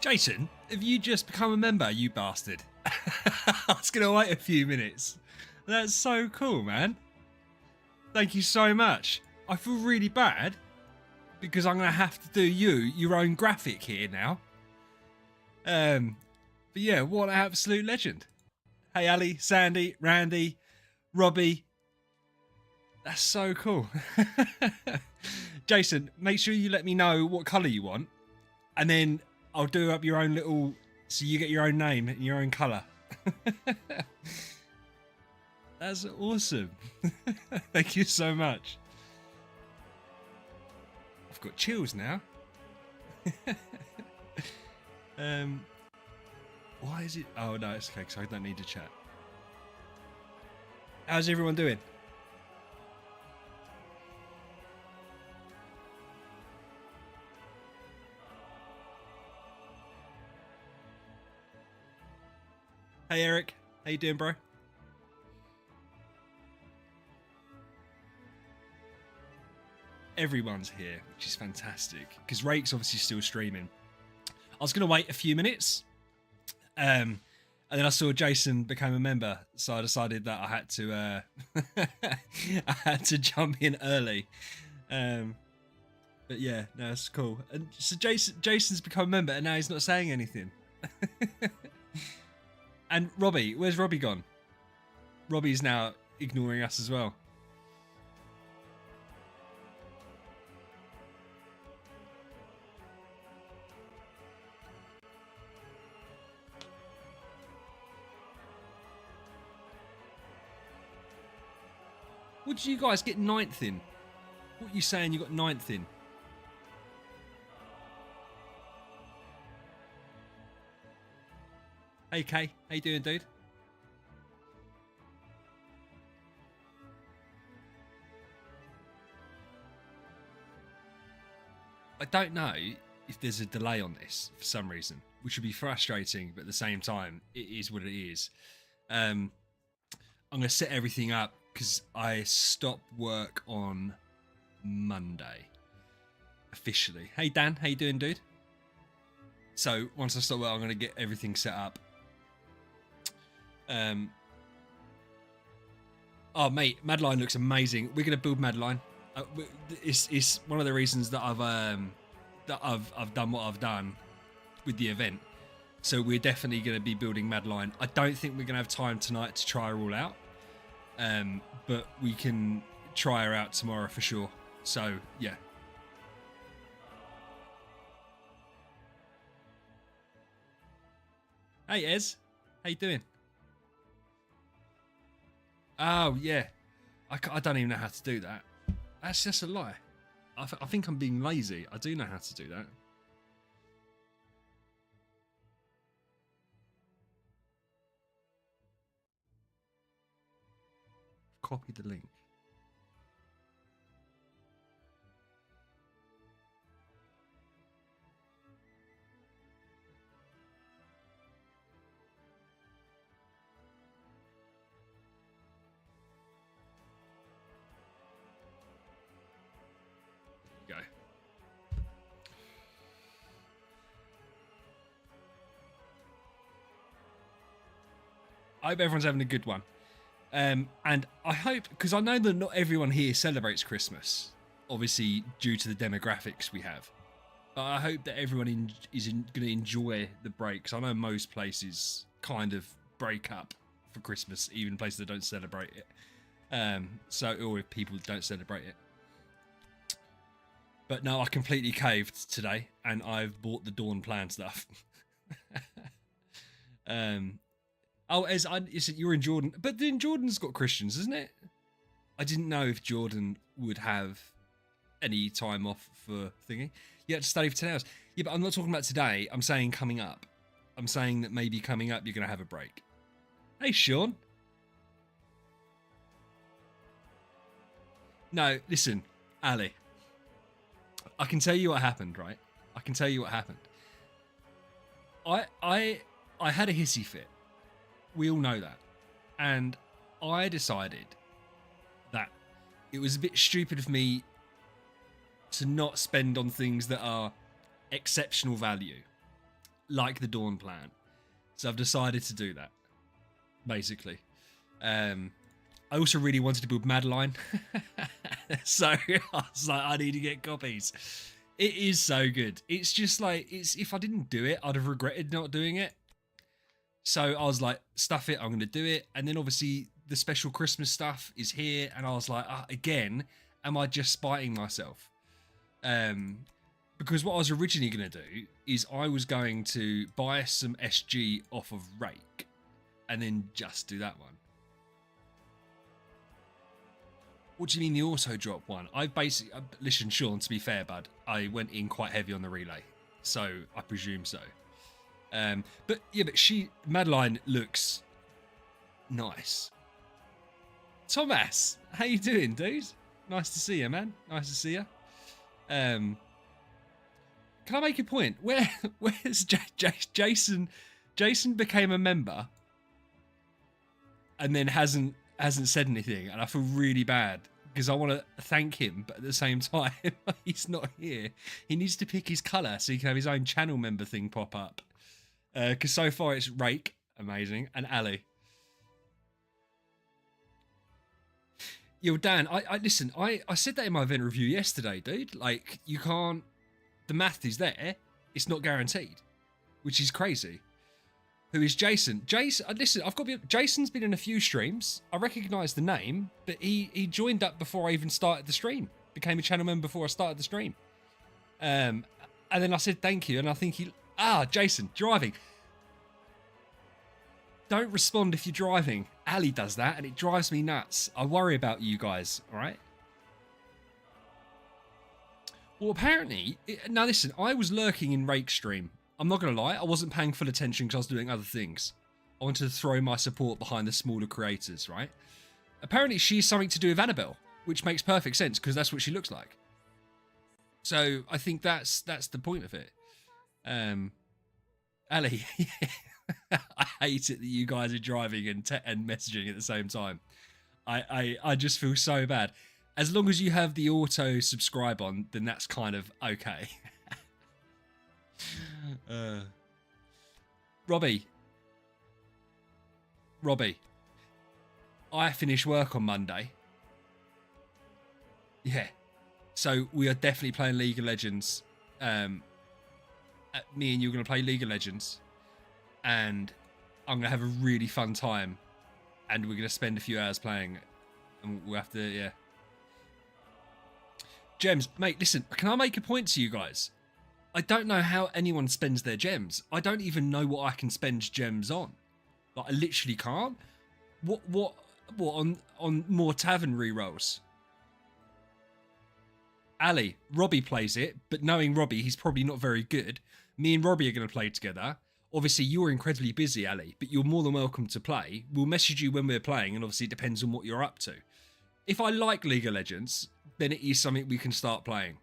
Jason, have you just become a member, you bastard? I was going to wait a few minutes. That's so cool, man. Thank you so much. I feel really bad because I'm going to have to do your own graphic here now. But yeah, what an absolute legend. Hey, Ali, Sandy, Randy, Robbie. That's so cool. Jason, make sure you let me know what colour you want. And then I'll do up your own little... So you get your own name and your own colour. That's awesome. Thank you so much. I've got chills now. Why is it? Oh no, it's okay because I don't need to chat. How's everyone doing? Hey Eric, how you doing, bro? Everyone's here, which is fantastic because Rake's obviously still streaming. I was going to wait a few minutes, and then I saw Jason became a member, so I decided that I had to I had to jump in early. But yeah, no, it's cool. And so Jason's become a member, and now he's not saying anything. And Robbie, where's Robbie gone? Robbie's now ignoring us as well. What did you guys get 9th in? What are you saying you got 9th in? Hey Kay, how you doing, dude? I don't know if there's a delay on this for some reason, which would be frustrating, but at the same time, it is what it is. I'm going to set everything up because I stop work on Monday officially. Hey Dan, how you doing, dude? So once I stop work, I'm going to get everything set up. Oh mate, Madeline looks amazing. We're going to build Madeline. It's one of the reasons that I've done what I've done with the event. So we're definitely going to be building Madeline. I don't think we're going to have time tonight to try her all out. But we can try her out tomorrow for sure. So yeah. Hey Ez, how you doing? Oh yeah, I don't even know how to do that. That's just a lie. I think I'm being lazy. I do know how to do that. Copy the link. There you go. I hope everyone's having a good one. And I hope, because I know that not everyone here celebrates Christmas, obviously due to the demographics we have. But I hope that everyone is going to enjoy the break, because I know most places kind of break up for Christmas, even places that don't celebrate it. Or if people don't celebrate it. But no, I completely caved today, and I've bought the Dawn Plan stuff. Oh, you're in Jordan, but then Jordan's got Christians, isn't it? I didn't know if Jordan would have any time off for thingy. You had to study for 10 hours. Yeah, but I'm not talking about today. I'm saying coming up. I'm saying that maybe coming up you're going to have a break. Hey, Sean. No, listen, Ali. I can tell you what happened, right? I can tell you what happened. I had a hissy fit. We all know that. And I decided that it was a bit stupid of me to not spend on things that are exceptional value. like the Dawn plan. So I've decided to do that, basically. I also really wanted to build Madeline. So I was like, I need to get copies. It is so good. It's just like, if I didn't do it, I'd have regretted not doing it. So I was like, stuff it, I'm going to do it. And then obviously the special Christmas stuff is here. And I was like, again, am I just spiting myself? Because what I was originally going to do is I was going to buy some SG off of Rake and then just do that one. What do you mean the auto drop one? I basically, listen, Sean, to be fair, bud, I went in quite heavy on the relay. So I presume so. But yeah, but Madeline looks nice. Thomas, how you doing, dude? Nice to see you, man. Nice to see you. Can I make a point? Where's Jason? Jason became a member and then hasn't said anything, and I feel really bad because I want to thank him, but at the same time, he's not here. He needs to pick his colour so he can have his own channel member thing pop up. Because so far it's Rake, amazing, and Ali. Yo, Dan, I listen, I said that in my event review yesterday, dude. Like, you can't, the math is there, it's not guaranteed, which is crazy. Who is Jason? Jason, listen, Jason's been in a few streams. I recognise the name, but he joined up before I even started the stream. Became a channel member before I started the stream. And then I said thank you, and I think Jason, driving. Don't respond if you're driving. Ali does that, and it drives me nuts. I worry about you guys, all right? Well, apparently, now listen, I was lurking in Rake's stream. I'm not going to lie, I wasn't paying full attention because I was doing other things. I wanted to throw my support behind the smaller creators, right? Apparently, she's something to do with Annabelle, which makes perfect sense because that's what she looks like. So I think that's the point of it. Ali, I hate it that you guys are driving and messaging at the same time. I just feel so bad. As long as you have the auto subscribe on, then that's kind of okay. Robbie, I finish work on Monday. Yeah, so we are definitely playing League of Legends. Me and you are going to play League of Legends, and I'm going to have a really fun time, and we're going to spend a few hours playing, and we'll have to, yeah. Gems, mate, listen, can I make a point to you guys? I don't know how anyone spends their gems. I don't even know what I can spend gems on. Like, I literally can't. What on more tavern rerolls? Ali, Robbie plays it, but knowing Robbie, he's probably not very good. Me and Robbie are going to play together. Obviously, you're incredibly busy, Ali, but you're more than welcome to play. We'll message you when we're playing, and obviously it depends on what you're up to. If I like League of Legends, then it is something we can start playing.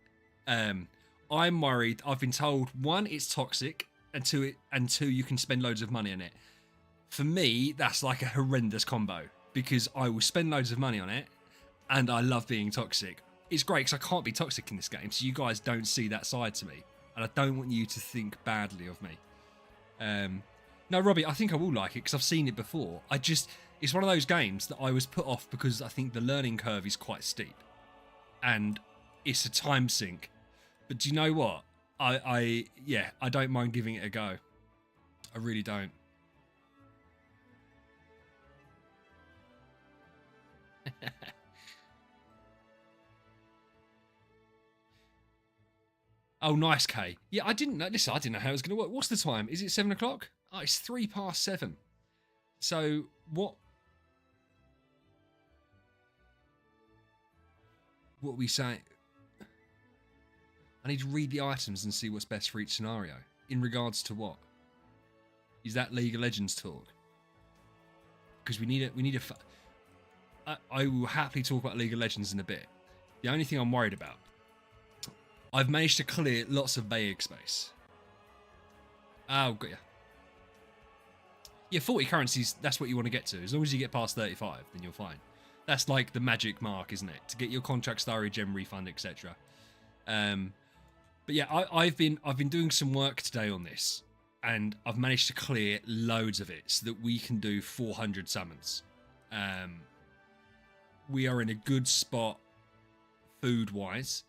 I'm worried. I've been told, one, it's toxic, and two, you can spend loads of money on it. For me, that's like a horrendous combo, because I will spend loads of money on it, and I love being toxic. It's great because I can't be toxic in this game, so you guys don't see that side to me, and I don't want you to think badly of me. No, Robbie, I think I will like it because I've seen it before. It's one of those games that I was put off because I think the learning curve is quite steep, and it's a time sink. But do you know what? I don't mind giving it a go. I really don't. Oh, nice, Kay. Yeah, I didn't know. Listen, I didn't know how it was going to work. What's the time? Is it 7 o'clock? Oh, it's 7:03. So what? What are we saying? I need to read the items and see what's best for each scenario. In regards to what? Is that League of Legends talk? Because we need a. I will happily talk about League of Legends in a bit. The only thing I'm worried about, I've managed to clear lots of Bayig space. Oh, got ya. Yeah, 40 currencies, that's what you want to get to. As long as you get past 35, then you're fine. That's like the magic mark, isn't it? To get your contract starry gem refund, etc. But yeah, I've been doing some work today on this, and I've managed to clear loads of it so that we can do 400 summons. We are in a good spot food-wise.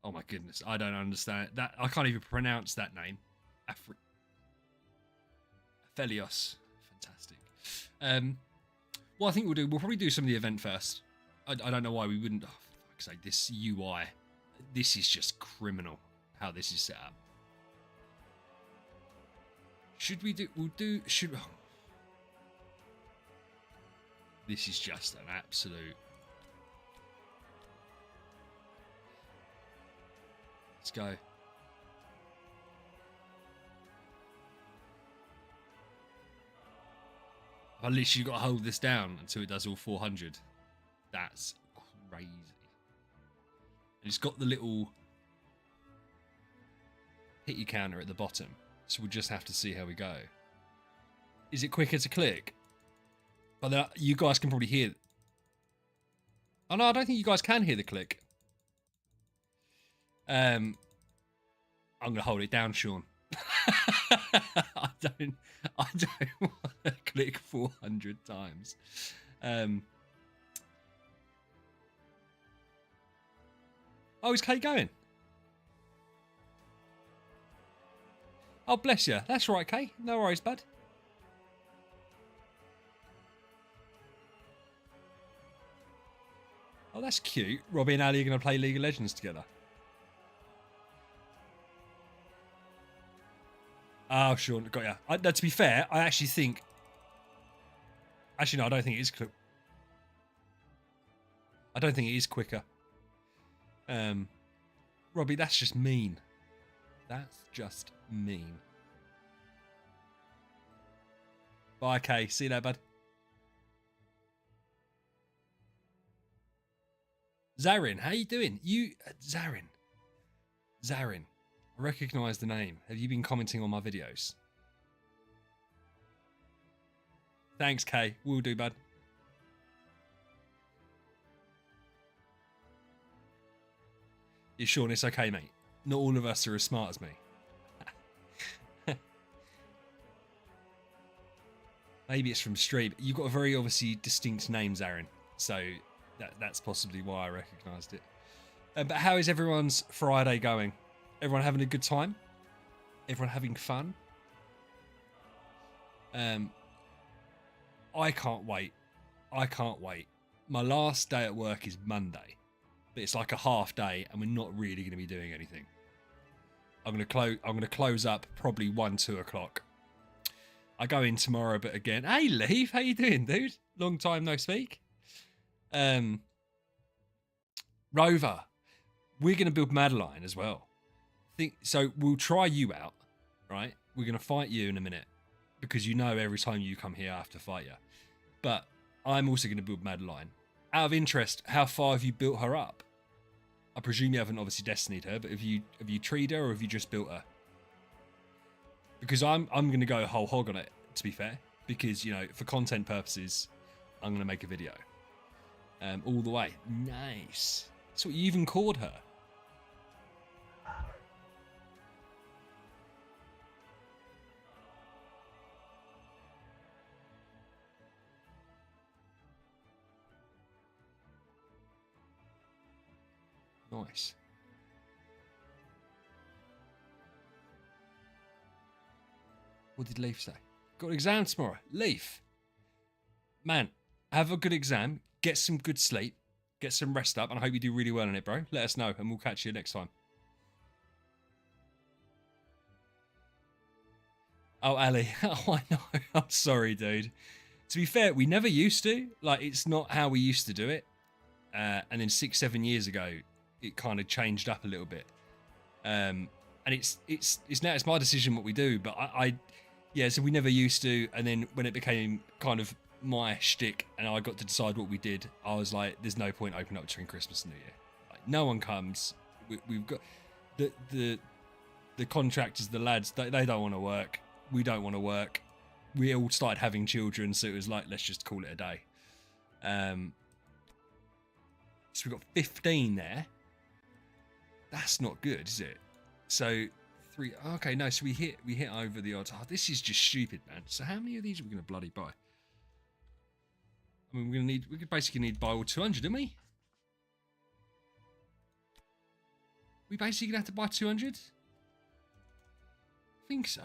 Oh my goodness, I don't understand that. I can't even pronounce that name. Aphelios. Fantastic. What I think we'll probably do some of the event first. I don't know why we wouldn't. Oh, for fuck's sake, this UI. This is just criminal how this is set up. Should we do... This is just an absolute... Let's go. I've literally got to hold this down until it does all 400. That's crazy. And it's got the little hit you counter at the bottom. So we'll just have to see how we go. Is it quicker to click? But you guys can probably hear... Oh no, I don't think you guys can hear the click. I'm going to hold it down, Sean. I don't want to click 400 times. Oh, is Kate going? Oh, bless you. That's right, Kate. No worries, bud. Oh, that's cute. Robbie and Ali are going to play League of Legends together. Oh, Sean, got ya. No, to be fair, I actually think... Actually, no, I don't think it is... I don't think it is quicker. Robbie, that's just mean. That's just mean. Bye, Kay. See you later, bud. Zarin, how you doing? Zarin. I recognise the name. Have you been commenting on my videos? Thanks, Kay. Will do, bud. Yeah, Sean, it's okay, mate. Not all of us are as smart as me. Maybe it's from stream. You've got a very obviously distinct name, Zarin. So that's possibly why I recognised it. But how is everyone's Friday going? Everyone having a good time? Everyone having fun? I can't wait. My last day at work is Monday, but it's like a half day, and we're not really going to be doing anything. I'm going to close up probably 1-2 o'clock. I go in tomorrow, but again, hey Leaf, how you doing, dude? Long time no speak. Rover, we're going to build Madeline as well. So we'll try you out, right? We're going to fight you in a minute because you know every time you come here I have to fight you. But I'm also going to build Madeline. Out of interest, how far have you built her up? I presume you haven't obviously destinied her, but have you treed her or have you just built her? Because I'm going to go whole hog on it, to be fair. Because, you know, for content purposes, I'm going to make a video. All the way. Nice. So you even called her. Nice. What did Leaf say? Got an exam tomorrow. Leaf. Man, have a good exam. Get some good sleep. Get some rest up. And I hope you do really well in it, bro. Let us know and we'll catch you next time. Oh, Ali. Oh, I know. I'm sorry, dude. To be fair, we never used to. Like, it's not how we used to do it. And then 6-7 years ago, it kind of changed up a little bit. And it's now it's my decision what we do. But yeah, so we never used to. And then when it became kind of my shtick and I got to decide what we did, I was like, there's no point opening up between Christmas and New Year. Like, no one comes. We've got the contractors, the lads, they don't want to work. We don't want to work. We all started having children, so it was like, let's just call it a day. So we've got 15 there. That's not good, is it? So 3. Okay, no. So we hit over the odds. Oh, this is just stupid, man. So how many of these are we going to bloody buy? I mean, we could basically need to buy all 200, don't we? We basically gonna have to buy 200. I think so.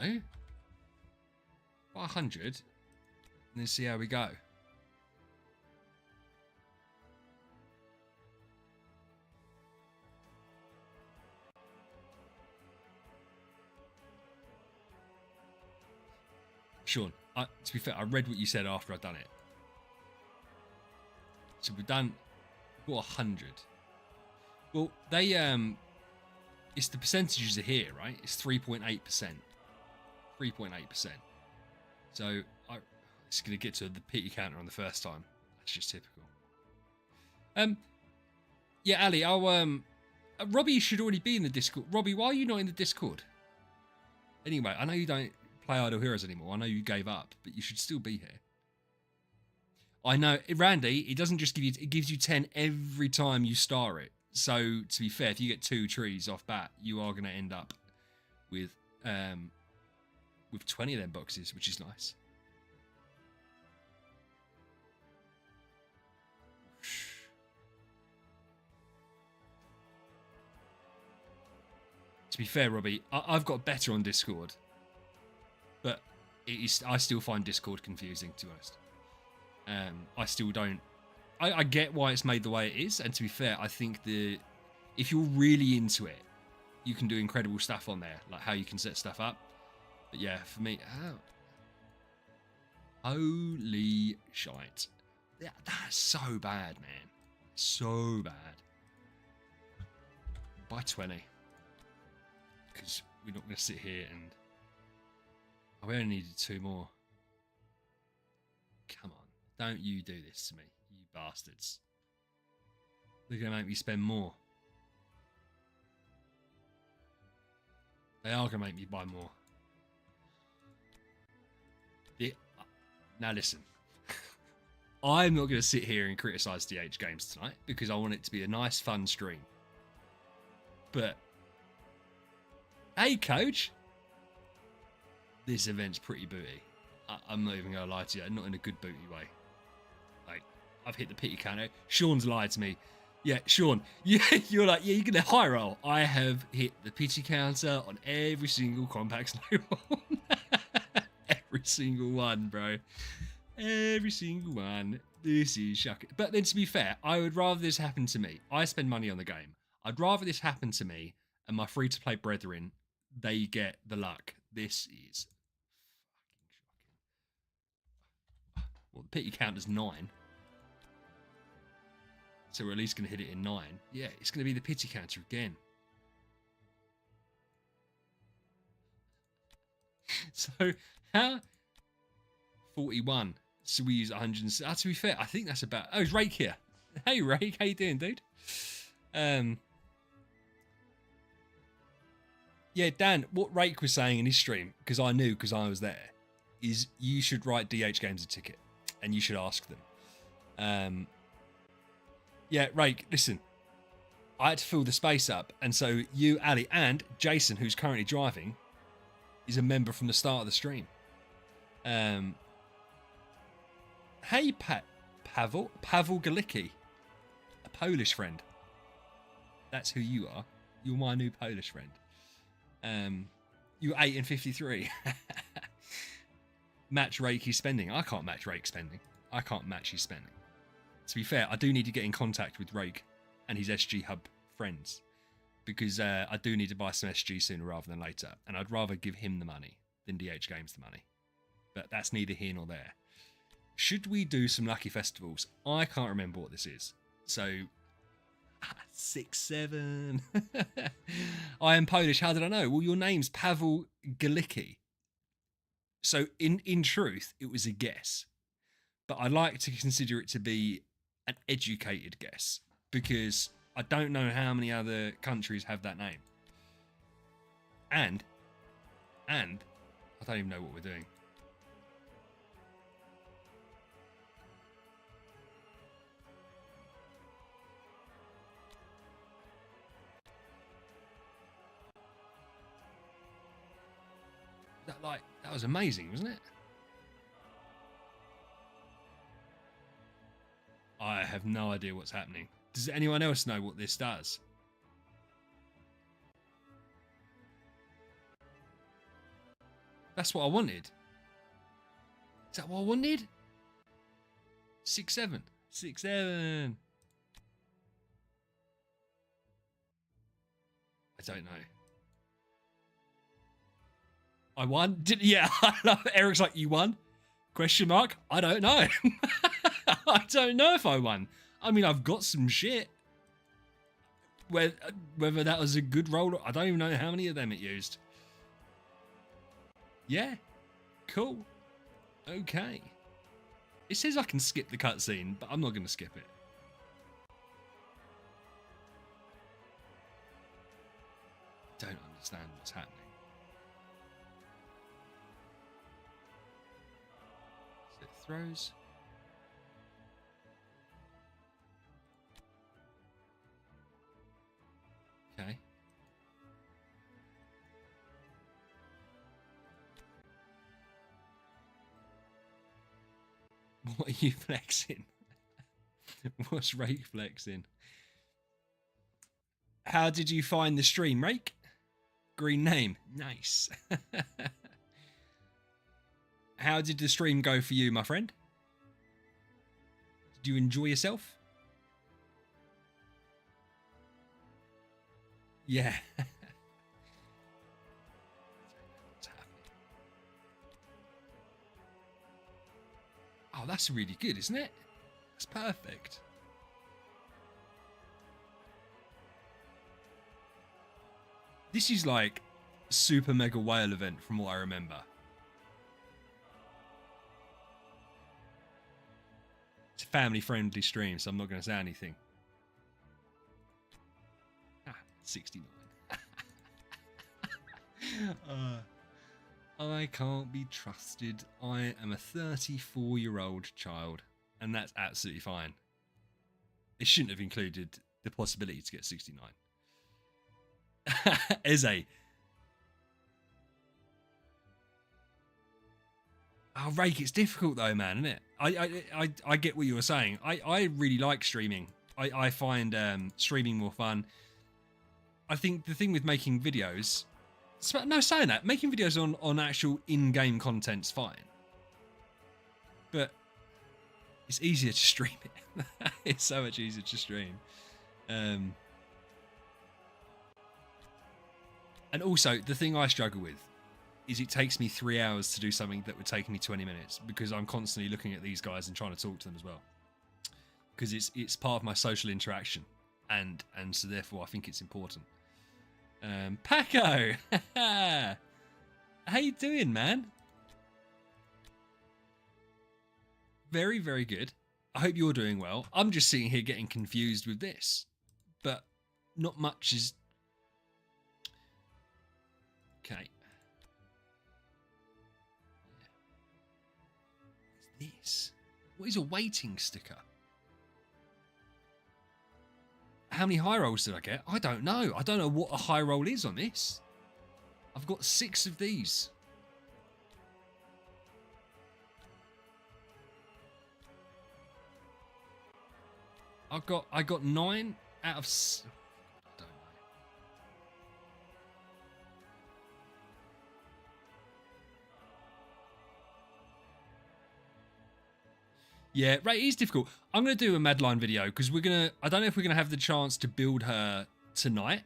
Buy 100, and then see how we go. Sean, to be fair, I read what you said after I'd done it. So we've bought 100. Well, they it's the percentages are here, right? It's 3.8%. 3.8%. So it's gonna get to the pity counter on the first time. That's just typical. Yeah, Ali, I'll Robbie should already be in the Discord. Robbie, why are you not in the Discord? Anyway, I know you don't play Idle Heroes anymore. I know you gave up, but you should still be here. I know, Randy, it doesn't just give you, it gives you 10 every time you star it. So, to be fair, if you get 2 trees off bat, you are going to end up with 20 of them boxes, which is nice. To be fair, Robbie, I've got better on Discord, but I still find Discord confusing, to be honest. I still don't. I get why it's made the way it is, and to be fair, I think if you're really into it, you can do incredible stuff on there, like how you can set stuff up. But yeah, for me, holy shite, that's so bad, man, so bad. Buy 20, because we're not going to sit here and we only needed 2 more. Come on. Don't you do this to me, you bastards. They're going to make me spend more. They are going to make me buy more. Now listen. I'm not going to sit here and criticise DH Games tonight because I want it to be a nice, fun stream. But, hey, coach. This event's pretty booty. I'm not even going to lie to you. Not in a good booty way. I've hit the pity counter. Sean's lied to me. Yeah, Sean, you're like, yeah, you're going to high roll. I have hit the pity counter on every single compact snowball. Every single one, bro. Every single one. This is shocking. But then to be fair, I would rather this happen to me. I spend money on the game. I'd rather this happen to me and my free-to-play brethren, they get the luck. This is fucking shocking. Well, the pity counter's 9. So we're at least going to hit it in 9. Yeah, it's going to be the pity counter again. So, how? 41. So we use 100. To be fair, I think that's about... Oh, it's Rake here. Hey, Rake. How you doing, dude? Yeah, Dan, what Rake was saying in his stream, because I knew because I was there, is you should write DH Games a ticket and you should ask them. Yeah, Rake, listen. I had to fill the space up, and so you, Ali, and Jason, who's currently driving, is a member from the start of the stream. Hey, Pavel Galicki, a Polish friend. That's who you are. You're my new Polish friend. You're 8 and 53. Match Rake's spending. I can't match Rake's spending. I can't match his spending. To be fair, I do need to get in contact with Rake and his SG Hub friends because I do need to buy some SG sooner rather than later, and I'd rather give him the money than DH Games the money. But that's neither here nor there. Should we do some lucky festivals? I can't remember what this is. So, 6, 7. I am Polish. How did I know? Well, your name's Pavel Galicki. So, in truth, it was a guess. But I like to consider it to be an educated guess because I don't know how many other countries have that name. And I don't even know what we're doing. Like, that was amazing, wasn't it? I have no idea what's happening. Does anyone else know what this does? That's what I wanted. Is that what I wanted? 6-7. 6-7. I don't know. I won? Yeah, I love it. Eric's like, you won? Question mark? I don't know. I don't know if I won. I mean, I've got some shit. Whether that was a good roll, I don't even know how many of them it used. Yeah. Cool. Okay. It says I can skip the cutscene, but I'm not going to skip it. Don't understand what's happening. So it throws. Okay. What are you flexing? What's Rake flexing? How did you find the stream, Rake? Green name. Nice. How did the stream go for you, my friend? Did you enjoy yourself? Yeah. Oh, that's really good, isn't it? That's perfect. This is like super mega whale event from what I remember. It's a family friendly stream, so I'm not going to say anything. 69. I can't be trusted. I am a 34-year-old child, and that's absolutely fine. It shouldn't have included the possibility to get 69. Eze. Oh, Rake, it's difficult though, man, isn't it? I get what you were saying. I really like streaming. I find streaming more fun. I think the thing with making videos... No, saying that, making videos on actual in-game content's fine. But it's easier to stream it. It's so much easier to stream. And also, the thing I struggle with is it takes me 3 hours to do something that would take me 20 minutes because I'm constantly looking at these guys and trying to talk to them as well. Because it's part of my social interaction. And so therefore I think it's important. Paco! How you doing, man? Very, very good. I hope you're doing well. I'm just sitting here getting confused with this. But not much is... Okay. What's this? What is a waiting sticker? How many high rolls did I get? I don't know. I don't know what a high roll is on this. I've got 6 of these. I got 9 out of... I don't know. Yeah, right, it is difficult. I'm going to do a Madeline video because I don't know if we're going to have the chance to build her tonight.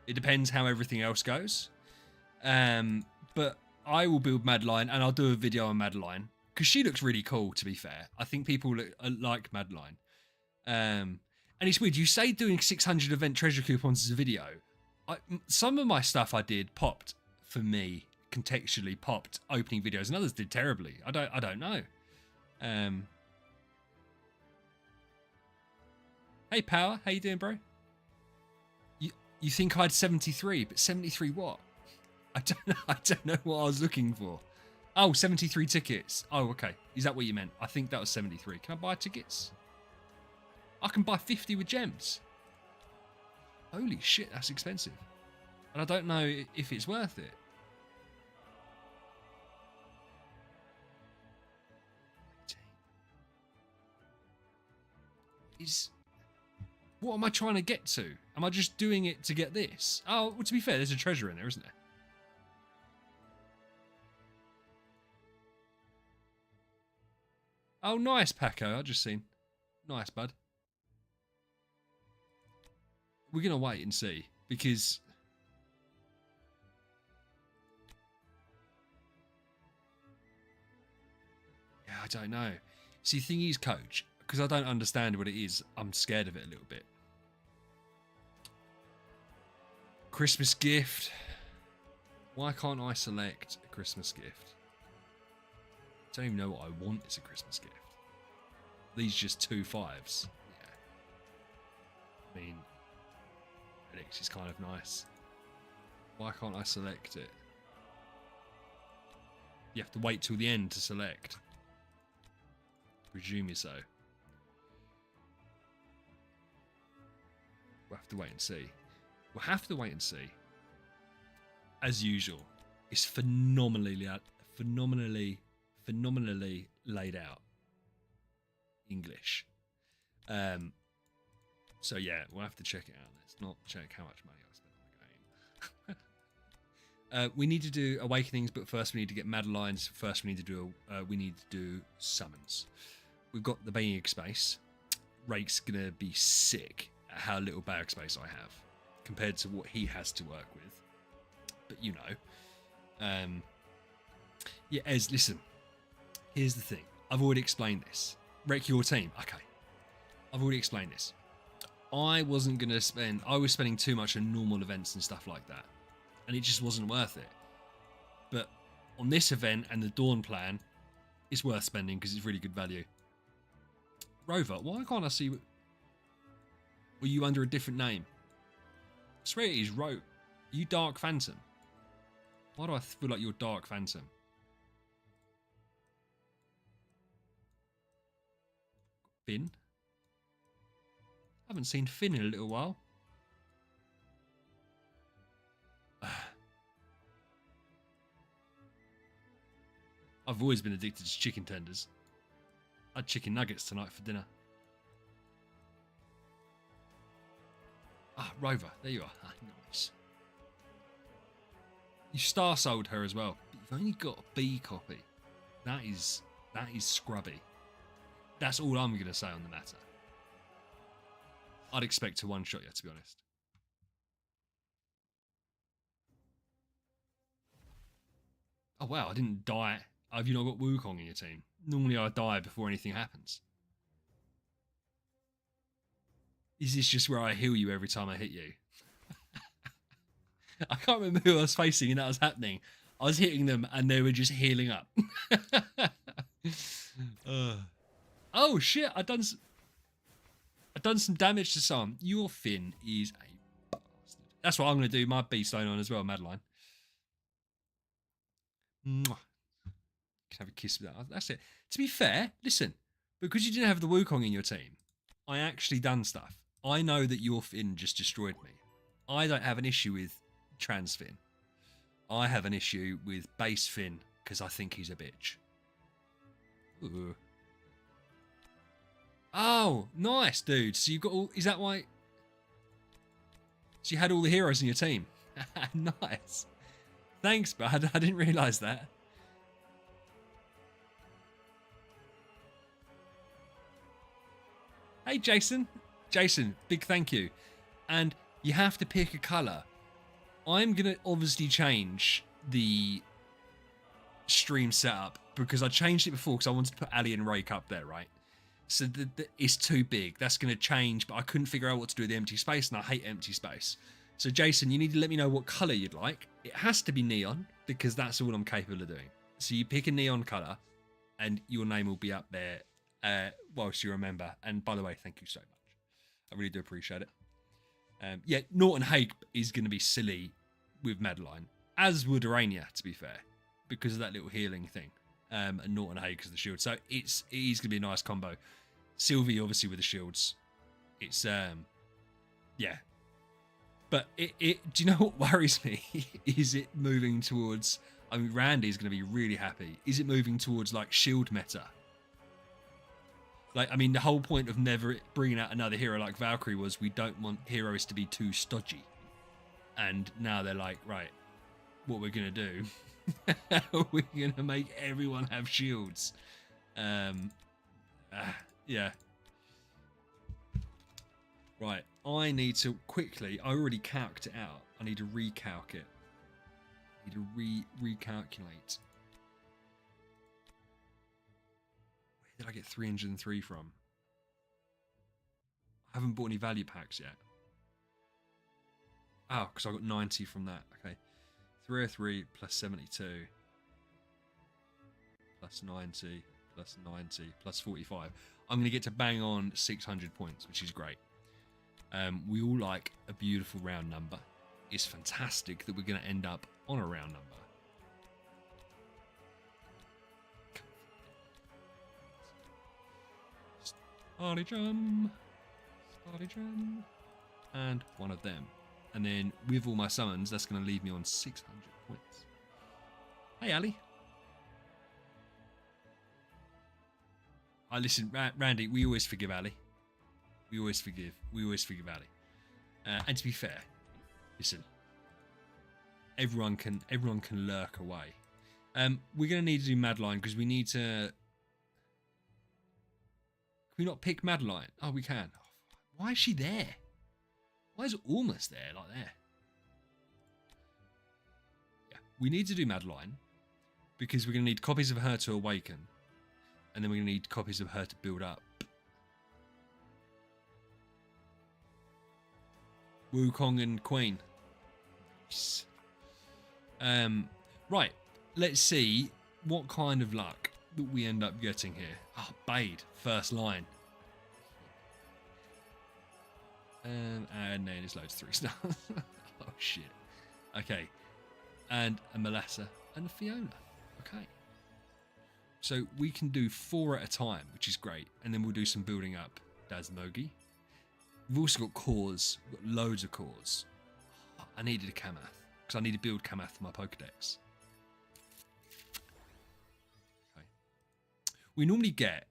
It depends how everything else goes. But I will build Madeline and I'll do a video on Madeline because she looks really cool, to be fair. I think people like Madeline. And it's weird. You say doing 600 event treasure coupons as a video. Some of my stuff I did popped for me, contextually popped opening videos, and others did terribly. I don't know. Hey Power, how you doing, bro? You think I had 73, but 73 what? I don't know what I was looking for. Oh, 73 tickets. Oh, okay. Is that what you meant? I think that was 73. Can I buy tickets? I can buy 50 with gems. Holy shit, that's expensive. And I don't know if it's worth it. is... What am I trying to get to? Am I just doing it to get this? Oh, well, to be fair, there's a treasure in there, isn't there? Oh, nice, Paco. I just seen. Nice, bud. We're going to wait and see, because... Yeah, I don't know. See, the thing is, Coach, because I don't understand what it is, I'm scared of it a little bit. Christmas gift. Why can't I select a Christmas gift? I don't even know what I want as a Christmas gift. These just 2 5s. Yeah. I mean, Felix is kind of nice. Why can't I select it? You have to wait till the end to select. Presume you so. We'll have to wait and see. We'll have to wait and see. As usual, it's phenomenally laid out. English. So yeah, we'll have to check it out. Let's not check how much money I spent on the game. We need to do awakenings, but first we need to get Madeline's. First we need to do summons. We've got the bag space. Rake's gonna be sick at how little bag space I have compared to what he has to work with. But you know, yeah, Ez, listen. Here's the thing. I've already explained this. Wreck your team. Okay. I've already explained this. I was spending too much on normal events and stuff like that. And it just wasn't worth it. But on this event and the Dawn plan, it's worth spending because it's really good value. Rover, why can't I see... Were you under a different name? I swear it is Are you Dark Phantom? Why do I feel like you're Dark Phantom? Finn? I haven't seen Finn in a little while. I've always been addicted to chicken tenders. I had chicken nuggets tonight for dinner. Ah, Rover, there you are. Ah, nice. You star sold her as well. But you've only got a B copy. That is scrubby. That's all I'm going to say on the matter. I'd expect to one-shot you, to be honest. Oh, wow, I didn't die. Have you not got Wukong in your team? Normally I die before anything happens. Is this just where I heal you every time I hit you? I can't remember who I was facing and that was happening. I was hitting them and they were just healing up. Oh shit, I've done some damage to some. Your Finn is a bastard. That's what I'm going to do my B-stone on as well, Madeline. Mwah. Can have a kiss with that. That's it. To be fair, listen, because you didn't have the Wukong in your team, I actually done stuff. I know that your Finn just destroyed me. I don't have an issue with trans Finn. I have an issue with base Finn because I think he's a bitch. Ooh. Oh, nice, dude. So you've got all... Is that why... So you had all the heroes in your team? Nice. Thanks, bud. I didn't realise that. Hey, Jason. Jason, big thank you. And you have to pick a colour. I'm going to obviously change the stream setup because I changed it before because I wanted to put Ali and Rake up there, right? So it's too big. That's going to change, but I couldn't figure out what to do with the empty space, and I hate empty space. So, Jason, you need to let me know what colour you'd like. It has to be neon, because that's all I'm capable of doing. So you pick a neon colour, and your name will be up there whilst you remember. And by the way, thank you so much. I really do appreciate it. Yeah, Norton Hague is going to be silly with Madeline, as would Arania, to be fair, because of that little healing thing. And Norton Hague is the shield. So it is going to be a nice combo. Sylvie, obviously, with the shields. It's, yeah. But do you know what worries me? Is it moving towards, I mean, Randy's going to be really happy. Is it moving towards, like, shield meta? Like, I mean, the whole point of never bringing out another hero like Valkyrie was we don't want heroes to be too stodgy. And now they're like, right, what we're going to do, we're going to make everyone have shields. Yeah. Right, I need to quickly, I already calced it out. I need to recalc it. I need to recalculate. Where did I get 303 from? I haven't bought any value packs yet. Oh, because I got 90 from that. Okay. 303 plus 72 plus 90 plus 90 plus 45. I'm going to get to bang on 600 points, which is great. We all like a beautiful round number. It's fantastic that we're going to end up on a round number. Starty drum. Starty drum. And one of them. And then with all my summons, that's going to leave me on 600 points. Hey, Ali. Listen, Randy, we always forgive Ali. We always forgive Ali. And to be fair, listen, everyone can lurk away. We're going to need to do Madeline because we need to... Can we not pick Madeline? Oh, we can. Why is she there? Why is it almost there, like there? Yeah, we need to do Madeline because we're going to need copies of her to awaken, and then we're going to need copies of her to build up. Wukong and Queen. Nice. Right, let's see what kind of luck that we end up getting here. Oh, Bade, first line. And then there's loads of 3 stars. Oh shit. Okay. And a Melissa and a Fiona. Okay. So we can do 4 at a time, which is great. And then we'll do some building up. Dasmogi. We've also got cores. We've got loads of cores. I needed a Kamath. Because I need to build Kamath for my Pokedex. Okay. We normally get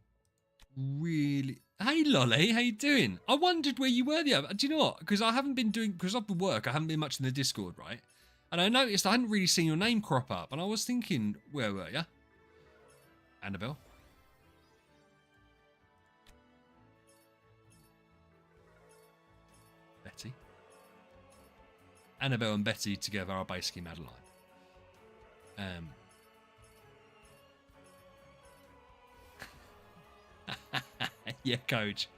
really... Hey Lolly, how you doing? I wondered where you were the other... Do you know what? Because I haven't been doing... Because I've been work, I haven't been much in the Discord, right? And I noticed I hadn't really seen your name crop up. And I was thinking, where were you? Annabelle? Betty? Annabelle and Betty together are basically Madeline. Yeah, coach.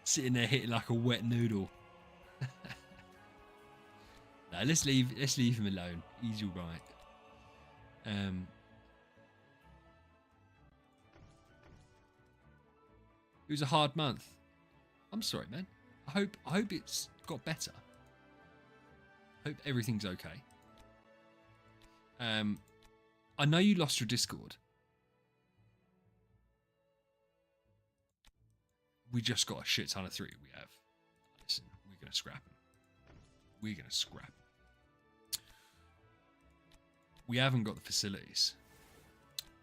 Sitting there hitting like a wet noodle. No, let's leave him alone. He's all right. It was a hard month. I'm sorry, man. I hope it's got better. Hope everything's okay. I know you lost your Discord. We just got a shit ton of 3. We have. Listen, we're going to scrap them. We're going to scrap them. We haven't got the facilities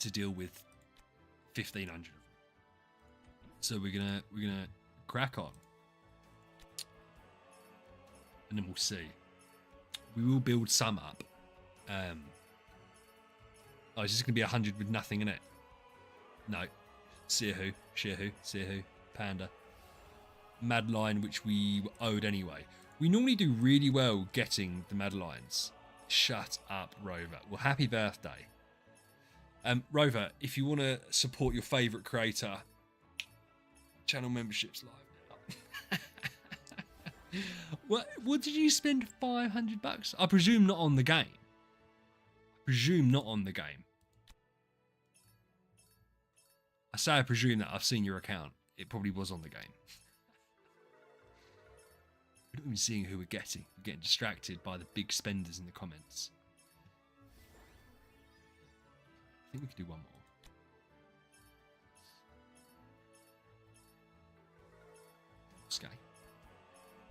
to deal with 1,500 of them. So we're gonna crack on. And then we'll see. We will build some up. Oh, is this going to be 100 with nothing in it? No. Seerhu, Panda. Madeline, which we were owed anyway. We normally do really well getting the Madelines. Shut up, Rover. Well, happy birthday. Rover, if you want to support your favourite creator, channel memberships live now. What did you spend $500? I presume not on the game. I say I presume that I've seen your account. It probably was on the game. We're not even seeing who we're getting. We're getting distracted by the big spenders in the comments. I think we could do one more. Sky.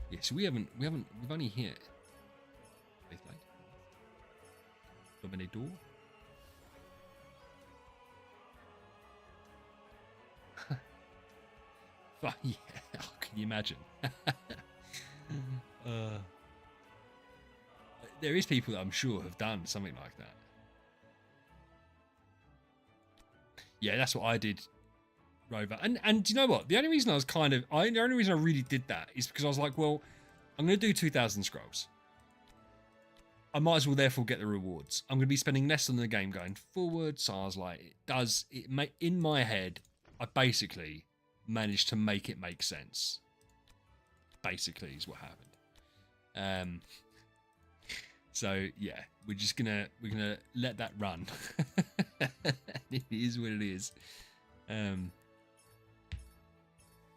Yeah, so we've only hit Faithblade. Dominador. Yeah, can you imagine? uh, there is people that I'm sure have done something like that. Yeah, that's what I did, Rover. And do you know what? The only reason the only reason I really did that is because I was like, well, I'm going to do 2,000 scrolls. I might as well therefore get the rewards. I'm going to be spending less on the game going forward. So I was like, in my head, I basically managed to make it make sense. Basically is what happened. So yeah, we're gonna let that run. It is what it is.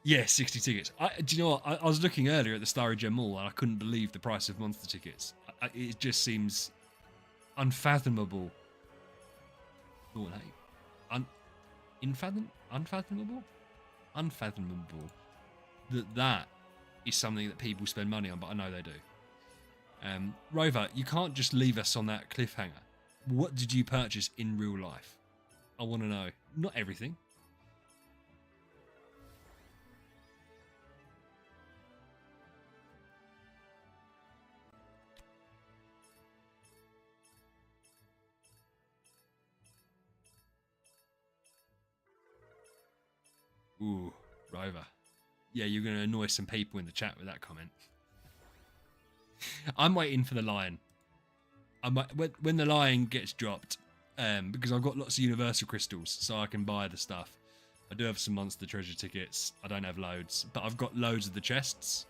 Yeah, 60 tickets. Do you know what? I was looking earlier at the Starry Gem Mall and I couldn't believe the price of monster tickets. It just seems unfathomable. Oh, hey. Unfathomable? Unfathomable. That is something that people spend money on, but I know they do. Rover, you can't just leave us on that cliffhanger. What did you purchase in real life? I want to know. Not everything. Ooh, Rover. Yeah, you're going to annoy some people in the chat with that comment. I'm waiting for the lion. When the lion gets dropped, because I've got lots of universal crystals, so I can buy the stuff. I do have some monster treasure tickets. I don't have loads, but I've got loads of the chests.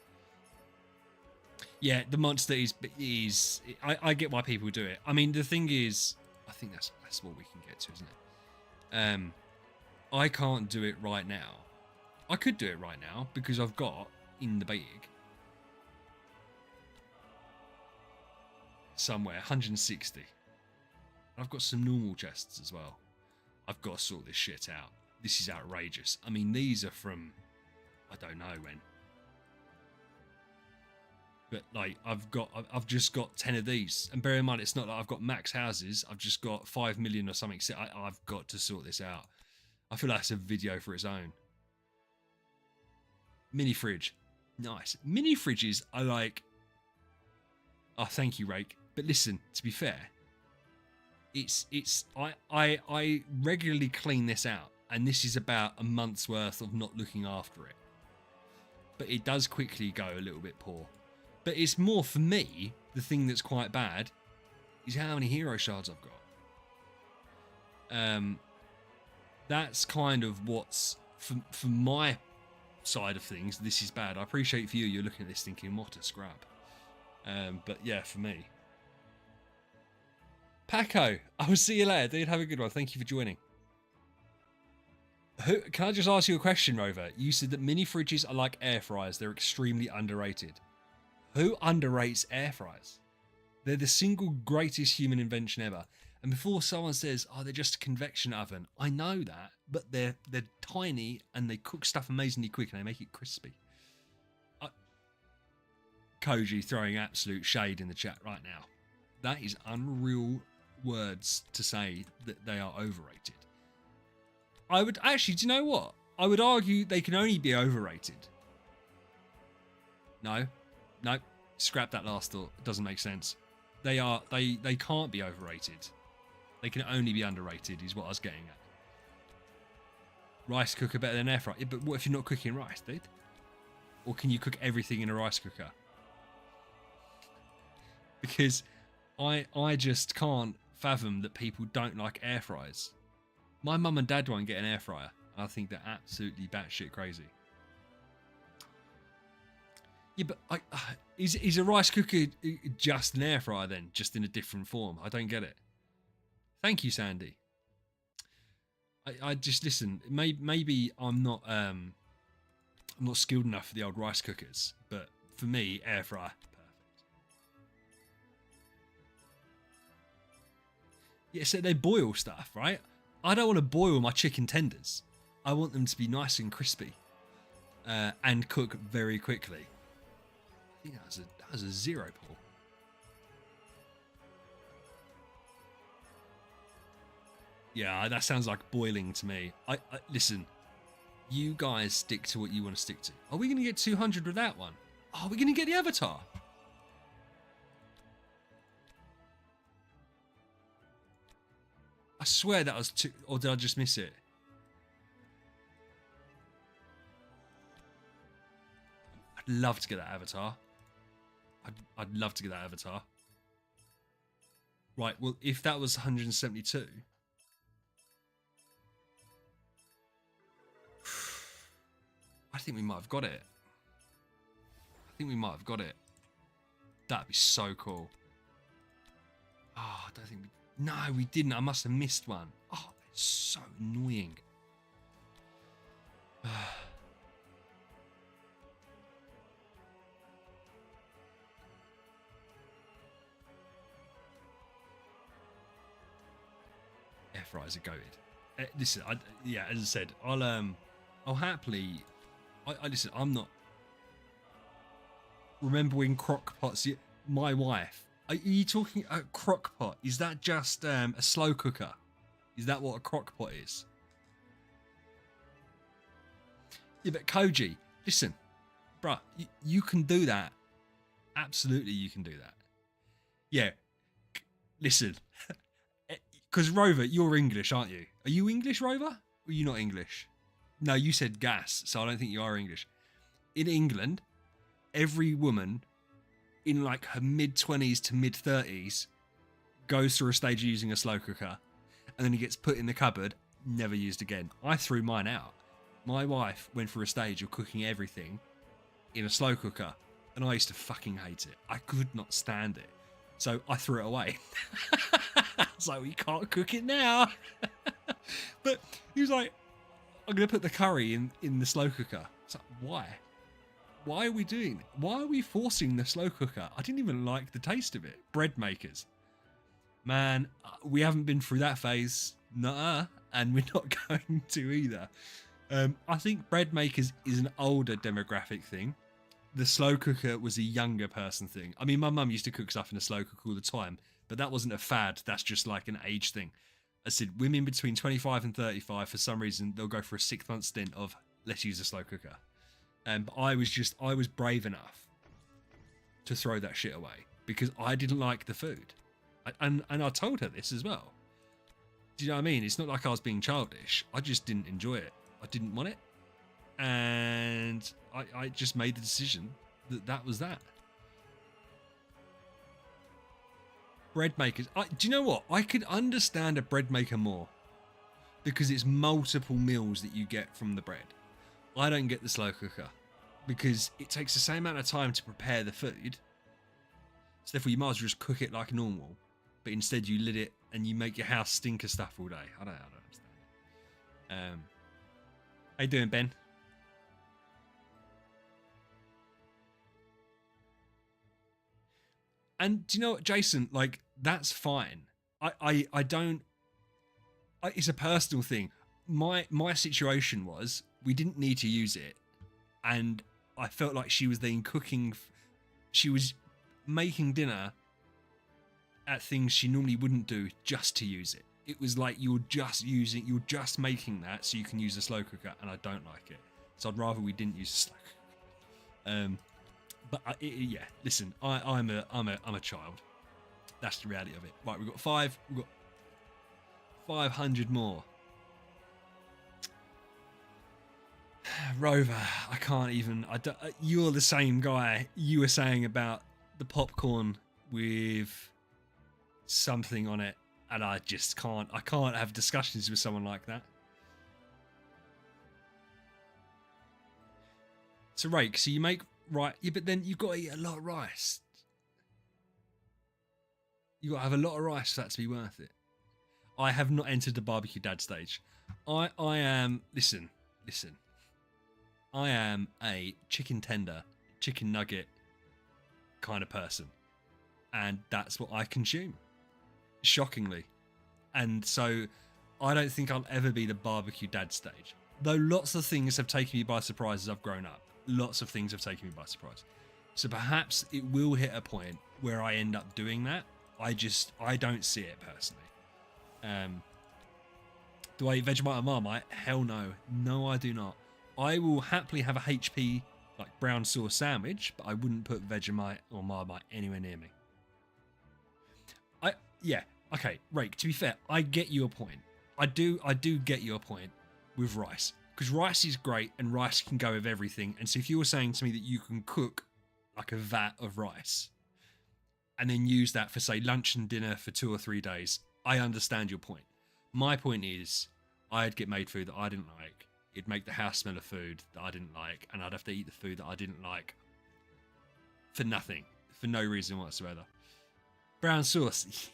Yeah, the monster is. I get why people do it. I mean, the thing is, I think that's what we can get to, isn't it? I can't do it right now. I could do it right now because I've got in the bag somewhere 160. I've got some normal chests as well. I've got to sort this shit out. This is outrageous. I mean, these are from I don't know when. But like I've just got 10 of these. And bear in mind, it's not like I've got max houses. I've just got 5 million or something. So I've got to sort this out. I feel like it's a video for its own. Mini fridge. Nice. Mini fridges are like... Oh, thank you, Rake. But listen, to be fair, I regularly clean this out. And this is about a month's worth of not looking after it. But it does quickly go a little bit poor. But it's more for me, the thing that's quite bad, is how many hero shards I've got. That's kind of what's, for my side of things, this is bad. I appreciate for you, you're looking at this thinking, what a scrap. But yeah, for me. Paco, I will see you later, dude. Have a good one. Thank you for joining. Can I just ask you a question, Rover? You said that mini fridges are like air fryers. They're extremely underrated. Who underrates air fryers? They're the single greatest human invention ever. And before someone says, oh, they're just a convection oven, I know that, but they're tiny and they cook stuff amazingly quick and they make it crispy. Koji throwing absolute shade in the chat right now. That is unreal words to say that they are overrated. I would actually, do you know what? I would argue they can only be overrated. No, scrap that last thought. It doesn't make sense. They can't be overrated. They can only be underrated, is what I was getting at. Rice cooker better than air fryer. Yeah, but what if you're not cooking rice, dude? Or can you cook everything in a rice cooker? Because I just can't fathom that people don't like air fryers. My mum and dad won't get an air fryer. I think they're absolutely batshit crazy. Yeah, but is a rice cooker just an air fryer then, just in a different form? I don't get it. Thank you, Sandy. I just listen. Maybe I'm not skilled enough for the old rice cookers, but for me, air fryer, perfect. Yeah, so they boil stuff, right? I don't want to boil my chicken tenders. I want them to be nice and crispy, and cook very quickly. I think that was a 0, Paul. Yeah, that sounds like boiling to me. I listen. You guys stick to what you want to stick to. Are we going to get 200 with that one? Are we going to get the avatar? I swear that was 2, or did I just miss it? I'd love to get that avatar. I'd love to get that avatar. Right, well, if that was 172... I think we might have got it. I think we might have got it. That'd be so cool. Oh, I don't think we... No, we didn't. I must have missed one. Oh, it's so annoying. F is a goated. Listen, yeah, as I said, I'll happily... listen, I'm not... Remember when crock-pots... My wife... Are you talking a crock-pot? Is that just a slow cooker? Is that what a crock-pot is? Yeah, but Koji, listen. Bruh, you can do that. Absolutely you can do that. Yeah. Listen. Because Rover, you're English, aren't you? Are you English, Rover? Or are you not English? No, you said gas, so I don't think you are English. In England, every woman in like her mid-20s to mid-30s goes through a stage of using a slow cooker, and then it gets put in the cupboard, never used again. I threw mine out. My wife went through a stage of cooking everything in a slow cooker, and I used to fucking hate it. I could not stand it. So I threw it away. I was like, we can't cook it now. But he was like, I'm going to put the curry in the slow cooker. It's like, why? Why are we doing it? Why are we forcing the slow cooker? I didn't even like the taste of it. Bread makers. Man, we haven't been through that phase. Nuh-uh. And we're not going to either. I think bread makers is an older demographic thing. The slow cooker was a younger person thing. I mean, my mum used to cook stuff in a slow cooker all the time, but that wasn't a fad. That's just like an age thing. I said, women between 25 and 35, for some reason, they'll go for a 6-month stint of, let's use a slow cooker. But I was brave enough to throw that shit away because I didn't like the food. And I told her this as well. Do you know what I mean? It's not like I was being childish. I just didn't enjoy it. I didn't want it. And I just made the decision that was that. Bread makers. Do you know what? I could understand a bread maker more because it's multiple meals that you get from the bread. I don't get the slow cooker because it takes the same amount of time to prepare the food. So therefore you might as well just cook it like normal, but instead you lit it and you make your house stink of stuff all day. I don't understand. How you doing, Ben? And do you know what, Jason? Like, that's fine. I don't... it's a personal thing. My situation was, we didn't need to use it. And I felt like she was then cooking... She was making dinner at things she normally wouldn't do just to use it. It was like you're just making that so you can use a slow cooker, and I don't like it. So I'd rather we didn't use a slow cooker. But yeah, listen, I'm a child. That's the reality of it. Right, we've got 500 more. Rover, I can't even. You're the same guy you were saying about the popcorn with something on it, and I just can't. I can't have discussions with someone like that. So, Rake, so you make. Right, yeah, but then you've got to eat a lot of rice. You've got to have a lot of rice for that to be worth it. I have not entered the barbecue dad stage. I am, listen. I am a chicken tender, chicken nugget kind of person. And that's what I consume. Shockingly. And so I don't think I'll ever be the barbecue dad stage. Though lots of things have taken me by surprise as I've grown up. Lots of things have taken me by surprise. So perhaps it will hit a point where I end up doing that. I don't see it personally. Do I eat Vegemite or Marmite? Hell no. No, I do not. I will happily have a HP like brown sauce sandwich, but I wouldn't put Vegemite or Marmite anywhere near me. Yeah, okay, Rake, to be fair, I get your point. I do get your point with rice. Because rice is great and rice can go with everything. And so if you're saying to me that you can cook like a vat of rice and then use that for, say, lunch and dinner for 2 or 3 days, I understand your point. My point is, I'd get made food that I didn't like. It'd make the house smell of food that I didn't like. And I'd have to eat the food that I didn't like for nothing, for no reason whatsoever. Brown sauce.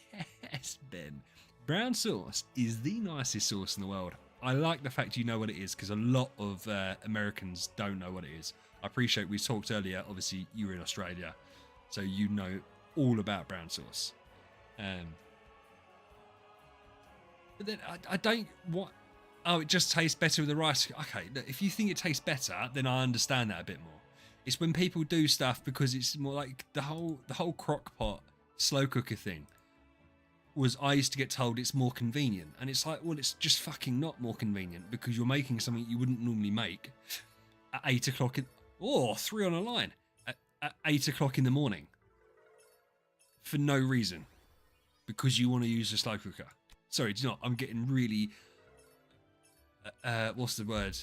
Yes, Ben. Brown sauce is the nicest sauce in the world. I like the fact you know what it is, because a lot of Americans don't know what it is. I appreciate we talked earlier, obviously you were in Australia, so you know all about brown sauce. But then I don't... What? Oh, it just tastes better with the rice. Okay, look, if you think it tastes better, then I understand that a bit more. It's when people do stuff because it's more like the whole crock pot slow cooker thing was, I used to get told it's more convenient, and it's like, well, it's just fucking not more convenient, because you're making something you wouldn't normally make at 8 o'clock or 3 on a line at 8 o'clock in the morning for no reason, because you want to use a slow cooker. Sorry, do you know, I'm getting really what's the word,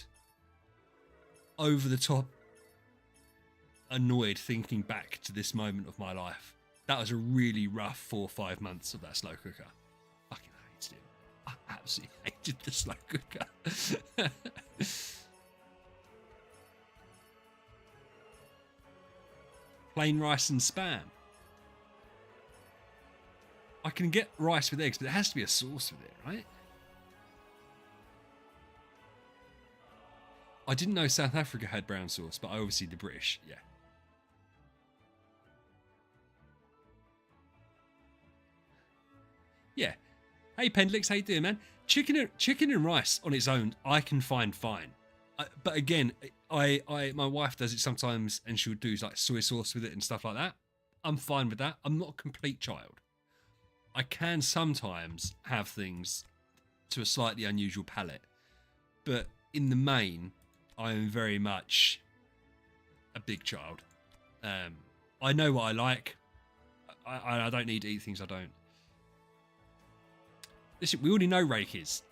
over the top annoyed thinking back to this moment of my life. That was a really rough 4 or 5 months of that slow cooker. I fucking hated it. I absolutely hated the slow cooker. Plain rice and spam. I can get rice with eggs, but there has to be a sauce with it, right? I didn't know South Africa had brown sauce, but obviously the British, yeah. Yeah. Hey, Pendlix, how you doing, man? Chicken and rice on its own, I can find fine. But again, my wife does it sometimes, and she'll do like soy sauce with it and stuff like that. I'm fine with that. I'm not a complete child. I can sometimes have things to a slightly unusual palate, but in the main, I am very much a big child. I know what I like. I don't need to eat things I don't. Listen, we already know Rake is.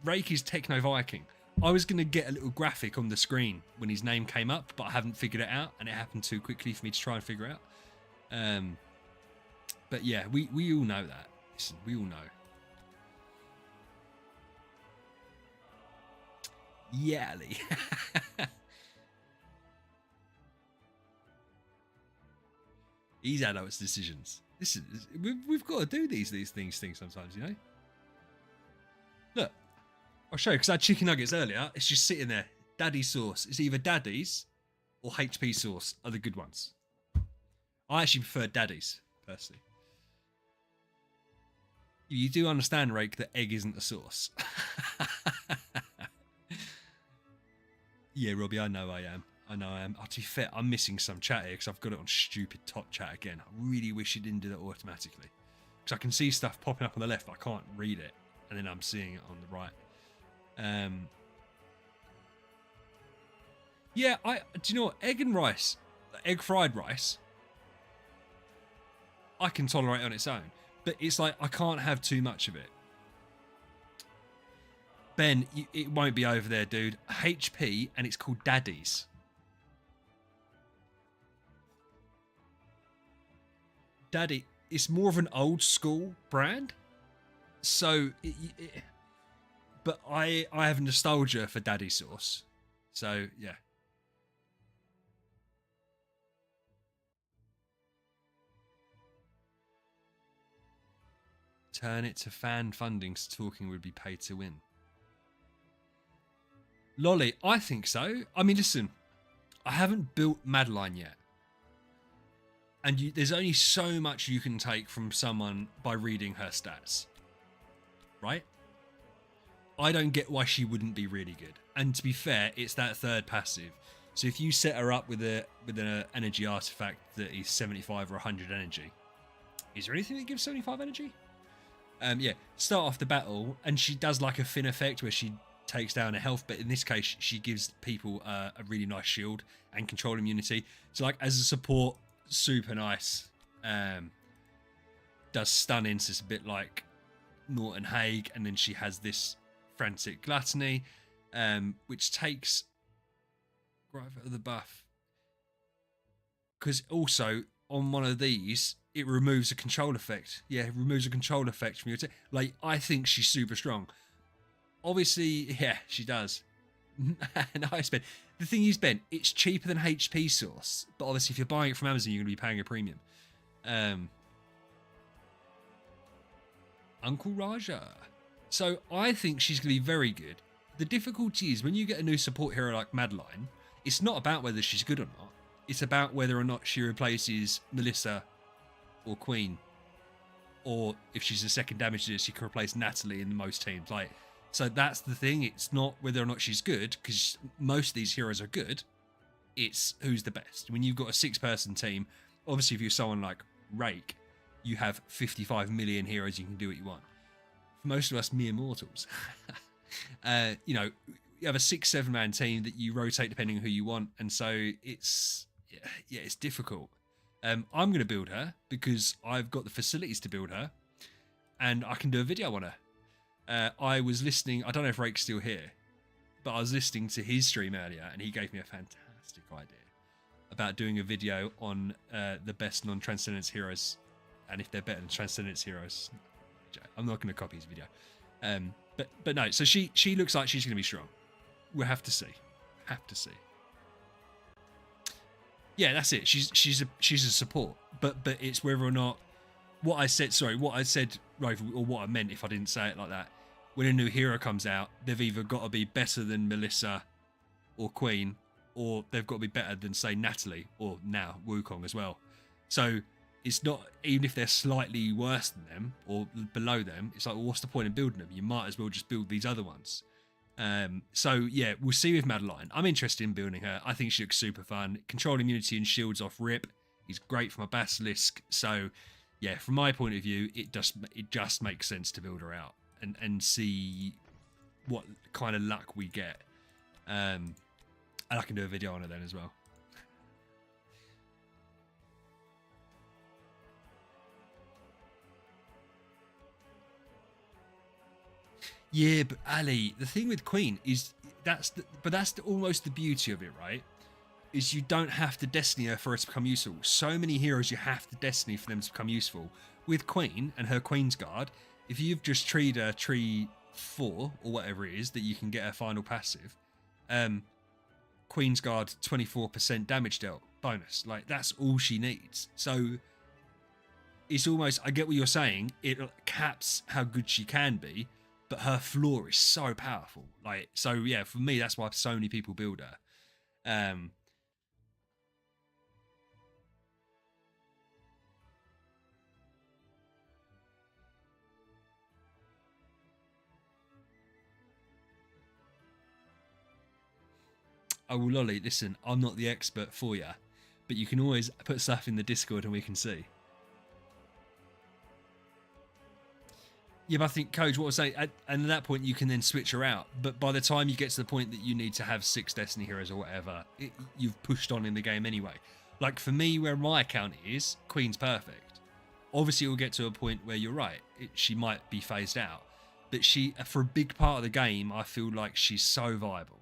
Rake is Techno Viking. I was going to get a little graphic on the screen when his name came up, but I haven't figured it out, and it happened too quickly for me to try and figure out. But yeah, we all know that. Listen, we all know. Yeah, Lee. He's adults' decisions. Listen, we've got to do these things sometimes, you know. Look, I'll show you, because I had chicken nuggets earlier. It's just sitting there. Daddy sauce. It's either Daddy's or HP sauce are the good ones. I actually prefer Daddy's, personally. You do understand, Rake, that egg isn't a sauce. Yeah, Robbie, I know I am. Oh, to be fair, I'm missing some chat here because I've got it on stupid top chat again. I really wish it didn't do that automatically. Because I can see stuff popping up on the left, but I can't read it. And then I'm seeing it on the right. Yeah, do you know what? Egg and rice, egg fried rice, I can tolerate on its own. But it's like, I can't have too much of it. Ben, it won't be over there, dude. HP, and it's called Daddy's. Daddy, it's more of an old school brand. So, but I have nostalgia for Daddy sauce. So, yeah. Turn it to fan funding so talking would be paid to win. Lolly, I think so. I mean, listen, I haven't built Madeline yet. And there's only so much you can take from someone by reading her stats. Right? I don't get why she wouldn't be really good. And to be fair, it's that third passive. So if you set her up with an energy artifact that is 75 or 100 energy. Is there anything that gives 75 energy? Yeah, start off the battle, and she does like a fin effect where she takes down a health, but in this case she gives people a really nice shield and control immunity. So like as a support, super nice. Does stunning, so it's a bit like Norton Haig, and then she has this frantic gluttony, which takes right out of the buff. Because also on one of these, it removes a control effect. Yeah, it removes a control effect from your attack. Like, I think she's super strong. Obviously, yeah, she does. Nice, Ben. The thing is, Ben, it's cheaper than HP Source, but obviously if you're buying it from Amazon, you're going to be paying a premium. Uncle Raja. So I think she's going to be very good. The difficulty is when you get a new support hero like Madeline, it's not about whether she's good or not. It's about whether or not she replaces Melissa or Queen. Or if she's a second damage dealer, she can replace Natalie in most teams. Like, so that's the thing. It's not whether or not she's good, because most of these heroes are good. It's who's the best. When you've got a 6-person team, obviously if you're someone like Rake, you have 55 million heroes, you can do what you want. For most of us mere mortals, you know, you have a 6-7 man team that you rotate depending on who you want, and so it's it's difficult. I'm going to build her because I've got the facilities to build her, and I can do a video on her. I was listening, I don't know if Rake's still here, but I was listening to his stream earlier, and he gave me a fantastic idea about doing a video on the best non-Transcendence heroes, and if they're better than Transcendence heroes. I'm not going to copy his video. But no, so she looks like she's going to be strong. We'll have to see. Have to see. Yeah, that's it. She's a support, but it's whether or not what I said. Sorry, what I said, or what I meant if I didn't say it like that. When a new hero comes out, they've either got to be better than Melissa or Queen, or they've got to be better than, say, Natalie, or now Wukong as well. So it's not, even if they're slightly worse than them or below them, it's like, well, what's the point in building them? You might as well just build these other ones. So yeah, we'll see with Madeline. I'm interested in building her. I think she looks super fun. Control immunity and shields off rip. He's great from a basilisk. So yeah, from my point of view, it just makes sense to build her out and see what kind of luck we get. And I can do a video on it then as well. Yeah, but Ali, the thing with Queen is that's almost the beauty of it, right? Is you don't have to destiny her for her to become useful. So many heroes you have to destiny for them to become useful. With Queen and her Queen's Guard, if you've just treed her tree 4 or whatever it is that you can get her final passive, Queen's Guard 24% damage dealt bonus. Like, that's all she needs. So it's almost, I get what you're saying, it caps how good she can be, but her floor is so powerful. Like, so yeah, for me, that's why so many people build her. Oh, well, Lolly, listen, I'm not the expert for you, but you can always put stuff in the Discord and we can see. Yeah, but I think, Coach, what I was saying, and at that point you can then switch her out. But by the time you get to the point that you need to have 6 Destiny heroes or whatever, you've pushed on in the game anyway. Like for me, where my account is, Queen's perfect. Obviously, it will get to a point where you're right, she might be phased out. But she, for a big part of the game, I feel like she's so viable.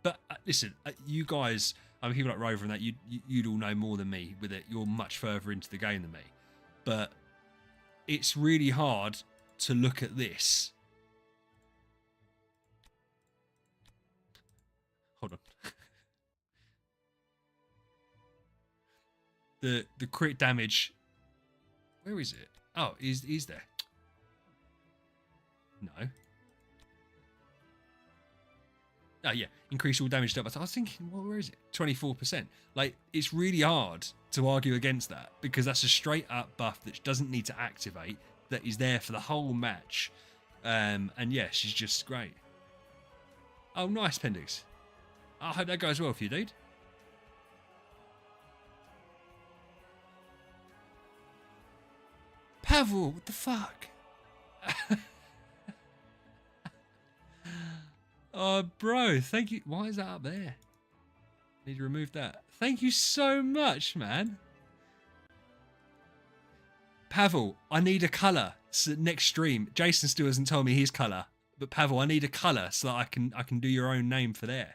But listen, you guys, I mean, people like Rover and that, you'd all know more than me with it. You're much further into the game than me. But it's really hard to look at this. Hold on. The crit damage. Where is it? Oh, is there? No. Oh yeah, increase all damage dealt. I was thinking, well, where is it? 24%. Like, it's really hard to argue against that because that's a straight up buff that doesn't need to activate, that is there for the whole match. And yeah, she's just great. Oh, nice, Pendix. I hope that goes well for you, dude. Pavel, what the fuck? Oh, bro, thank you. Why is that up there? Need to remove that. Thank you so much, man. Pavel, I need a colour. So next stream, Jason still hasn't told me his colour, but Pavel, I need a colour so that I can do your own name for there.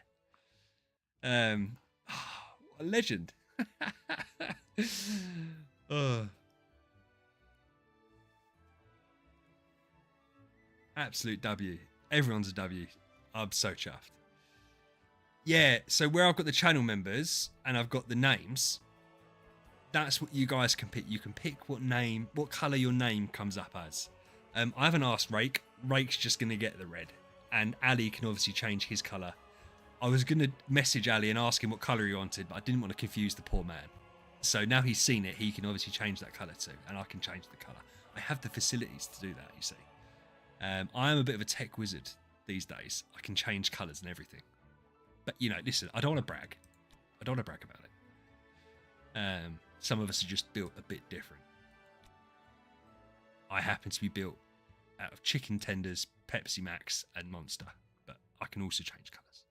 A legend. Absolute W. Everyone's a W. I'm so chuffed. Yeah, so where I've got the channel members and I've got the names, that's what you guys can pick. You can pick what colour your name comes up as. I haven't asked Rake. Rake's just going to get the red. And Ali can obviously change his colour. I was going to message Ali and ask him what colour he wanted, but I didn't want to confuse the poor man. So now he's seen it, he can obviously change that colour too, and I can change the colour. I have the facilities to do that, you see. I am a bit of a tech wizard these days. I can change colours and everything. But, you know, listen, I don't want to brag. I don't want to brag about it. Some of us are just built a bit different. I happen to be built out of chicken tenders, Pepsi Max, and Monster. But I can also change colours.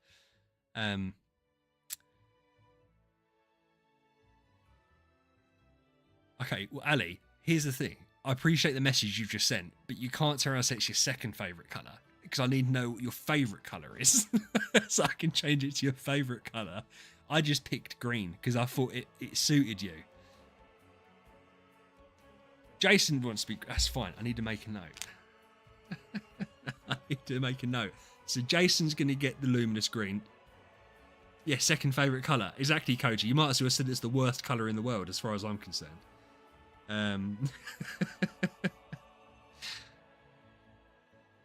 Okay, well, Ali, here's the thing. I appreciate the message you've just sent, but you can't turn around and say it's your second favourite colour, because I need to know what your favourite colour is, so I can change it to your favourite colour. I just picked green, because I thought it suited you. Jason wants to be... That's fine, I need to make a note. I need to make a note. So Jason's going to get the luminous green. Yeah, second favourite colour. Exactly, Koji. You might as well have said it's the worst colour in the world, as far as I'm concerned.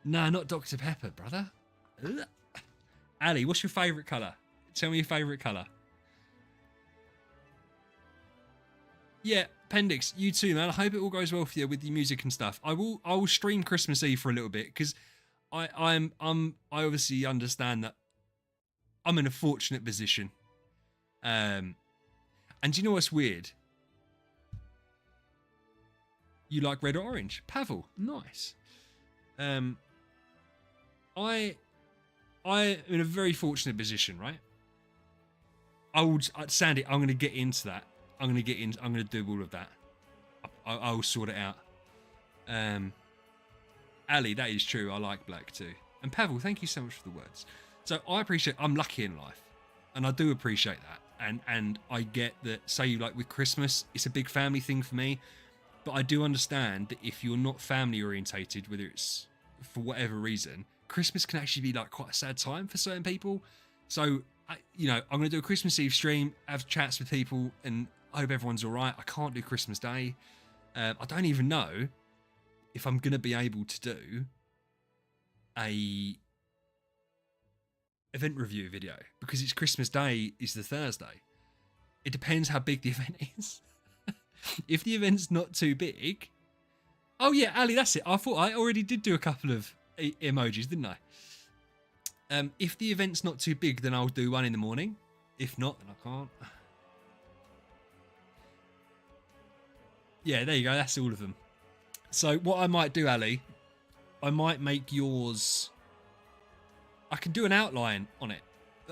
Nah, not Dr. Pepper, brother. Ugh. Ali, what's your favourite colour? Tell me your favourite colour. Yeah, Appendix, you too, man. I hope it all goes well for you with your music and stuff. I will stream Christmas Eve for a little bit, because I obviously understand that I'm in a fortunate position. And do you know what's weird? You like red or orange? Pavel, nice. I'm in a very fortunate position, right? Sandy, I'm going to get into that. I'm going to do all of that. I'll sort it out. Ali, that is true. I like black too. And Pavel, thank you so much for the words. So I appreciate, I'm lucky in life, and I do appreciate that. And I get that, say, like with Christmas, it's a big family thing for me. But I do understand that if you're not family orientated, whether it's for whatever reason, Christmas can actually be like quite a sad time for certain people. So, I'm going to do a Christmas Eve stream, have chats with people, and I hope everyone's all right. I can't do Christmas Day. I don't even know if I'm going to be able to do a event review video, because it's Christmas Day is the Thursday. It depends how big the event is. If the event's not too big... Oh yeah, Ali, that's it. I thought I already did do a couple of emojis, didn't I? If the event's not too big, then I'll do one in the morning. If not, then I can't. Yeah, there you go. That's all of them. So what I might do, Ali, I might make yours... I can do an outline on it.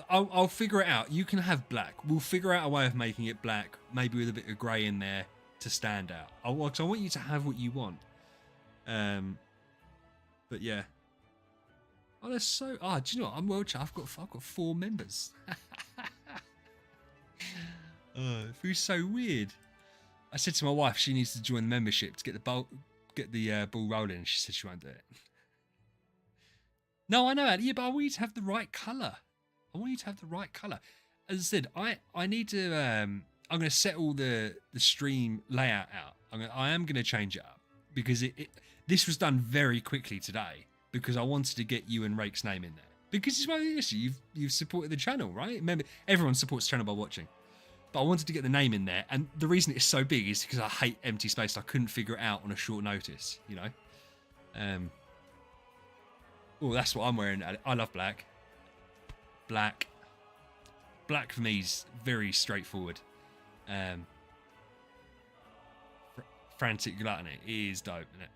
I'll figure it out. You can have black. We'll figure out a way of making it black, maybe with a bit of grey in there to stand out. I want you to have what you want. But yeah. Oh, that's so... do you know what? I'm well chuffed. I've got 4 members. It feels so weird. I said to my wife she needs to join the membership to get the ball rolling, and she said she won't do it. No, I know, Ali, but I want you to have the right colour. I want you to have the right colour. As I said, I need to... I'm going to set all the stream layout out. I am going to change it up, because this was done very quickly today, because I wanted to get you and Rake's name in there. Because it's one of the issue. You've supported the channel, right? Remember, everyone supports the channel by watching. But I wanted to get the name in there, and the reason it's so big is because I hate empty space. I couldn't figure it out on a short notice, you know? Oh, that's what I'm wearing. I love black. Black for me is very straightforward. Frantic Gluttony is dope, isn't it?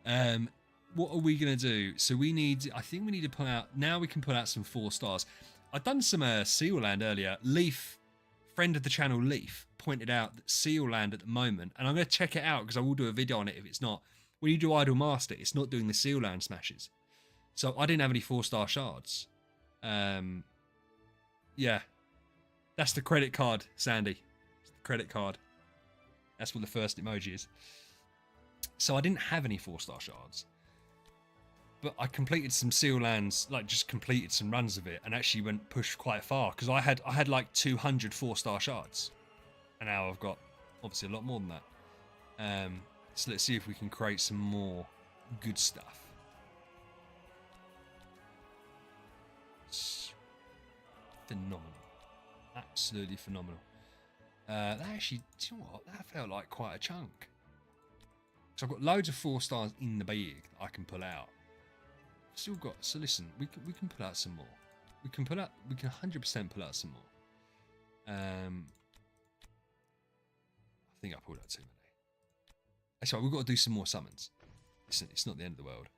What are we going to do? So I think we need to pull out, now we can pull out some 4 stars. I've done some Seal Land earlier. Leaf, friend of the channel Leaf, pointed out that Seal Land at the moment, and I'm going to check it out because I will do a video on it if it's not. When you do Idle Master, it's not doing the Seal Land smashes. So I didn't have any 4-star shards. Yeah. That's the credit card, Sandy. It's the credit card. That's what the first emoji is. So I didn't have any 4-star shards. But I completed some Seal Lands, like just completed some runs of it, and actually pushed quite far because I had like 200 4-star shards, and now I've got obviously a lot more than that. So let's see if we can create some more good stuff. It's phenomenal, absolutely phenomenal. That actually, do you know what? That felt like quite a chunk. So I've got loads of 4 stars in the bag that I can pull out. Still got, so listen, we can pull out some more. We can 100% pull out some more. I think I pulled out too many. That's right, we've got to do some more summons. Listen, it's not the end of the world.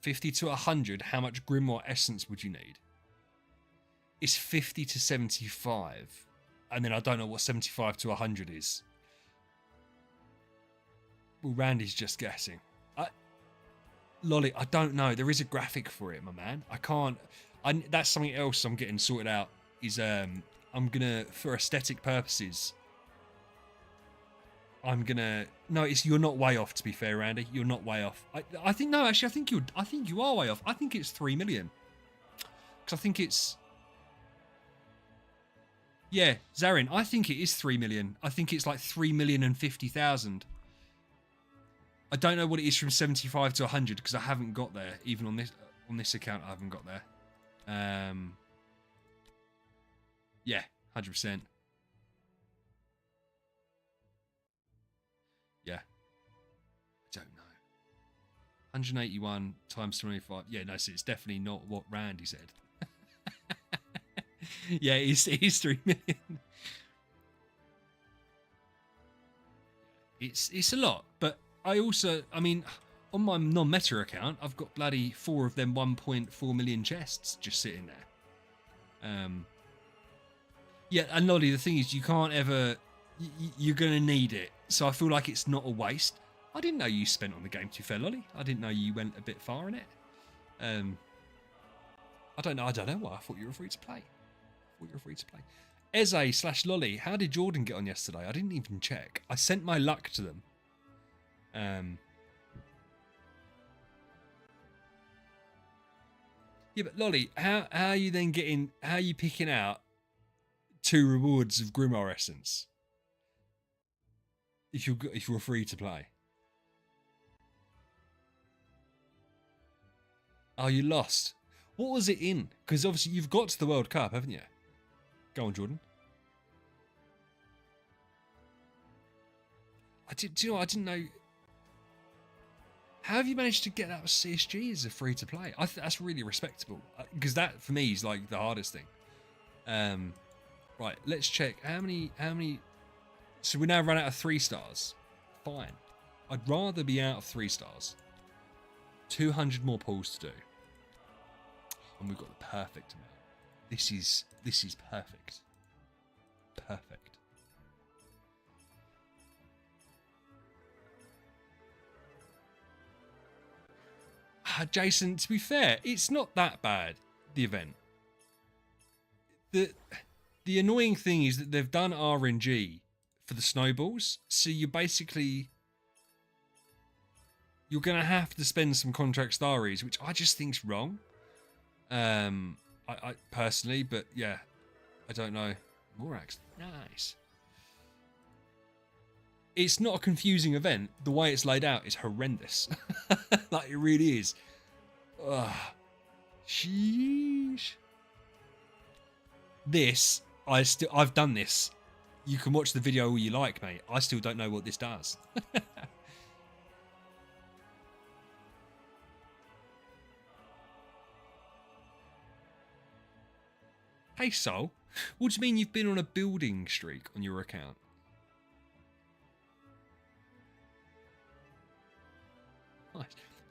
50 to 100, how much Grimoire Essence would you need? It's 50 to 75. And then I don't know what 75 to 100 is. Well, Randy's just guessing. Lolly, I don't know. There is a graphic for it, my man. I can't. That's something else I'm getting sorted out. Is I'm gonna, for aesthetic purposes, I'm gonna. No, you're not way off. To be fair, Randy, you're not way off. I think no, actually, I think you are way off. I think it's 3 million. Because I think it's. Yeah, Zarin, I think it is 3 million. I think it's like 3,050,000. I don't know what it is from 75 to 100 because I haven't got there. Even on this account, I haven't got there. Yeah, 100%. Yeah. I don't know. 181 times 25. Yeah, no, so it's definitely not what Randy said. Yeah, it is 3 million. It's a lot, but I mean, on my non-meta account, I've got bloody 4 of them 1.4 million chests just sitting there. Yeah, and Lolly, the thing is, you can't ever. You're gonna need it, so I feel like it's not a waste. I didn't know you spent on the game, too fair, Lolly. I didn't know you went a bit far in it. I don't know why. I thought you were free to play. Eze/Lolly, how did Jordan get on yesterday? I didn't even check. I sent my luck to them. Yeah, but Lolly, how are you then getting? How are you picking out 2 rewards of Grimoire Essence if you're free to play? Oh, you lost. What was it in? Because obviously you've got to the World Cup, haven't you? Go on, Jordan. Do you know what? I didn't know. How have you managed to get that with CSG as a free to play? I think that's really respectable because that for me is like the hardest thing. Right, let's check how many. So we now run out of 3 stars. Fine. I'd rather be out of 3 stars. 200 more pulls to do, and we've got the perfect amount. This is perfect. Perfect. Jason, to be fair, it's not that bad, the event. The annoying thing is that they've done RNG for the snowballs, so you're going to have to spend some contract starries, which I just think's wrong. I personally, but yeah, I don't know. Morax, nice. It's not a confusing event. The way it's laid out is horrendous. Like, it really is. Ugh. Sheesh. This, I've done this. You can watch the video all you like, mate. I still don't know what this does. Hey, Sol. What do you mean you've been on a building streak on your account?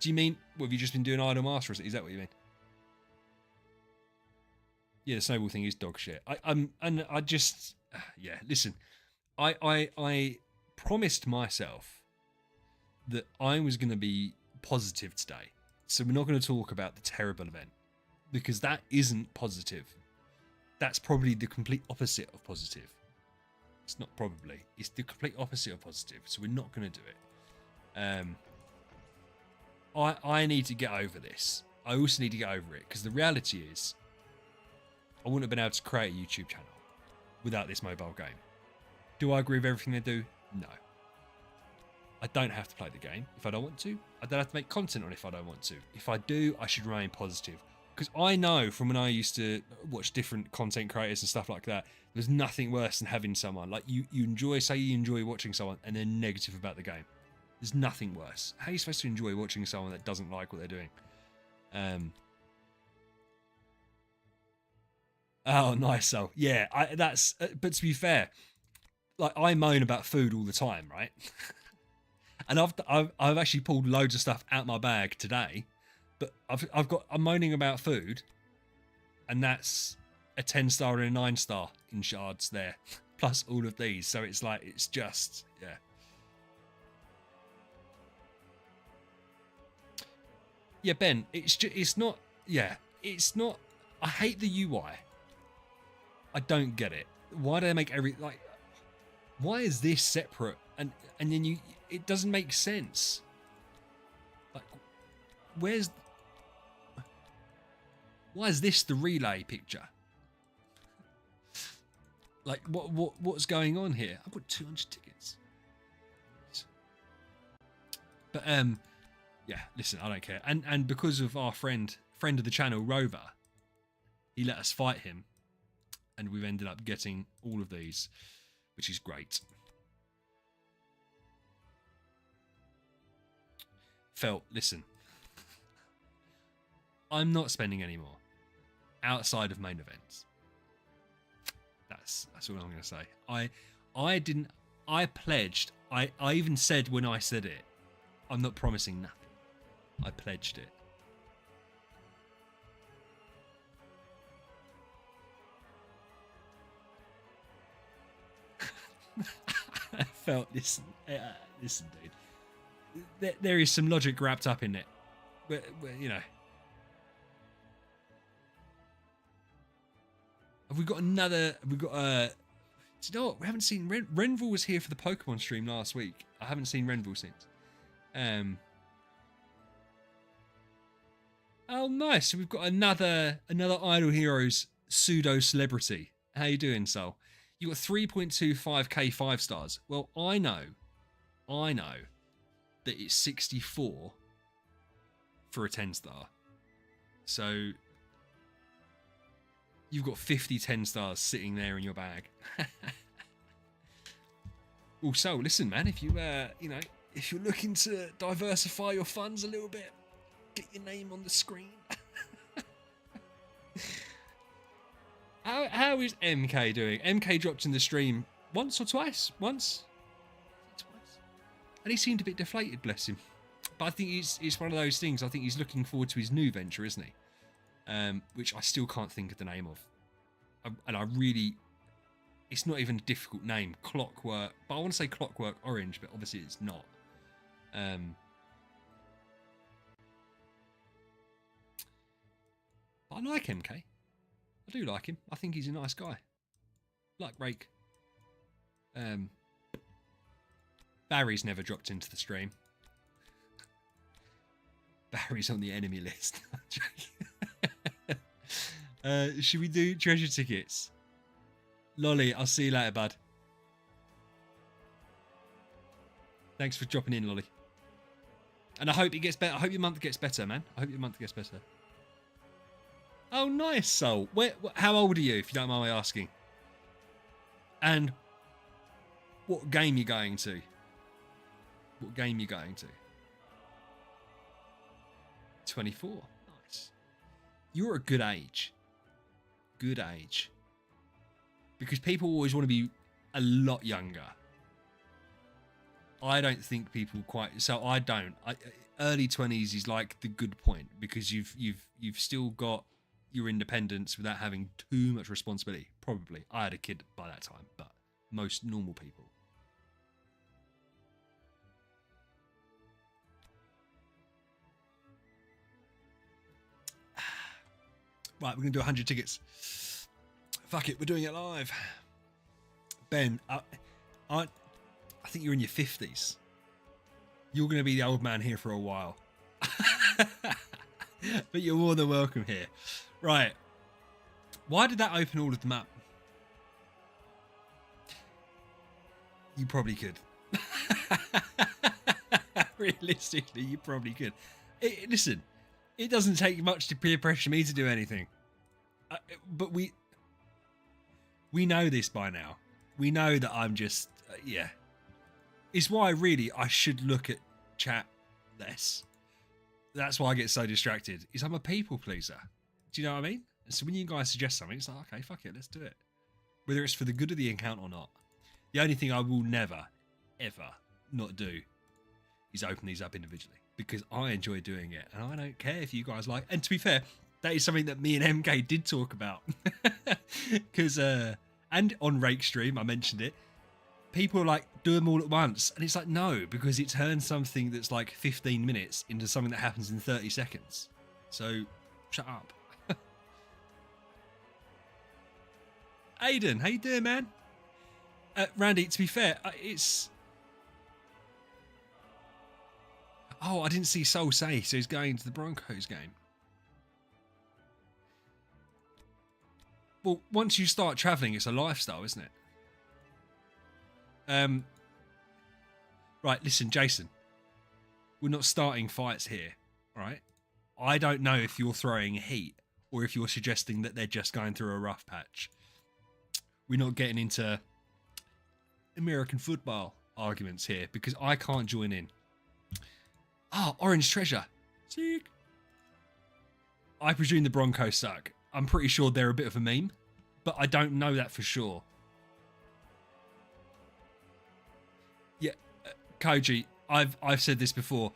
Do you mean, well, have you just been doing Idle Master? Is that what you mean? Yeah, the snowball thing is dog shit. Yeah, listen, I promised myself that I was going to be positive today. So we're not going to talk about the terrible event, because that isn't positive. That's probably the complete opposite of positive. It's not probably. It's the complete opposite of positive. So we're not going to do it. I need to get over this. I also need to get over it, because the reality is I wouldn't have been able to create a YouTube channel without this mobile game. Do I agree with everything they do? No. I don't have to play the game if I don't want to. I don't have to make content on it if I don't want to. If I do, I should remain positive. Because I know from when I used to watch different content creators and stuff like that, there's nothing worse than having someone, like you enjoy watching someone and they're negative about the game. There's nothing worse. How are you supposed to enjoy watching someone that doesn't like what they're doing? Oh, nice. So yeah, that's. But to be fair, like I moan about food all the time, right? And I've actually pulled loads of stuff out my bag today, but I'm moaning about food, and that's a 10-star and a 9-star in shards there, plus all of these. So it's like it's just yeah. Yeah, Ben, it's not. Yeah, it's not. I hate the UI. I don't get it. Why do they make why is this separate? And then it doesn't make sense. Like, why is this the relay picture? Like, what's going on here? I've got 200 tickets. But yeah, listen, I don't care. And because of our friend of the channel, Rover, he let us fight him. And we've ended up getting all of these, which is great. Felt, listen. I'm not spending any more outside of main events. That's all I'm going to say. I pledged. I even said when I said it, I'm not promising nothing. I pledged it. I felt, listen, dude. There is some logic wrapped up in it. Where, you know. Have we got another? Have we got do you know what? We haven't seen Renville was here for the Pokemon stream last week. I haven't seen Renville since. Oh, nice. So we've got another Idle Heroes pseudo celebrity. How you doing, Sol? You got 3.25k 5-stars. Well, I know that it's 64 for a 10-star. So you've got 50 10-stars sitting there in your bag. Also, listen, man, if you if you're looking to diversify your funds a little bit, get your name on the screen. How is MK doing? MK dropped in the stream once or twice? Once? Twice. And he seemed a bit deflated, bless him. But I think it's one of those things. I think he's looking forward to his new venture, isn't he? Which I still can't think of the name of. It's not even a difficult name. Clockwork. But I want to say Clockwork Orange, but obviously it's not. But I like MK. I do like him. I think he's a nice guy. Like Rake. Barry's never dropped into the stream. Barry's on the enemy list. Should we do treasure tickets? Lolly, I'll see you later, bud. Thanks for dropping in, Lolly. And I hope it gets better. I hope your month gets better, man. I hope your month gets better. Oh, nice, Soul. How old are you, if you don't mind me asking? And what game you going to? What game you going to? 24. Nice. You're a good age. Good age. Because people always want to be a lot younger. I don't think people quite. So I don't. Early 20s is like the good point because you've still got your independence without having too much responsibility. Probably. I had a kid by that time, but most normal people. Right, we're going to do 100 tickets. Fuck it, we're doing it live. Ben, I think you're in your 50s. You're going to be the old man here for a while. But you're more than welcome here. Right. Why did that open all of them up? You probably could. Realistically, you probably could. Listen, it doesn't take much to peer pressure me to do anything. But we know this by now. We know that I'm just, yeah. It's why really I should look at chat less. That's why I get so distracted. Is I'm a people pleaser. Do you know what I mean? So when you guys suggest something, it's like, okay, fuck it, let's do it. Whether it's for the good of the account or not. The only thing I will never, ever not do is open these up individually. Because I enjoy doing it. And I don't care if you guys like. And to be fair, that is something that me and MK did talk about. Because, and on Rake Stream, I mentioned it. People like do them all at once. And it's like, no, because it turns something that's like 15 minutes into something that happens in 30 seconds. So, shut up. Aiden, how you doing, man? Randy, to be fair, it's... Oh, I didn't see Soul say, so he's going to the Broncos game. Well, once you start travelling, it's a lifestyle, isn't it? Right, listen, Jason. We're not starting fights here, right? I don't know if you're throwing heat or if you're suggesting that they're just going through a rough patch. We're not getting into American football arguments here because I can't join in. Ah, Orange Treasure. Sick. I presume the Broncos suck. I'm pretty sure they're a bit of a meme, but I don't know that for sure. Yeah, Koji, I've said this before.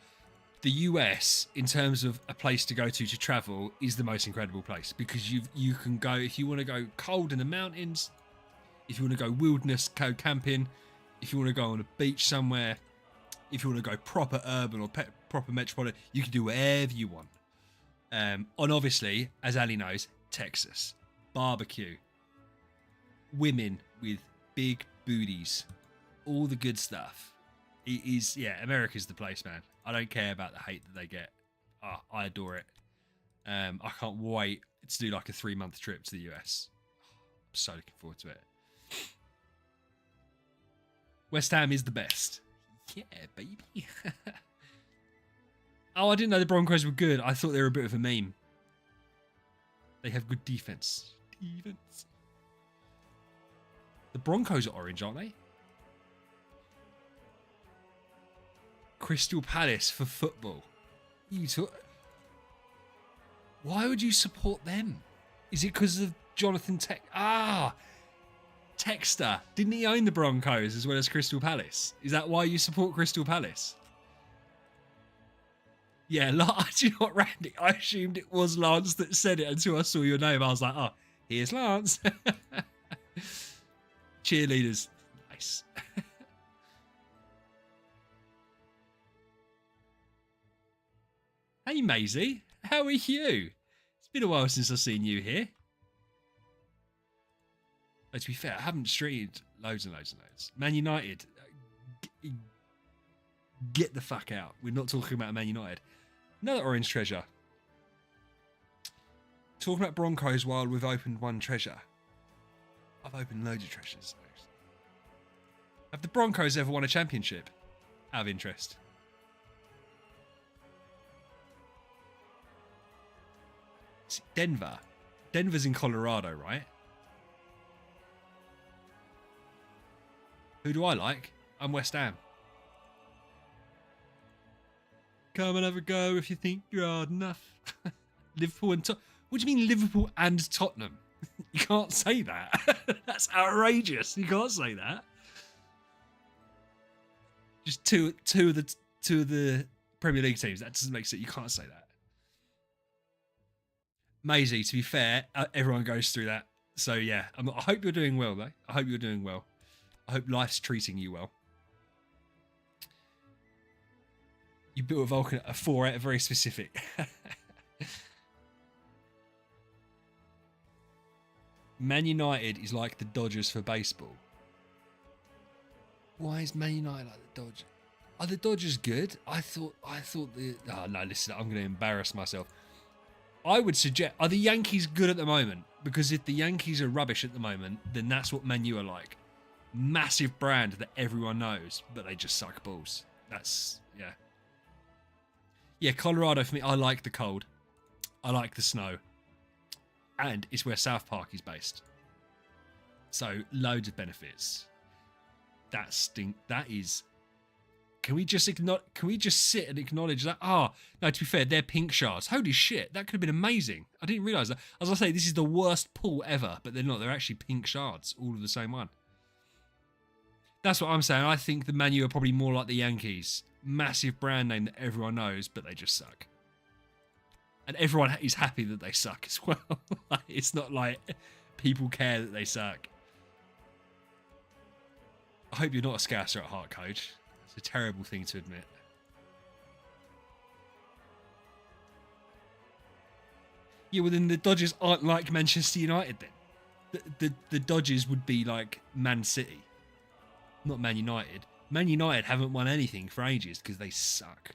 The US, in terms of a place to go to travel, is the most incredible place because you can go if you want to go cold in the mountains, if you want to go wilderness, go camping, if you want to go on a beach somewhere, if you want to go proper urban or proper metropolitan, you can do whatever you want. And obviously, as Ali knows, Texas, barbecue, women with big booties, all the good stuff. It is, yeah, America's the place, man. I don't care about the hate that they get. Oh, I adore it. I can't wait to do like a 3-month trip to the US. I'm so looking forward to it. West Ham is the best. Yeah, baby. Oh, I didn't know the Broncos were good. I thought they were a bit of a meme. They have good defense. The Broncos are orange, aren't they? Crystal Palace for football. Why would you support them? Is it because of Jonathan Texter? Didn't he own the Broncos as well as Crystal Palace? Is that why you support Crystal Palace? Yeah, do you know what, Randy? I assumed it was Lance that said it until I saw your name. I was like, oh, here's Lance. Cheerleaders. Nice. Hey, Maisie. How are you? It's been a while since I've seen you here. But to be fair, I haven't streamed loads and loads and loads. Man United. Get the fuck out. We're not talking about Man United. Another orange treasure. Talking about Broncos while we've opened one treasure. I've opened loads of treasures. Have the Broncos ever won a championship? Out of interest. See, Denver. Denver's in Colorado, right? Who do I like? I'm West Ham. Come and have a go if you think you're hard enough. Liverpool and What do you mean Liverpool and Tottenham? You can't say that. That's outrageous. You can't say that. Just two of the Premier League teams. That doesn't make sense. You can't say that. Maisie, to be fair, everyone goes through that. So yeah, I hope you're doing well, though. I hope you're doing well. I hope life's treating you well. You built a Vulcan at a 4 out, very specific. Man United is like the Dodgers for baseball. Why is Man United like the Dodgers? Are the Dodgers good? I thought the... Oh, no, listen, I'm going to embarrass myself. I would suggest... Are the Yankees good at the moment? Because if the Yankees are rubbish at the moment, then that's what Man U are like. Massive brand that everyone knows, but they just suck balls. That's... Yeah. Yeah, Colorado for me, I like the cold. I like the snow. And it's where South Park is based. So, loads of benefits. That is... Can we just sit and acknowledge that? No, to be fair, they're pink shards. Holy shit, that could have been amazing. I didn't realise that. As I say, this is the worst pull ever, but they're not. They're actually pink shards, all of the same one. That's what I'm saying. I think the Man U are probably more like the Yankees. Massive brand name that everyone knows, but they just suck. And everyone is happy that they suck as well. It's not like people care that they suck. I hope you're not a Scouser at heart, Coach. It's a terrible thing to admit. Yeah, well then the Dodgers aren't like Manchester United then. The Dodgers would be like Man City. Not Man United. Man United haven't won anything for ages because they suck.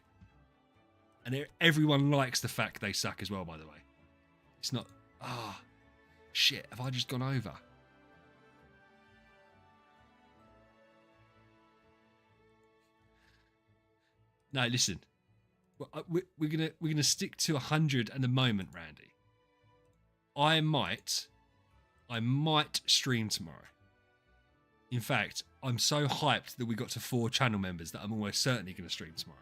And everyone likes the fact they suck as well, by the way. It's not... shit, have I just gone over? No, listen. We're gonna stick to 100 at the moment, Randy. I might stream tomorrow. In fact, I'm so hyped that we got to 4 channel members that I'm almost certainly going to stream tomorrow.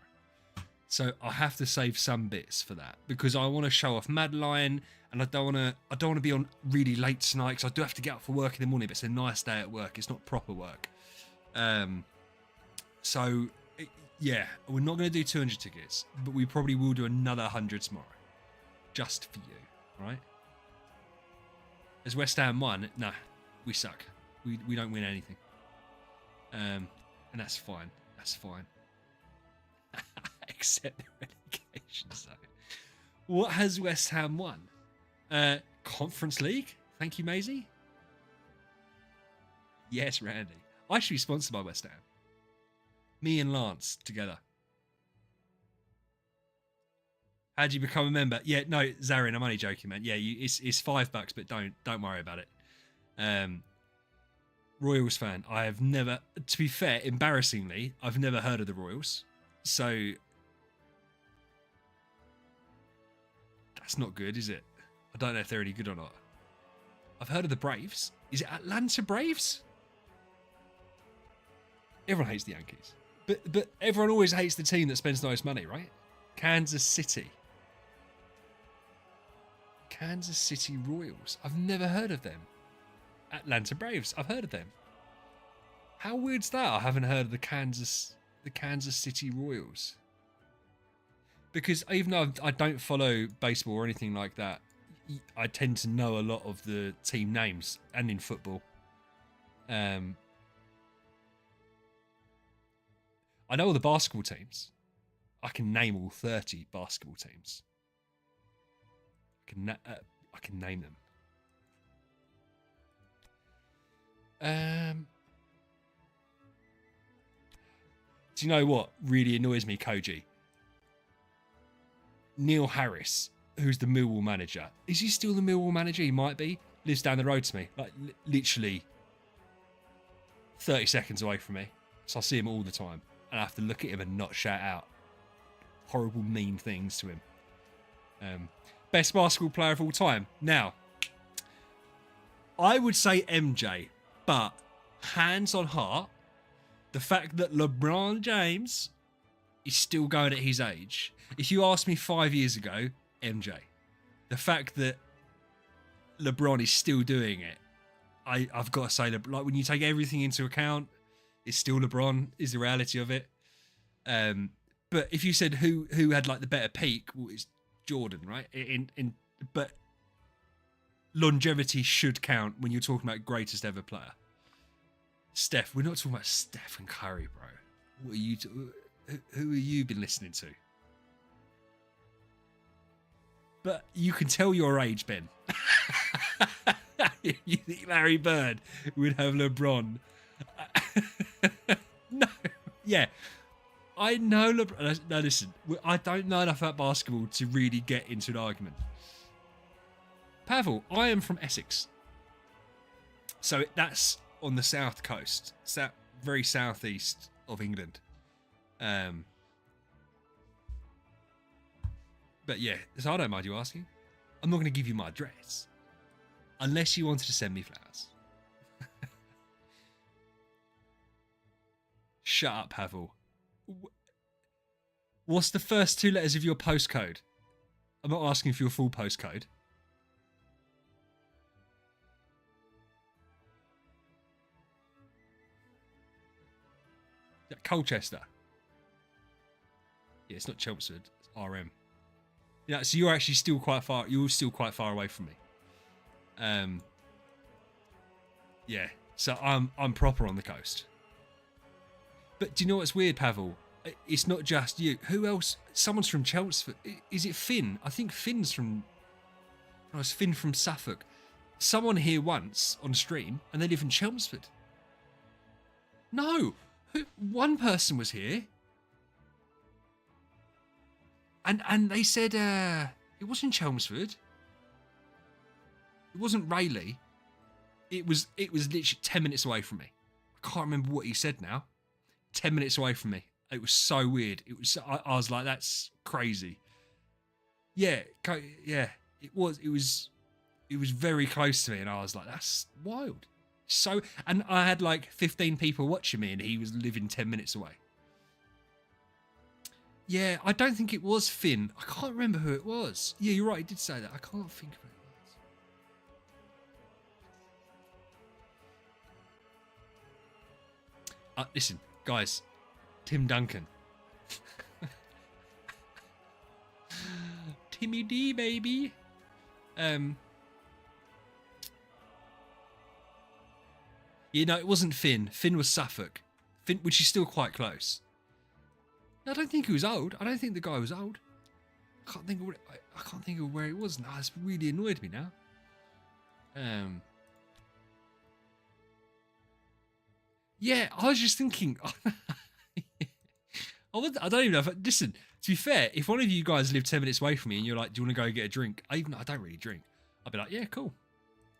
So I have to save some bits for that because I want to show off Madeline, and I don't want to be on really late tonight because I do have to get up for work in the morning. But it's a nice day at work. It's not proper work. So yeah, we're not going to do 200 tickets, but we probably will do another 100 tomorrow, just for you, right? As West Ham won, nah, we suck. We don't win anything. And that's fine. That's fine. Except the relegation zone. What has West Ham won? Conference League? Thank you, Maisie. Yes, Randy. I should be sponsored by West Ham. Me and Lance together. How'd you become a member? Yeah, no, Zarin, I'm only joking, man. Yeah, it's $5, but don't worry about it. Royals fan. I have never, to be fair, embarrassingly, I've never heard of the Royals. So that's not good, is it? I don't know if they're any good or not. I've heard of the Braves. Is it Atlanta Braves? Everyone hates the Yankees. But everyone always hates the team that spends the most money, right? Kansas City. Kansas City Royals. I've never heard of them. Atlanta Braves. I've heard of them. How weird's that? I haven't heard of the Kansas City Royals. Because even though I don't follow baseball or anything like that, I tend to know a lot of the team names, and in football. I know all the basketball teams. I can name all 30 basketball teams. I can name them. Do you know what really annoys me, Koji? Neil Harris, who's the Millwall manager. Is he still the Millwall manager? He might be. Lives down the road to me. Like, literally 30 seconds away from me. So I see him all the time. And I have to look at him and not shout out horrible, mean things to him. Best basketball player of all time. Now, I would say MJ, but hands on heart, the fact that LeBron James is still going at his age. If you asked me 5 years ago, MJ. The fact that LeBron is still doing it, I've got to say, like, when you take everything into account, it's still LeBron, is the reality of it. But if you said who had like the better peak, well, it's Jordan, right? But longevity should count when you're talking about greatest ever player. Steph, we're not talking about Steph and Curry, bro. What are you? Who have you been listening to? But you can tell your age, Ben. You think Larry Bird would have LeBron? No. Yeah. I know LeBron. No, listen. I don't know enough about basketball to really get into an argument. Pavel, I am from Essex. So that's on the south coast. It's that very southeast of England. But yeah, so I don't mind you asking. I'm not going to give you my address. Unless you wanted to send me flowers. Shut up, Pavel. What's the first two letters of your postcode? I'm not asking for your full postcode. Is that Colchester? Yeah, it's not Chelmsford. It's RM. Yeah, so you're actually still quite far. You're still quite far away from me. Yeah. So I'm proper on the coast. But do you know what's weird, Pavel? It's not just you. Who else? Someone's from Chelmsford. Is it Finn? I think Finn's from... No, it's Finn from Suffolk. Someone here once on stream, and they live in Chelmsford. No! One person was here. And they said it wasn't Chelmsford. It wasn't Rayleigh. It was literally 10 minutes away from me. I can't remember what he said now. 10 minutes away from me. It was so weird. It was. I was like, that's crazy. Yeah, yeah. It was very close to me, and I was like, that's wild. So, and I had like 15 people watching me, and he was living 10 minutes away. Yeah, I don't think it was Finn. I can't remember who it was. Yeah, you're right. He did say that. I can't think of it. Listen, guys. Tim Duncan. Timmy D, baby. Yeah, no, it wasn't Finn. Finn was Suffolk. Finn, which is still quite close. No, I don't think he was old. I don't think the guy was old. I can't think of where it was now. It's really annoyed me now. Yeah, I was just thinking. I don't even know if... Listen, to be fair, if one of you guys live 10 minutes away from me and you're like, do you want to go get a drink? I don't really drink. I'd be like, yeah, cool.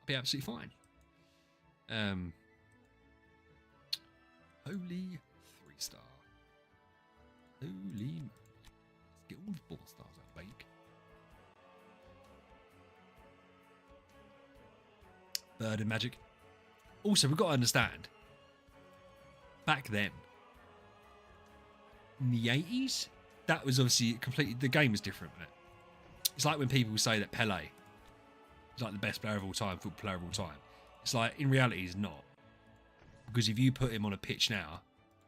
I'll be absolutely fine. Holy 3-star. Holy moly. Let's get all the 4 stars out, bake. Bird and magic. Also, we've got to understand. Back then, in the 80s, that was obviously completely... The game was different, wasn't it? It's like when people say that Pele is like the best player of all time, football player of all time. It's like, in reality, he's not. Because if you put him on a pitch now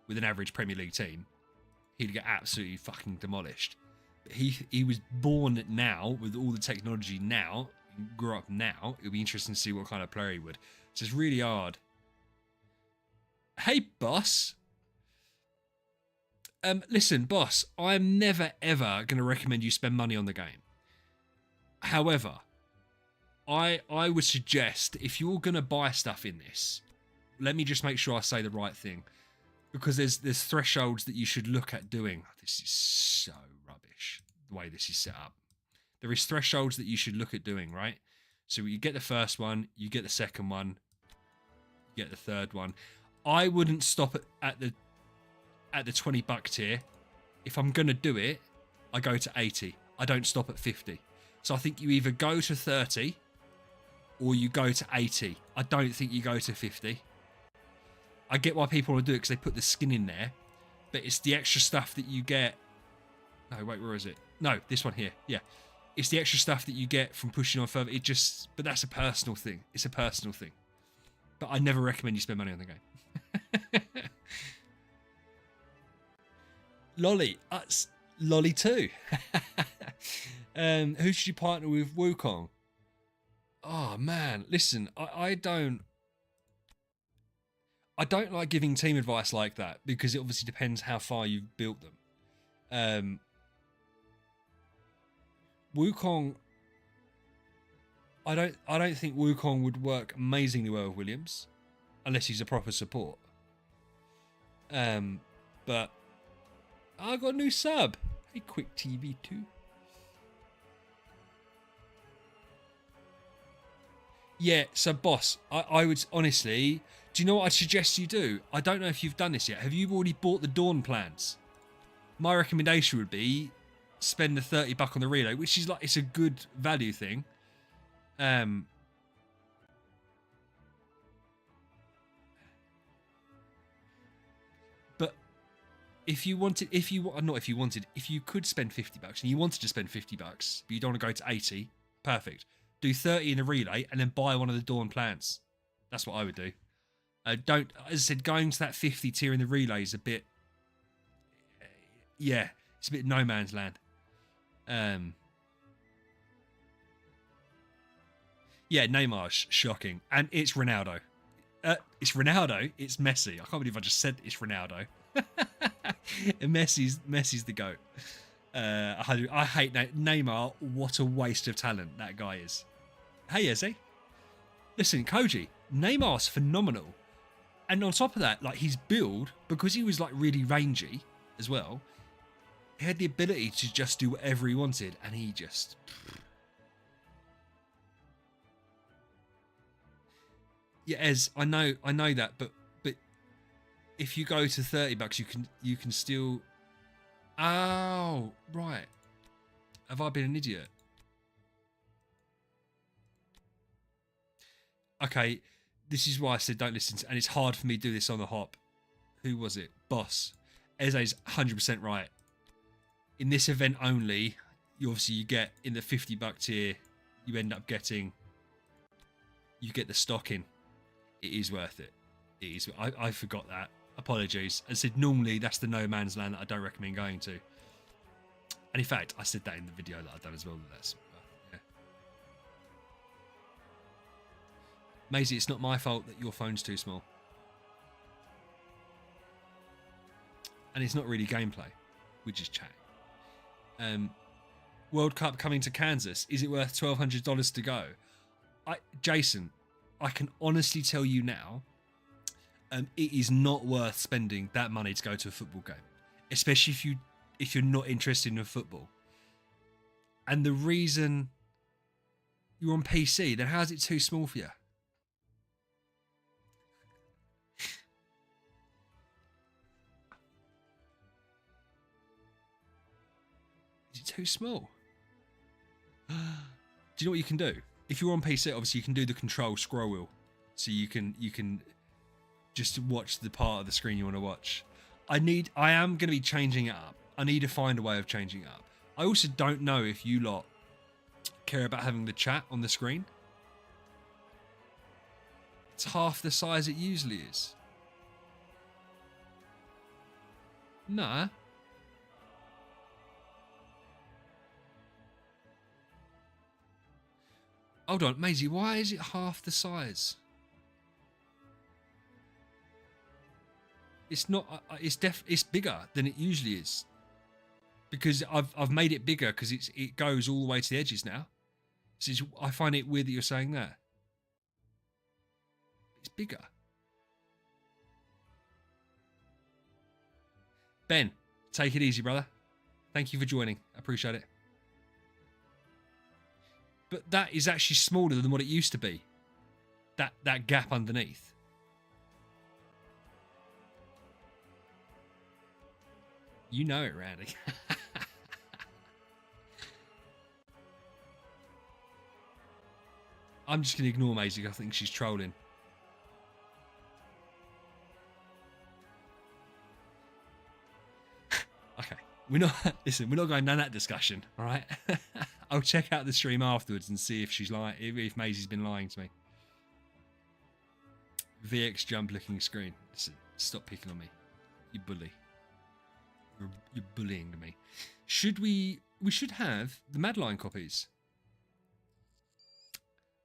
with an average Premier League team, he'd get absolutely fucking demolished. But he was born now with all the technology now, grew up now. It'll be interesting to see what kind of player he would. So it's really hard. Hey, boss. Listen, boss, I'm never, ever going to recommend you spend money on the game. However, I would suggest if you're going to buy stuff in this, let me just make sure I say the right thing. Because there's thresholds that you should look at doing. This is so rubbish, the way this is set up. There is thresholds that you should look at doing, right? So you get the first one, you get the second one, you get the third one. I wouldn't stop at the $20 tier. If I'm going to do it, I go to 80. I don't stop at 50. So I think you either go to 30 or you go to 80. I don't think you go to 50. I get why people want to do it because they put the skin in there, but it's the extra stuff that you get. No, wait, where is it? No, this one here. Yeah. It's the extra stuff that you get from pushing on further. But that's a personal thing. It's a personal thing. But I never recommend you spend money on the game. Lolly. That's Lolly too. Who should you partner with? Wukong. Oh man, listen, I don't like giving team advice like that because it obviously depends how far you've built them. Wukong, I don't think Wukong would work amazingly well with Williams unless he's a proper support. But I got a new sub. Hey, Quick TV 2. Yeah, so boss, I would honestly, do you know what I'd suggest you do? I don't know if you've done this yet. Have you already bought the Dawn plans? My recommendation would be spend the $30 on the relay, which is like, it's a good value thing. But if you could spend $50 and you wanted to spend $50, but you don't want to go to 80, perfect. Do 30 in the relay and then buy one of the Dawn plans. That's what I would do. Don't, as I said, going to that 50 tier in the relay is a bit, yeah, it's a bit no man's land. Yeah, Neymar's shocking, and it's Ronaldo. It's Ronaldo. It's Messi. I can't believe I just said it's Ronaldo. And Messi's the GOAT. I hate Neymar. What a waste of talent that guy is. Hey, Eze. Listen, Koji, Neymar's phenomenal. And on top of that, like his build, because he was like really rangy as well, he had the ability to just do whatever he wanted, and he just... Yeah, Ez, I know that, but if you go to $30, you can still... Oh, right. Have I been an idiot? Okay, this is why I said don't listen to, and it's hard for me to do this on the hop. Who was it? Boss. Eze's 100% right. In this event only, you get in the $50 tier, you end up getting, you get the stock in. It is worth it. It is. I forgot that. Apologies. I said normally that's the no man's land that I don't recommend going to. And in fact, I said that in the video that I've done as well. That's yeah. Maisie, it's not my fault that your phone's too small. And it's not really gameplay. We're just chatting. World Cup coming to Kansas. Is it worth $1,200 to go? Jason, I can honestly tell you now, it is not worth spending that money to go to a football game, especially if you're not interested in football. And the reason you're on PC, then how is it too small for you? Is it too small? Do you know what you can do? If you're on PC, obviously you can do the control scroll wheel, so you can just watch the part of the screen you want to watch. I am going to be changing it up. I need to find a way of changing it up. I also don't know if you lot care about having the chat on the screen. It's half the size it usually is. Nah. Hold on, Maisie, why is it half the size? It's not. It's bigger than it usually is. Because I've made it bigger because it goes all the way to the edges now. So I find it weird that you're saying that. It's bigger. Ben, take it easy, brother. Thank you for joining. I appreciate it. But that is actually smaller than what it used to be. That gap underneath. You know it, Randy. I'm just going to ignore Maisie. I think she's trolling. Okay. We're not going down that discussion, all right? I'll check out the stream afterwards and see if she's lying, if Maisie's been lying to me. VX jump looking screen. Listen, stop picking on me, you bully. You're bullying me. Should we? We should have the Madeline copies.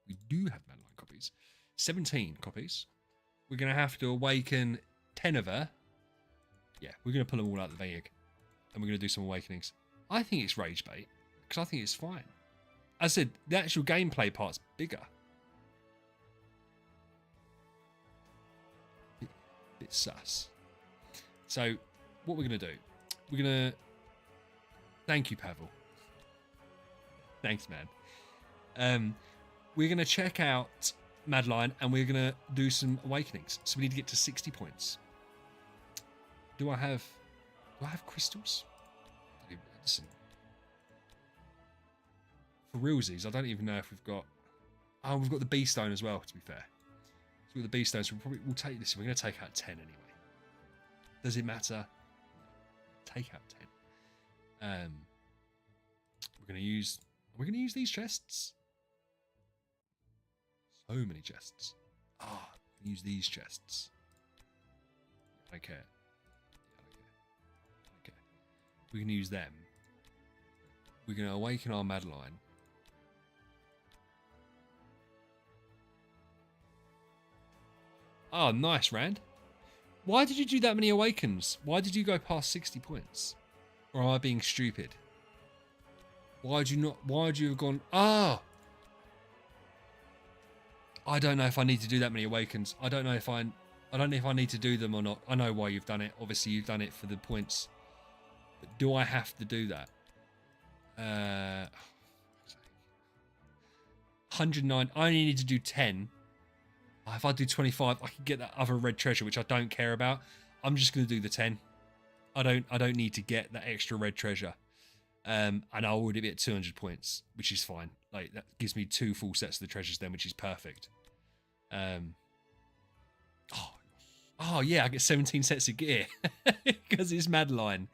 We do have Madeline copies. 17 copies. We're going to have to awaken 10 of her. Yeah, we're going to pull them all out of the bag. And we're going to do some awakenings. I think it's rage bait. Because I think it's fine. As I said, the actual gameplay part's bigger. Bit sus. So, what we're going to do. We're going to... Thank you, Pavel. Thanks, man. We're going to check out Madeline and we're going to do some awakenings. So we need to get to 60 points. Do I have crystals? Listen. For realsies, I don't even know if we've got... Oh, we've got the B stone as well, to be fair. So with the B stones, we'll take this. We're going to take out 10 anyway. Does it matter? Take out 10. We're going to use these chests. So many chests. Use these chests. I don't care. Okay. We can use them. We're going to awaken our Madeline. Oh, nice, Rand. Why did you do that many awakens? Why did you go past 60 points? Or am I being stupid? Why'd you have gone... Ah! I don't know if I need to do that many awakens. I don't know if I need to do them or not. I know why you've done it. Obviously, you've done it for the points. But do I have to do that? 109. I only need to do 10. If I do 25, I can get that other red treasure, which I don't care about. I'm just going to do the 10. I don't need to get that extra red treasure. And I'll already be at 200 points, which is fine. Like, that gives me 2 full sets of the treasures then, which is perfect. Oh yeah, I get 17 sets of gear because it's Madeline.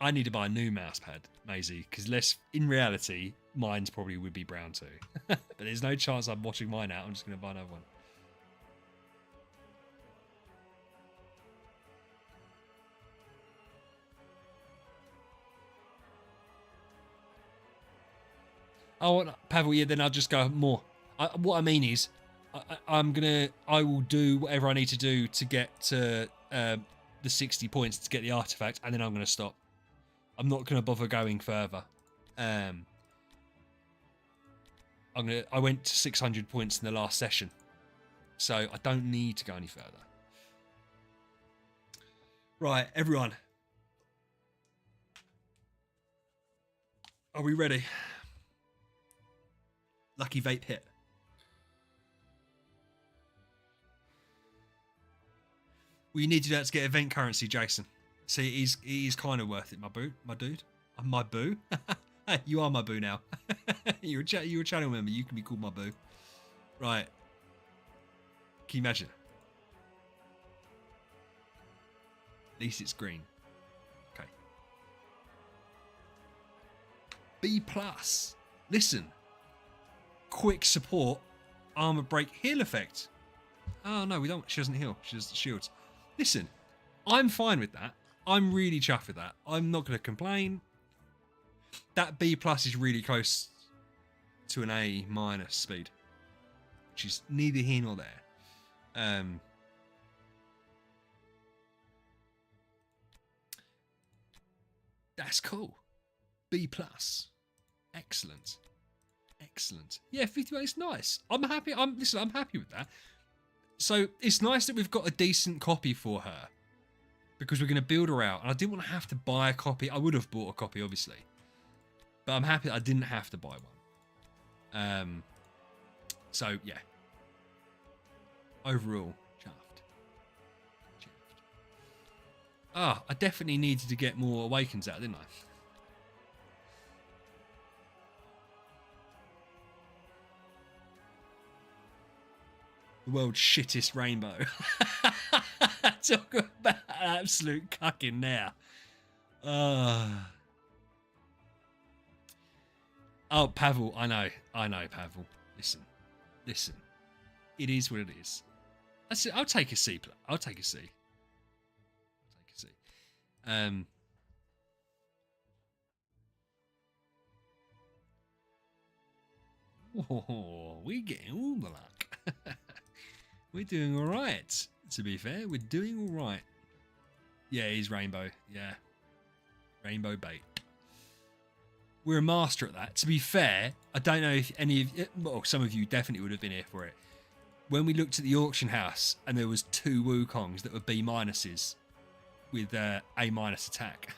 I need to buy a new mouse pad, Maisie, because in reality, mine's probably would be brown too. But there's no chance I'm watching mine out. I'm just going to buy another one. Oh, Pavel, yeah, then I'll just go more. What I mean is, I will do whatever I need to do to get to the 60 points to get the artifact, and then I'm going to stop. I'm not going to bother going further. I went to 600 points in the last session, so I don't need to go any further. Right, everyone. Are we ready? Lucky vape hit. Well, you need to do that to get event currency, Jason. See, it is kind of worth it, my dude. My boo. Hey, you are my boo now. you're a channel member. You can be called my boo. Right. Can you imagine? At least it's green. Okay. B+. Listen. Quick support. Armor break. Heal effect. Oh, no, we don't. She doesn't heal. She just shields. Listen. I'm fine with that. I'm really chuffed with that. I'm not going to complain. That B+ is really close to an A- speed, which is neither here nor there. That's cool. B+. Excellent. Excellent. Yeah, 50. It's nice. I'm happy. I'm happy with that. So it's nice that we've got a decent copy for her, because we're going to build her out. And I didn't want to have to buy a copy. I would have bought a copy, obviously. But I'm happy that I didn't have to buy one. So, yeah. Overall, chuffed. I definitely needed to get more awakens out, didn't I? The world's shittest rainbow. Talk about absolute cucking now. Oh, Pavel, I know, Pavel. Listen. It is what it is. I'll take a C. I'll take a C. Um, oh, we're getting all the luck. We're doing all right. To be fair, we're doing all right. Yeah, he's rainbow. Yeah, rainbow bait. We're a master at that. To be fair, I don't know if any of well, some of you definitely would have been here for it. When we looked at the auction house and there was 2 Wukongs that were B minuses with A minus attack.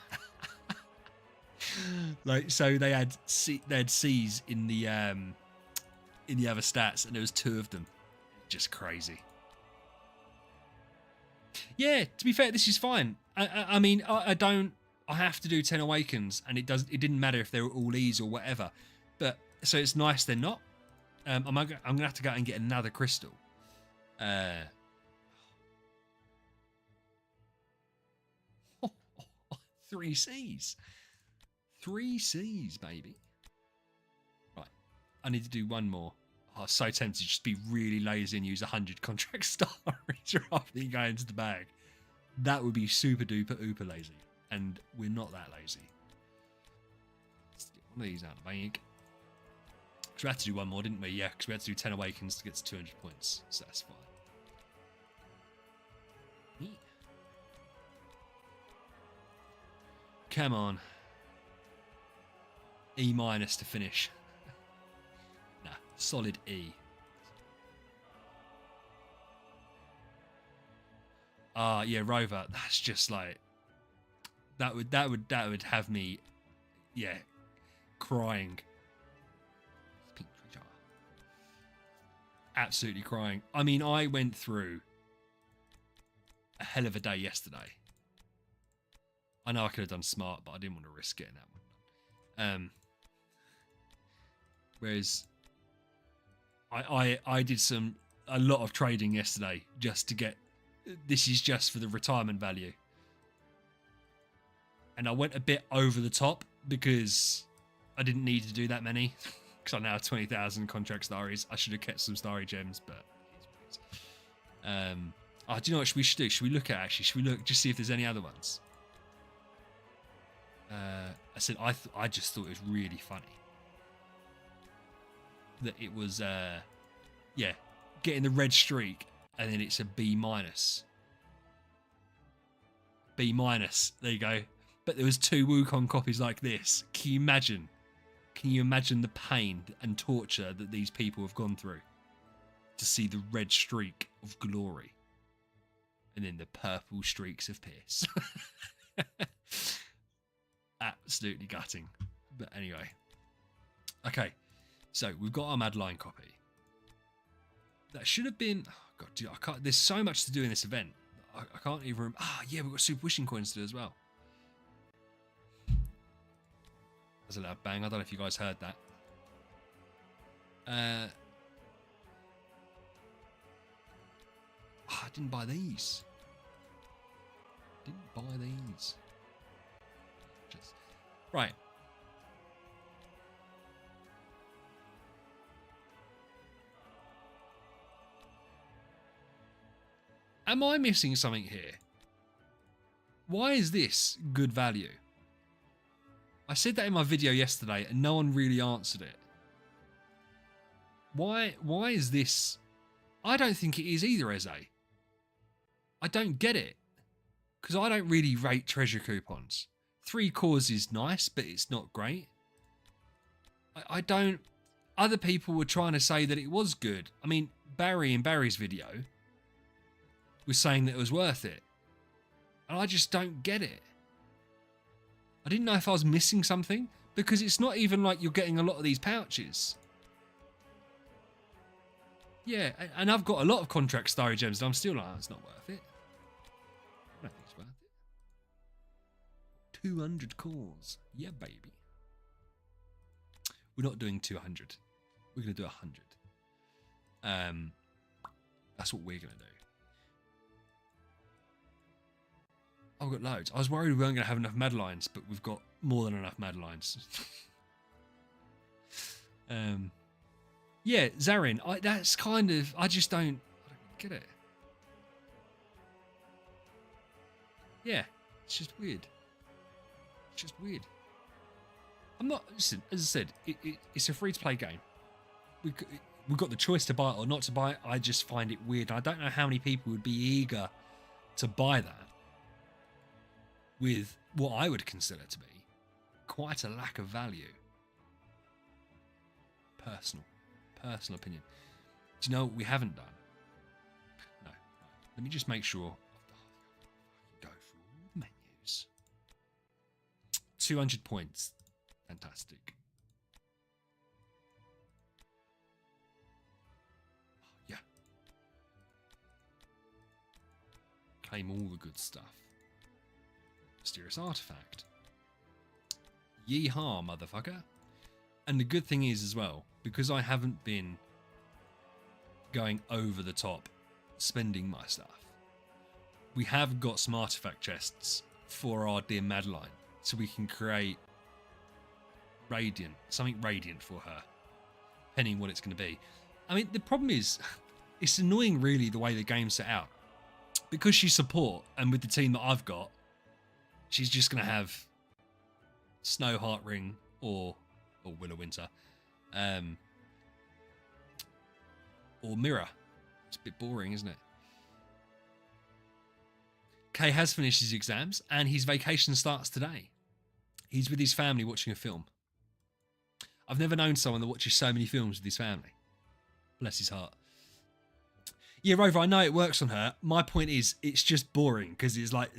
Like, so they had C's in the other stats, and there was 2 of them. Just crazy. Yeah, to be fair, this is fine. I mean, I don't. I have to do 10 awakens, and it didn't matter if they were all E's or whatever. But so it's nice they're not. I'm gonna have to go out and get another crystal. 3 C's. 3 C's, baby. Right. I need to do one more. Oh, so tempted to just be really lazy and use 100 contract stars rather than go into the bag. That would be super duper uber lazy. And we're not that lazy. Let's get one of these out of the bank. Because we had to do one more, didn't we? Yeah, because we had to do 10 awakens to get to 200 points. So that's fine. Come on. E minus to finish. Nah, solid E. Yeah, Rover. That's just like that would have me, yeah, crying. Absolutely crying. I mean, I went through a hell of a day yesterday. I know I could have done smart, but I didn't want to risk getting that one. Whereas I did a lot of trading yesterday just to get. This is just for the retirement value, and I went a bit over the top because I didn't need to do that many. Because I now have 20,000 contract starries. I should have kept some starry gems, but do you know what we should do? Should we look at actually? Should we look just see if there's any other ones? I said I just thought it was really funny that it was yeah, getting the red streak and then it's a B minus. B minus. There you go. But there was 2 Wukong copies like this. Can you imagine? Can you imagine the pain and torture that these people have gone through to see the red streak of glory and then the purple streaks of pierce? Absolutely gutting. But anyway. Okay. So we've got our Madeline copy. That should have been... Oh God, dude, I can't... There's so much to do in this event. I can't even remember... Yeah, we've got Super Wishing Coins to do as well. That's a loud bang. I don't know if you guys heard that. I didn't buy these. Didn't buy these. Right. Am I missing something here? Why is this good value? I said that in my video yesterday and no one really answered it. Why is this? I don't think it is either, Eze. I don't get it. Because I don't really rate treasure coupons. 3 cores is nice, but it's not great. I don't... Other people were trying to say that it was good. I mean, Barry in Barry's video was saying that it was worth it. And I just don't get it. I didn't know if I was missing something, because it's not even like you're getting a lot of these pouches. Yeah, and I've got a lot of contract starry gems, and I'm still like, oh, it's not worth it. I don't think it's worth it. 200 cores. Yeah, baby. We're not doing 200. We're going to do 100. That's what we're going to do. Oh, we've got loads. I was worried we weren't going to have enough Madelines, but we've got more than enough Madelines. Yeah, Zarin, that's kind of... I don't get it. Yeah, it's just weird. It's just weird. I'm not. Listen, as I said, it's a free-to-play game. We've got the choice to buy it or not to buy it. I just find it weird. I don't know how many people would be eager to buy that with what I would consider to be quite a lack of value. Personal opinion. Do you know what we haven't done? No. Let me just make sure. Go through all the menus. 200 points. Fantastic. Yeah. Claim all the good stuff. Mysterious artifact. Yeehaw, motherfucker. And the good thing is as well, because I haven't been going over the top spending my stuff, we have got some artifact chests for our dear Madeline, so we can create something radiant for her, depending what it's going to be. I mean, the problem is, it's annoying really the way the game's set out. Because she's support, and with the team that I've got, she's just going to have Snow Heart Ring or Willow Winter, or Mirror. It's a bit boring, isn't it? Kay has finished his exams, and his vacation starts today. He's with his family watching a film. I've never known someone that watches so many films with his family. Bless his heart. Yeah, Rover, I know it works on her. My point is, it's just boring because it's like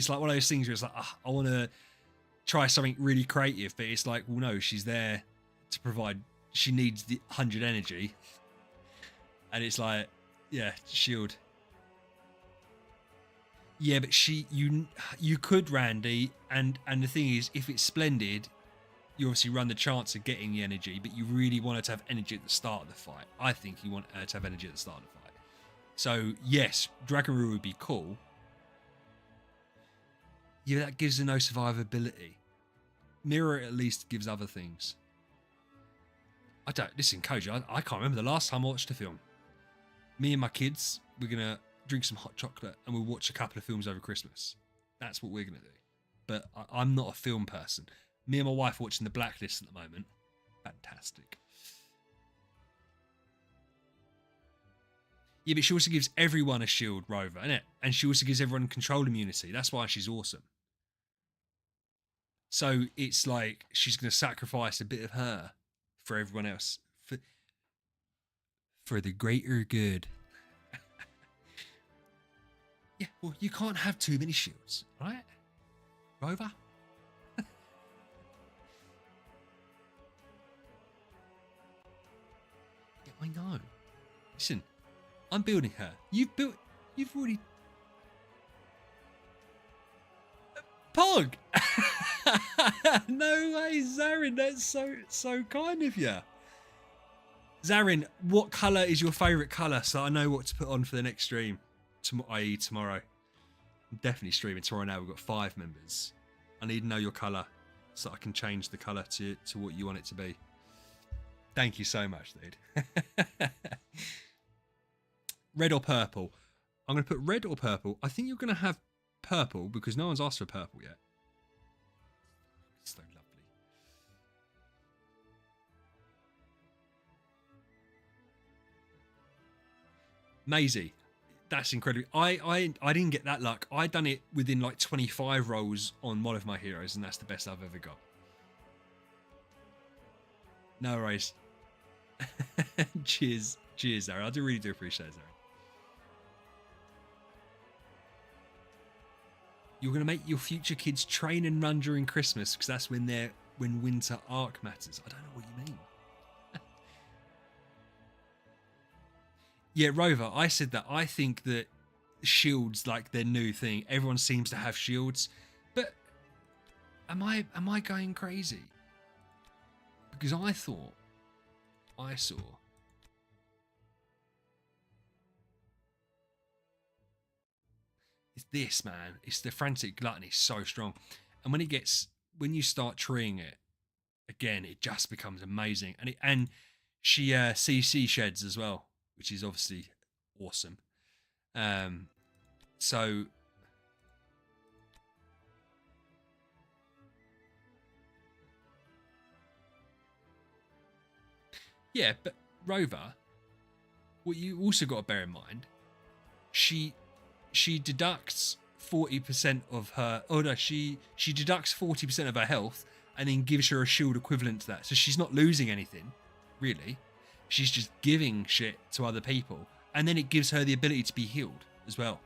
one of those things where it's like, I want to try something really creative, but it's like, well, no, she's there to provide. She needs the 100 energy, and it's like, yeah, shield. Yeah, but you could, Randy, and the thing is, if it's splendid, you obviously run the chance of getting the energy, but you really want her to have energy at the start of the fight. I think you want her to have energy at the start of the fight. So, yes, Dragon Rule would be cool. Yeah, that gives her no survivability. Mirror at least gives other things. Listen, Koji, I can't remember the last time I watched a film. Me and my kids, we're going to drink some hot chocolate and we'll watch a couple of films over Christmas. That's what we're going to do. But I'm not a film person. Me and my wife are watching The Blacklist at the moment. Fantastic. Yeah, but she also gives everyone a shield, Rover, innit? And she also gives everyone control immunity. That's why she's awesome. So it's like she's going to sacrifice a bit of her for everyone else. For the greater good. Yeah, well, you can't have too many shields, right? Rover? Yeah, I know. Listen, I'm building her. You've already... Pog! No way, Zarin, that's so kind of you. Zarin, what colour is your favourite colour so I know what to put on for the next stream, i.e. tomorrow? I'm definitely streaming tomorrow now. We've got 5 members. I need to know your colour so I can change the colour to what you want it to be. Thank you so much, dude. Red or purple? I'm going to put red or purple. I think you're going to have purple because no one's asked for purple yet. So lovely. Maisie, that's incredible. I didn't get that luck. I done it within like 25 rolls on one of my heroes, and that's the best I've ever got. No worries. Cheers, Zara. I really do appreciate it, Zara. You're gonna make your future kids train and run during Christmas because that's when winter arc matters. I don't know what you mean. Yeah, Rover, I said that. I think that shields like their new thing. Everyone seems to have shields, but am I going crazy? Because I thought I saw it's this, man. It's the frantic gluttony, so strong, and when you start treeing it again, it just becomes amazing. And she CC sheds as well, which is obviously awesome. So Yeah, but Rover, what you also got to bear in mind, she deducts 40% of her. Oh no, she deducts 40% of her health and then gives her a shield equivalent to that. So she's not losing anything, really. She's just giving shit to other people, and then it gives her the ability to be healed as well.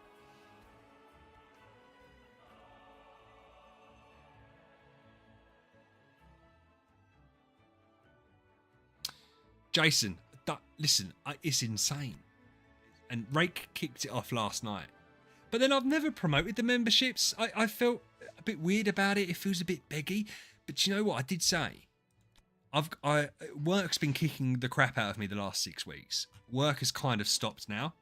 Jason, listen, it's insane. And Rake kicked it off last night. But then I've never promoted the memberships. I felt a bit weird about it. It feels a bit beggy. But you know what? I did say, work's been kicking the crap out of me the last 6 weeks. Work has kind of stopped now.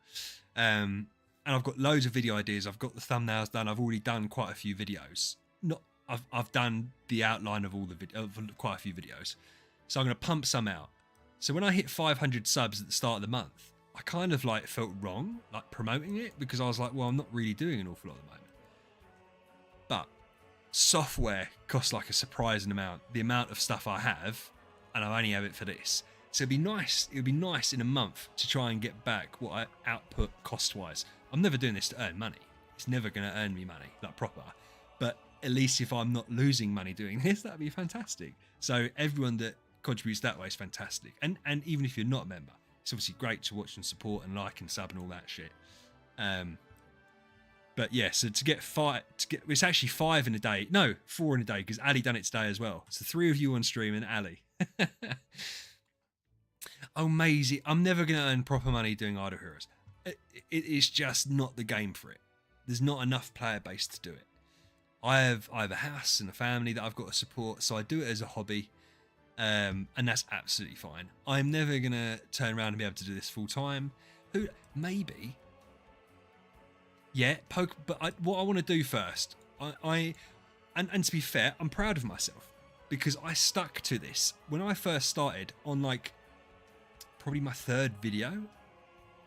And I've got loads of video ideas. I've got the thumbnails done. I've already done quite a few videos. I've done the outline of quite a few videos. So I'm going to pump some out. So when I hit 500 subs at the start of the month, I kind of like felt wrong, like promoting it, because I was like, well, I'm not really doing an awful lot at the moment. But software costs like a surprising amount, the amount of stuff I have, and I only have it for this. So it'd be nice in a month to try and get back what I output cost-wise. I'm never doing this to earn money. It's never going to earn me money, like proper. But at least if I'm not losing money doing this, that'd be fantastic. So everyone that contributes that way is fantastic. And even if you're not a member, it's obviously great to watch and support and like and sub and all that shit. But yeah, so it's actually 5 in a day. No, 4 in a day, because Ali done it today as well. So 3 of you on stream and Ali. Oh, Maisie, I'm never going to earn proper money doing Idle Heroes. It is just not the game for it. There's not enough player base to do it. I have a house and a family that I've got to support, so I do it as a hobby. And that's absolutely fine. I'm never going to turn around and be able to do this full time. Maybe. Yeah, but what I want to do first, and to be fair, I'm proud of myself because I stuck to this. When I first started on like probably my 3rd video,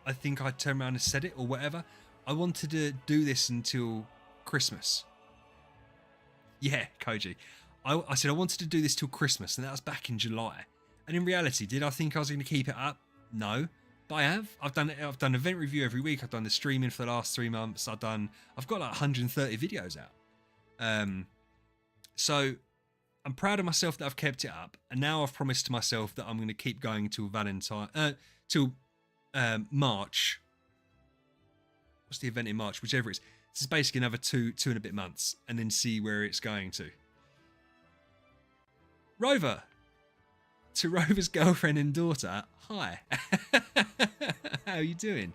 I think I turned around and said it or whatever. I wanted to do this until Christmas. Yeah, Koji. I said I wanted to do this till Christmas, and that was back in July. And in reality, did I think I was going to keep it up? No, but I have. I've done event review every week. I've done the streaming for the last 3 months. I've got like 130 videos out. So I'm proud of myself that I've kept it up, and now I've promised to myself that I'm going to keep going till March. What's the event in March? Whichever it is. This is basically another two and a bit months, and then see where it's going to. Rover, to Rover's girlfriend and daughter, hi. How are you doing?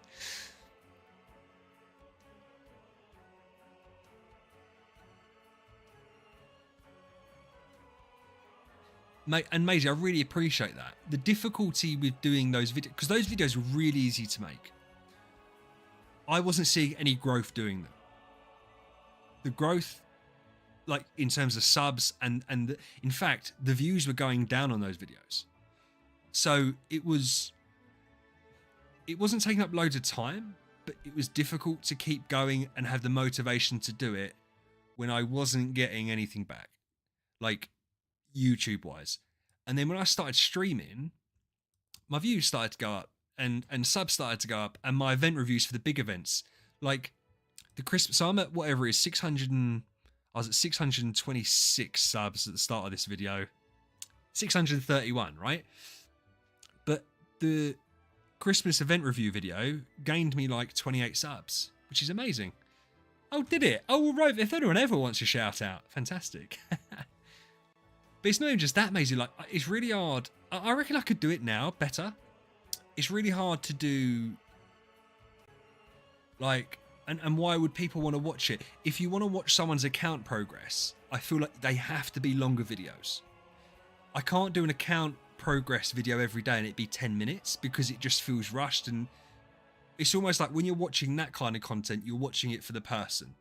Mate, and Maisie, I really appreciate that. The difficulty with doing those videos, because those videos were really easy to make. I wasn't seeing any growth doing them. The growth, like in terms of subs and in fact, the views were going down on those videos. So it wasn't taking up loads of time, but it was difficult to keep going and have the motivation to do it when I wasn't getting anything back, like YouTube wise. And then when I started streaming, my views started to go up and subs started to go up, and my event reviews for the big events, like the Christmas. So I'm at whatever it is, 600 and I was at 626 subs at the start of this video, 631, right? But the Christmas event review video gained me like 28 subs, which is amazing. Oh, did it? Oh, well, right. If anyone ever wants a shout out, fantastic. But it's not even just that, Maisie. Like, it's really hard. I reckon I could do it now better. It's really hard to do. Like, and why would people want to watch it? If you want to watch someone's account progress, I feel like they have to be longer videos. I can't do an account progress video every day and it be 10 minutes because it just feels rushed, and it's almost like when you're watching that kind of content, you're watching it for the person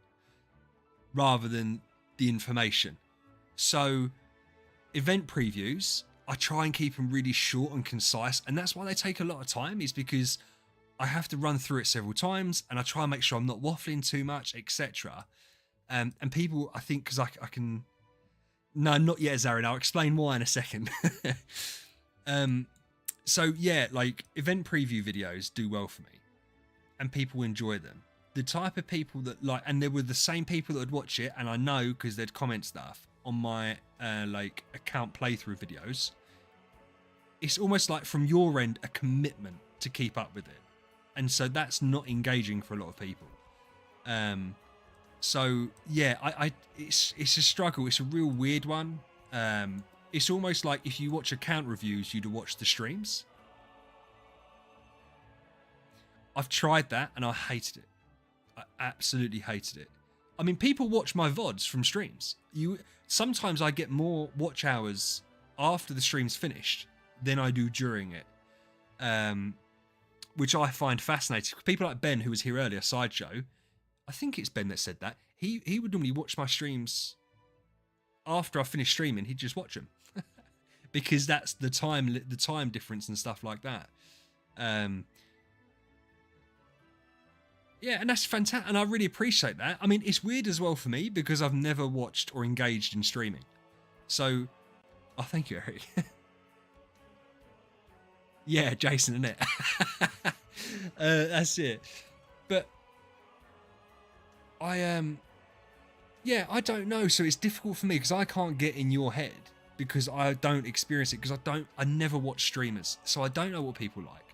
rather than the information. So event previews, I try and keep them really short and concise, and that's why they take a lot of time, is because I have to run through it several times and I try and make sure I'm not waffling too much, etc. And people, I think, because I can... No, not yet, Zarin. I'll explain why in a second. So yeah, like event preview videos do well for me, and people enjoy them. The type of people that like, and there were the same people that would watch it, and I know because they'd comment stuff on my like account playthrough videos. It's almost like from your end a commitment to keep up with it, and so that's not engaging for a lot of people. So yeah, it's a struggle. It's a real weird one. It's almost like if you watch account reviews, you'd watch the streams. I've tried that and I hated it. I absolutely hated it. I mean, people watch my VODs from streams. Sometimes I get more watch hours after the stream's finished than I do during it, which I find fascinating. People like Ben, who was here earlier, Sideshow, I think it's Ben that said that. He would normally watch my streams after I finish streaming. He'd just watch them because that's the time difference and stuff like that. Yeah, and that's fantastic, and I really appreciate that. I mean, it's weird as well for me because I've never watched or engaged in streaming. So, oh, thank you, Eric. Yeah, Jason, innit? That's it. But yeah, I don't know. So it's difficult for me because I can't get in your head because I don't experience it because I never watch streamers, so I don't know what people like.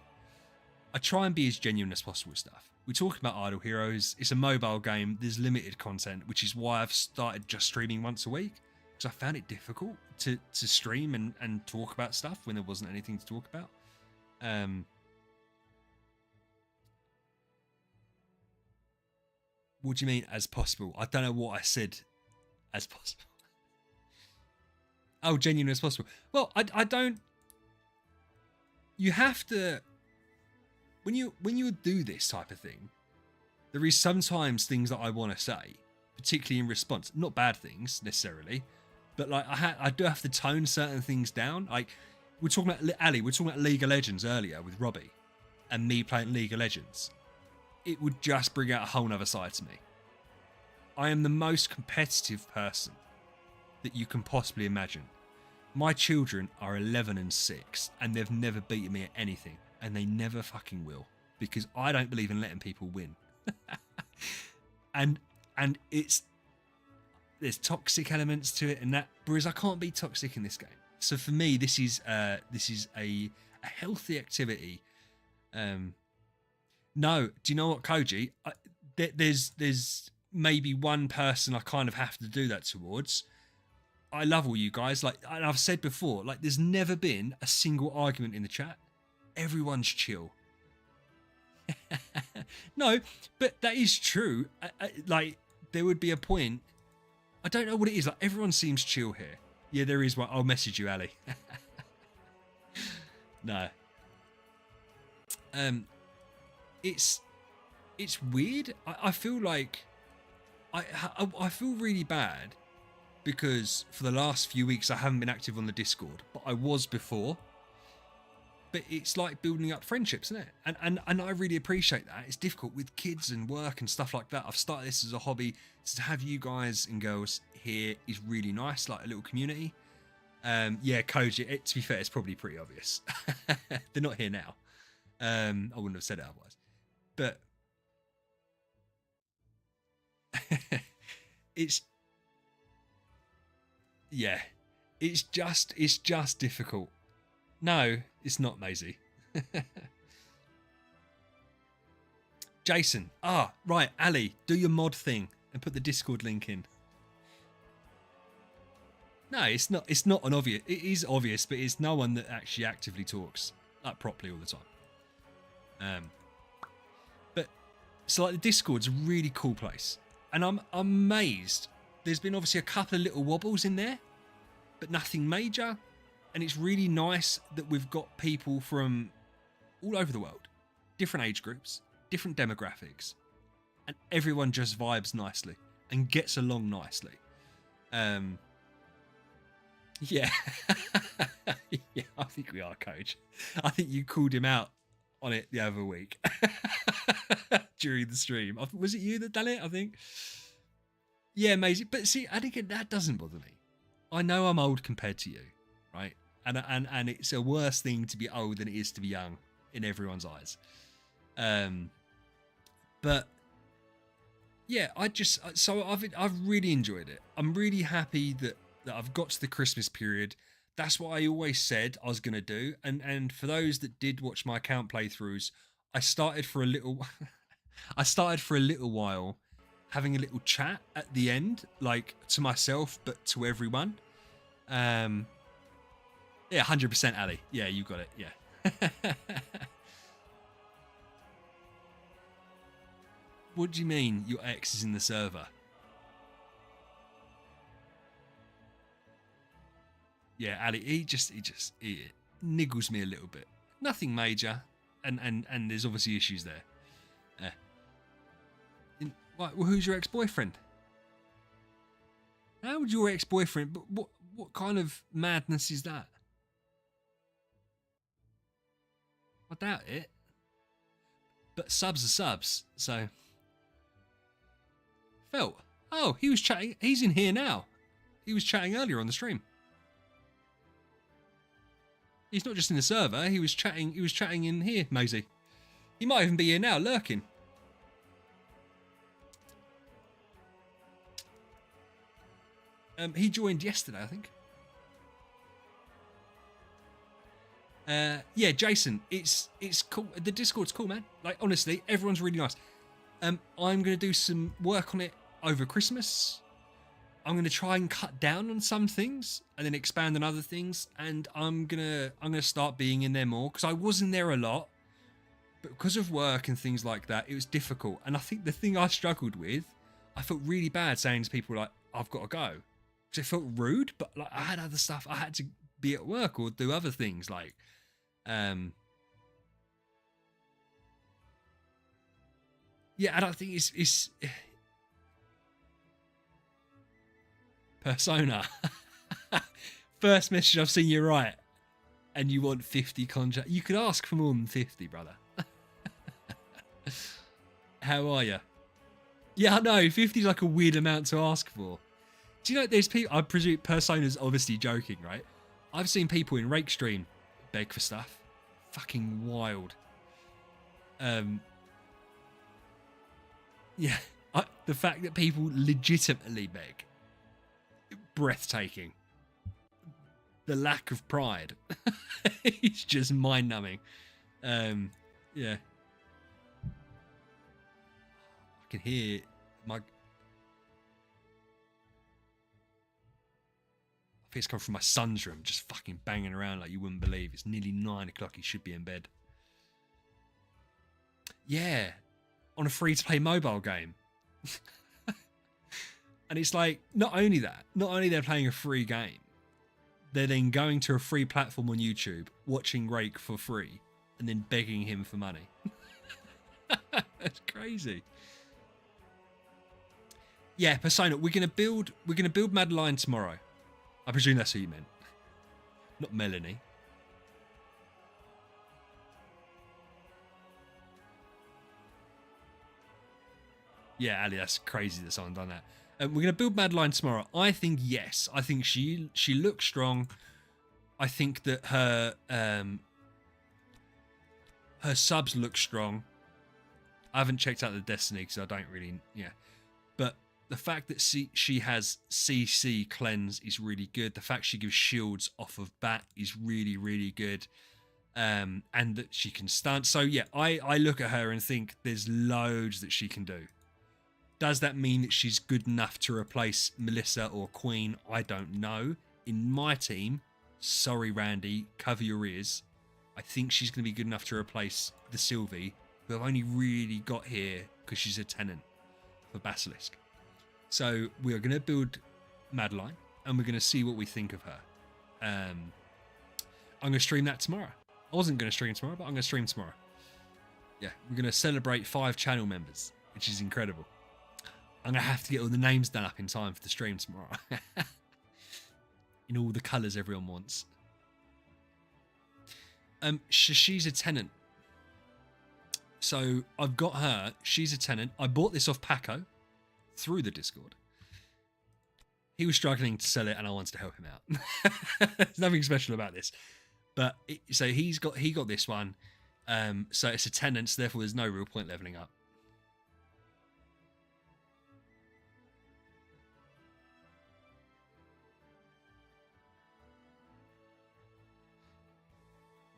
I try and be as genuine as possible with stuff. We're talking about Idle Heroes. It's a mobile game. There's limited content, which is why I've started just streaming once a week. Because I found it difficult to stream and talk about stuff when there wasn't anything to talk about. What do you mean as possible? I don't know what I said as possible. Oh, genuine as possible. Well, I don't... You have to... When you do this type of thing, there is sometimes things that I want to say, particularly in response. Not bad things necessarily, but like I do have to tone certain things down. Like we're talking about Ali, we're talking about League of Legends earlier with Robbie, and me playing League of Legends. It would just bring out a whole nother side to me. I am the most competitive person that you can possibly imagine. My children are 11 and 6, and they've never beaten me at anything. And they never fucking will, because I don't believe in letting people win. and there's toxic elements to it, and that, whereas I can't be toxic in this game. So for me, this is a healthy activity. No, do you know what, Koji? There's maybe one person I kind of have to do that towards. I love all you guys. Like, and I've said before, like there's never been a single argument in the chat. Everyone's chill. No, but that is true. Like, there would be a point. I don't know what it is. Like, everyone seems chill here. Yeah, there is one. I'll message you, Ali. No. It's weird. I feel like I feel really bad because for the last few weeks I haven't been active on the Discord, but I was before. But it's like building up friendships, isn't it? And I really appreciate that. It's difficult with kids and work and stuff like that. I've started this as a hobby. So to have you guys and girls here is really nice, like a little community. Yeah, Koji, to be fair, it's probably pretty obvious. They're not here now. I wouldn't have said it otherwise. But it's just difficult. No, it's not, Maisie. Jason. Ah, right, Ali, do your mod thing and put the Discord link in. No, it's not an obvious. It is obvious, but it's no one that actually actively talks like properly all the time. But so like the Discord's a really cool place, and I'm amazed. There's been obviously a couple of little wobbles in there, but nothing major. And it's really nice that we've got people from all over the world, different age groups, different demographics, and everyone just vibes nicely and gets along nicely. Yeah. Yeah, I think we are, Coach. I think you called him out on it the other week during the stream. Was it you that done it? I think. Yeah, amazing. But see, I think that doesn't bother me. I know I'm old compared to you, right? and it's a worse thing to be old than it is to be young in everyone's eyes. But yeah, I've really enjoyed it. I'm really happy that I've got to the Christmas period. That's what I always said I was gonna do. And for those that did watch my account playthroughs, I started for a little while having a little chat at the end, like to myself but to everyone. Yeah, 100% Ali. Yeah, you got it. Yeah. What do you mean your ex is in the server? Yeah, Ali, he niggles me a little bit. Nothing major, and there's obviously issues there. Right, well, who's your ex-boyfriend? How would your ex-boyfriend? But what kind of madness is that? I doubt it. But subs are subs, so. Felt. Oh, he was chatting. He's in here now. He was chatting earlier on the stream. He's not just in the server. He was chatting. He was chatting in here, Mosey. He might even be here now, lurking. He joined yesterday, I think. Yeah, Jason, it's cool. The Discord's cool, man. Like, honestly, everyone's really nice. I'm gonna do some work on it over Christmas. I'm gonna try and cut down on some things and then expand on other things. And I'm gonna start being in there more, because I was in there a lot, but because of work and things like that, it was difficult. And I think the thing I struggled with, I felt really bad saying to people like, I've got to go. Because it felt rude, but like I had other stuff. I had to be at work or do other things like, yeah, I don't think it's Persona. First message I've seen you write, and you want 50 contract. You could ask for more than 50, brother. How are you? Yeah, I know. 50 is like a weird amount to ask for. Do you know there's people? I presume Persona's obviously joking, right? I've seen people in Rake Stream beg for stuff. Fucking wild. Yeah, the fact that people legitimately beg, breathtaking. The lack of pride, it's just mind-numbing. Yeah, I can hear my. I think it's coming from my son's room, just fucking banging around like you wouldn't believe. It's nearly 9 o'clock. He should be in bed. Yeah, on a free-to-play mobile game. And it's like, not only they're playing a free game, they're then going to a free platform on YouTube, watching Rake for free, and then begging him for money. That's crazy. Yeah, Persona, we're gonna build Madeline tomorrow. I presume that's who you meant. Not Melanie. Yeah, Ali, that's crazy that someone done that. We're going to build Madeline tomorrow. I think yes. I think she looks strong. I think that her subs look strong. I haven't checked out the Destiny because I don't really, yeah. But the fact that she has CC cleanse is really good. The fact she gives shields off of bat is really, really good. And that she can stun. So yeah, I look at her and think there's loads that she can do. Does that mean that she's good enough to replace Melissa or Queen? I don't know. In my team, sorry Randy, cover your ears. I think she's going to be good enough to replace the Sylvie, who I've only really got here because she's a tenant for Basilisk. So we are going to build Madeline, and we're going to see what we think of her. I'm going to stream that tomorrow. I wasn't going to stream tomorrow, but I'm going to stream tomorrow. Yeah, we're going to celebrate 5 channel members, which is incredible. I'm going to have to get all the names done up in time for the stream tomorrow. In all the colours everyone wants. She's a tenant. So I've got her. She's a tenant. I bought this off Paco through the Discord. he was struggling to sell it, and I wanted to help him out. There's nothing special about this, but so he got this one. So it's a tenant, therefore there's no real point leveling up.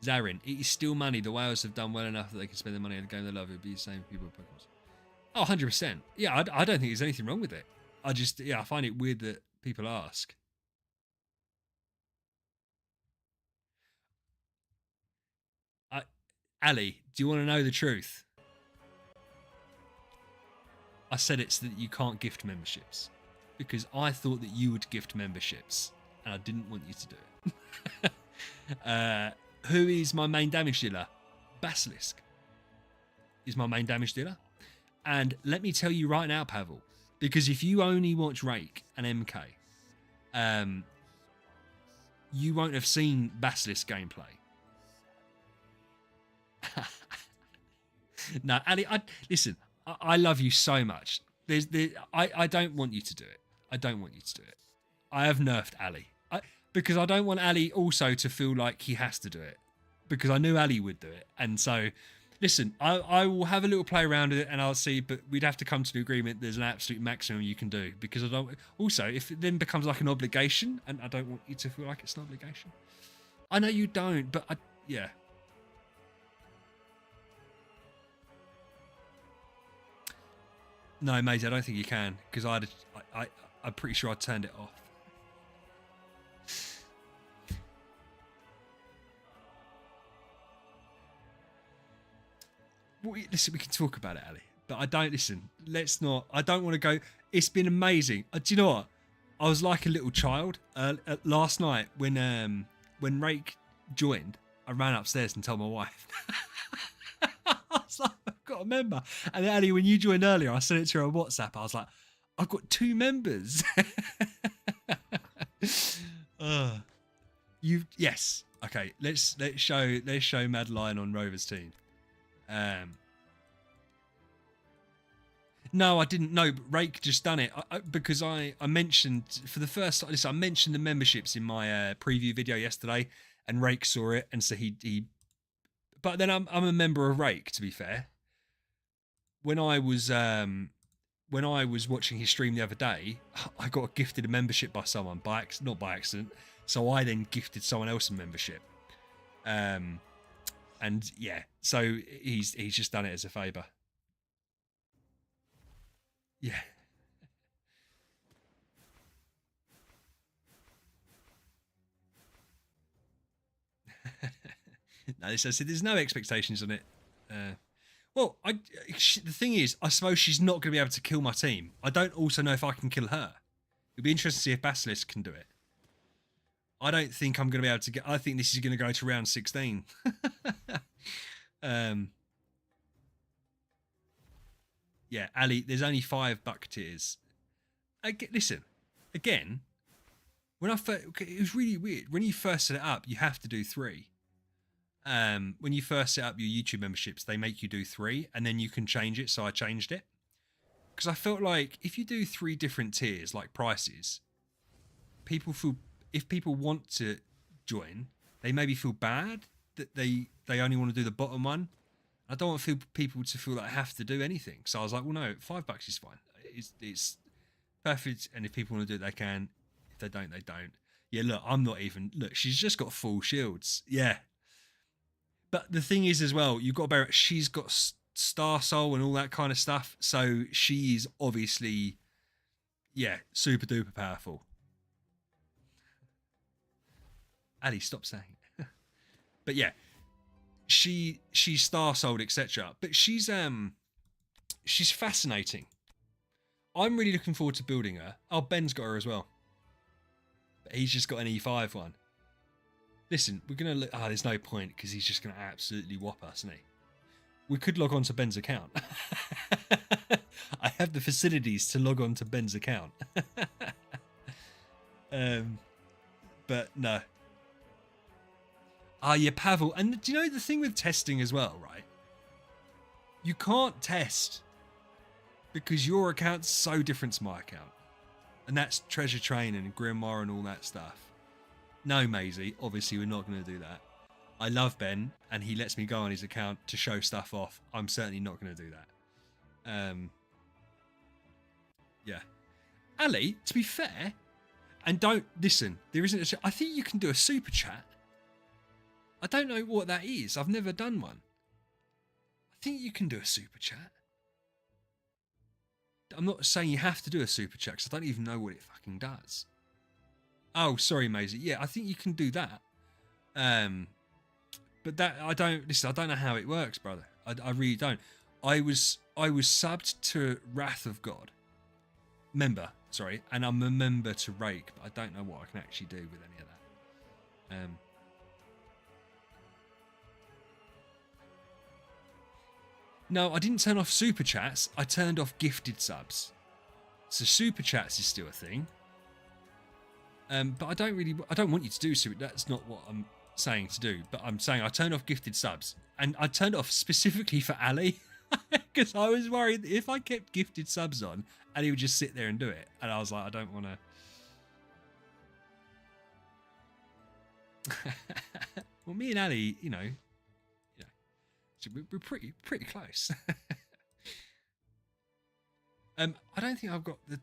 Zarin, it is still money. The whales have done well enough that they can spend the money on the game they love. It would be the same people with Pokeballs. Oh, 100%. Yeah, I don't think there's anything wrong with it. I find it weird that people ask. Ali, do you want to know the truth? I said it's that you can't gift memberships because I thought that you would gift memberships and I didn't want you to do it. Who is my main damage dealer? Basilisk is my main damage dealer. And let me tell you right now, Pavel, because if you only watch Rake and MK, you won't have seen Basilisk gameplay. No, Ali, listen, I love you so much. I don't want you to do it. I don't want you to do it. I have nerfed Ali. Because I don't want Ali also to feel like he has to do it. Because I knew Ali would do it. And so, listen, I will have a little play around with it and I'll see, but we'd have to come to an agreement there's an absolute maximum you can do. Because I don't... Also, if it then becomes like an obligation, and I don't want you to feel like it's an obligation. I know you don't, but yeah. No, mate, I don't think you can. Because I'm pretty sure I turned it off. Well, listen, we can talk about it, Ali. But I don't listen. Let's not. I don't want to go. It's been amazing. Do you know what? I was like a little child last night when Rake joined. I ran upstairs and told my wife. I was like, I've got a member. And then, Ali, when you joined earlier, I sent it to her on WhatsApp. I was like, I've got 2 members. Yes. Okay. Let's show Madeline on Rover's team. No, I didn't know, but Rake just done it because I mentioned for the first time. Listen, I mentioned the memberships in my preview video yesterday, and Rake saw it, and so he. But then I'm a member of Rake. To be fair, when I was watching his stream the other day, I got gifted a membership by someone not by accident. So I then gifted someone else a membership. And yeah, so he's just done it as a favour. Yeah. No, I said there's no expectations on it. Well, the thing is, I suppose she's not going to be able to kill my team. I don't also know if I can kill her. It'll be interesting to see if Basilisk can do it. I don't think I'm going to be able to get... I think this is going to go to round 16. Yeah, Ali, there's only 5 bucketeers. Listen, again, when it was really weird. When you first set it up, you have to do 3. When you first set up your YouTube memberships, they make you do 3, and then you can change it. So I changed it because I felt like if you do 3 different tiers, like prices, if people want to join, they maybe feel bad that they only want to do the bottom one. I don't want people to feel like I have to do anything. So I was like, well, no, $5 is fine. It's perfect. And if people want to do it, they can. If they don't, they don't. Yeah, look, I'm not even... Look, she's just got full shields. Yeah. But the thing is as well, you've got to bear it, she's got Star Soul and all that kind of stuff. So she is obviously, yeah, super duper powerful. Ali, stop saying it. But yeah, she's Star Souled, etc. But she's fascinating. I'm really looking forward to building her. Oh, Ben's got her as well. But he's just got an E5 one. Listen, we're going to look... Oh, there's no point because he's just going to absolutely whop us, isn't he? We could log on to Ben's account. I have the facilities to log on to Ben's account. But no. Yeah, Pavel. And do you know the thing with testing as well, right? You can't test because your account's so different to my account. And that's Treasure Train and Grimoire and all that stuff. No, Maisie, obviously we're not going to do that. I love Ben, and he lets me go on his account to show stuff off. I'm certainly not going to do that. Yeah. Ali, to be fair, and don't listen, there isn't I think you can do a super chat. I don't know what that is. I've never done one. I think you can do a super chat. I'm not saying you have to do a super chat because I don't even know what it fucking does. Oh, sorry, Maisie. Yeah, I think you can do that. But that I don't know how it works, brother. I really don't. I was subbed to Wrath of God. And I'm a member to Rake, but I don't know what I can actually do with any of that. No, I didn't turn off super chats. I turned off gifted subs. So super chats is still a thing. But I don't want you to do super. That's not what I'm saying to do. But I'm saying I turned off gifted subs, and I turned it off specifically for Ali because I was worried that if I kept gifted subs on, Ali would just sit there and do it, and I was like, I don't want to. Well, me and Ali, we're pretty close. I don't think I've got the.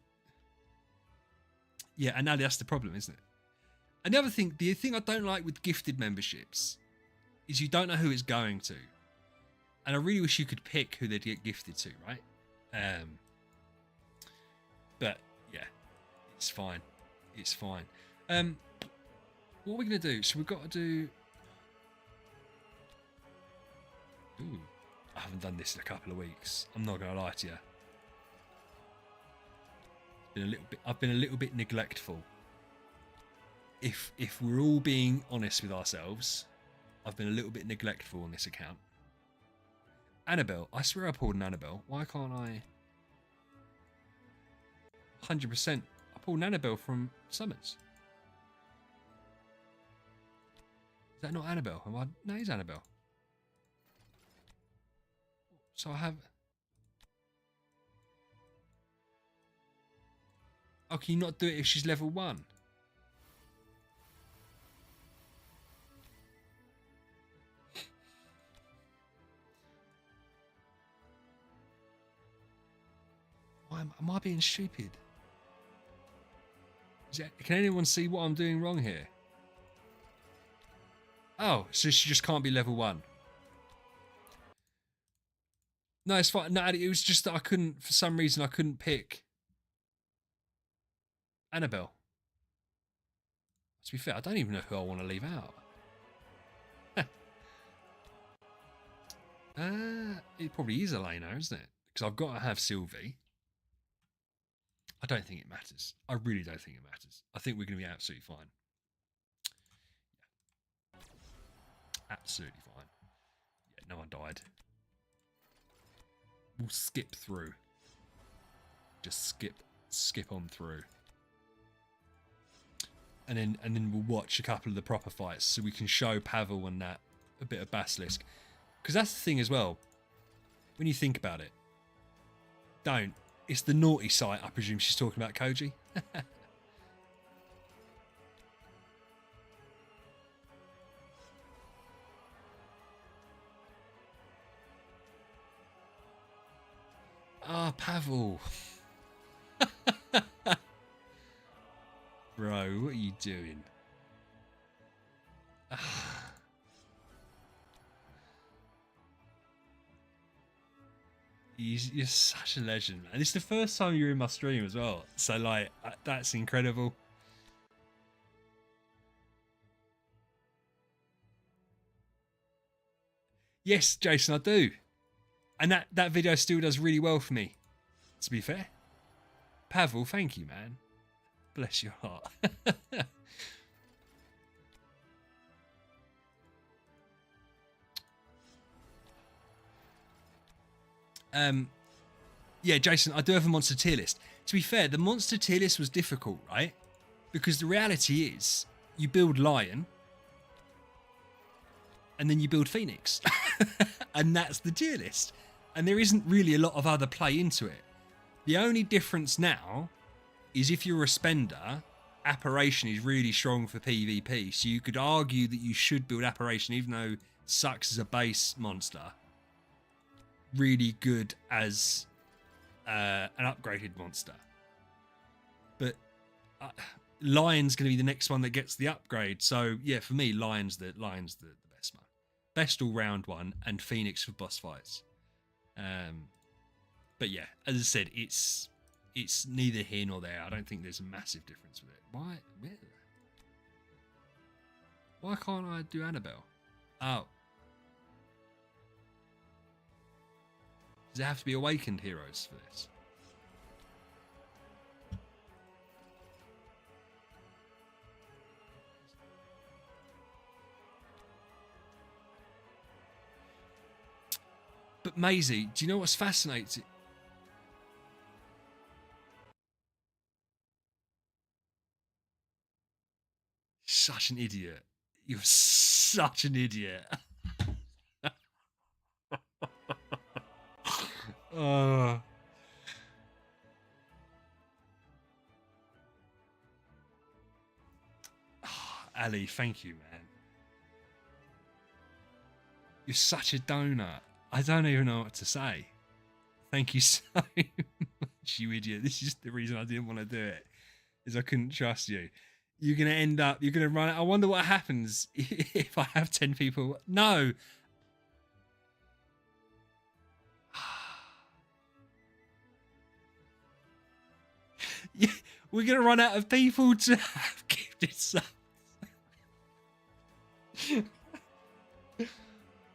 Yeah, and now that's the problem, isn't it? And the thing I don't like with gifted memberships is you don't know who it's going to. And I really wish you could pick who they'd get gifted to, right? But yeah, it's fine. It's fine. What are we going to do? So we've got to do... Ooh, I haven't done this in a couple of weeks. I'm not going to lie to you. I've been a little bit neglectful. If we're all being honest with ourselves, I've been a little bit neglectful on this account. Annabelle, I swear I pulled an Annabelle. Why can't I? 100%. I pulled an Annabelle from Summons. Is that not Annabelle? No, it's Annabelle. So I have... Oh, can you not do it if she's level 1? Am I being stupid? Can anyone see what I'm doing wrong here? Oh, so she just can't be level 1. No, it's fine. No, it was just that I couldn't, for some reason, I couldn't pick Annabelle. To be fair, I don't even know who I want to leave out. It probably is Elena, isn't it? Because I've got to have Sylvie. I don't think it matters. I really don't think it matters. I think we're going to be absolutely fine. Yeah. Absolutely fine. Yeah, no one died. We'll skip through. Just skip on through. And then we'll watch a couple of the proper fights so we can show Pavel and that a bit of Basilisk. Because that's the thing as well. When you think about it. Don't. It's the naughty site, I presume she's talking about Koji. Ah, Pavel. Bro, what are you doing? You're such a legend, man. It's the first time you're in my stream as well. So, like, that's incredible. Yes, Jason, I do. And that video still does really well for me, to be fair. Pavel, thank you, man. Bless your heart. Yeah, Jason, I do have a monster tier list. To be fair, the monster tier list was difficult, right? Because the reality is, you build Lion, and then you build Phoenix. And that's the tier list. And there isn't really a lot of other play into it. The only difference now is if you're a spender, Apparition is really strong for PvP. So you could argue that you should build Apparition, even though it sucks as a base monster. Really good as an upgraded monster. But Lion's going to be the next one that gets the upgrade. So yeah, for me, Lion's the best one, best all round one, and Phoenix for boss fights. But yeah, as I said, it's neither here nor there. I don't think there's a massive difference with it. Why can't I do Annabelle? Oh, does it have to be awakened heroes for this? But Maisie, do you know what's fascinating? Such an idiot. You're such an idiot. Ali, thank you, man. You're such a donut. I don't even know what to say. Thank you so much, you idiot. This is the reason I didn't want to do it, is I couldn't trust you. You're going to end up, you're going to run. I wonder what happens if I have 10 people. No. Yeah, we're going to run out of people to have gifted subs.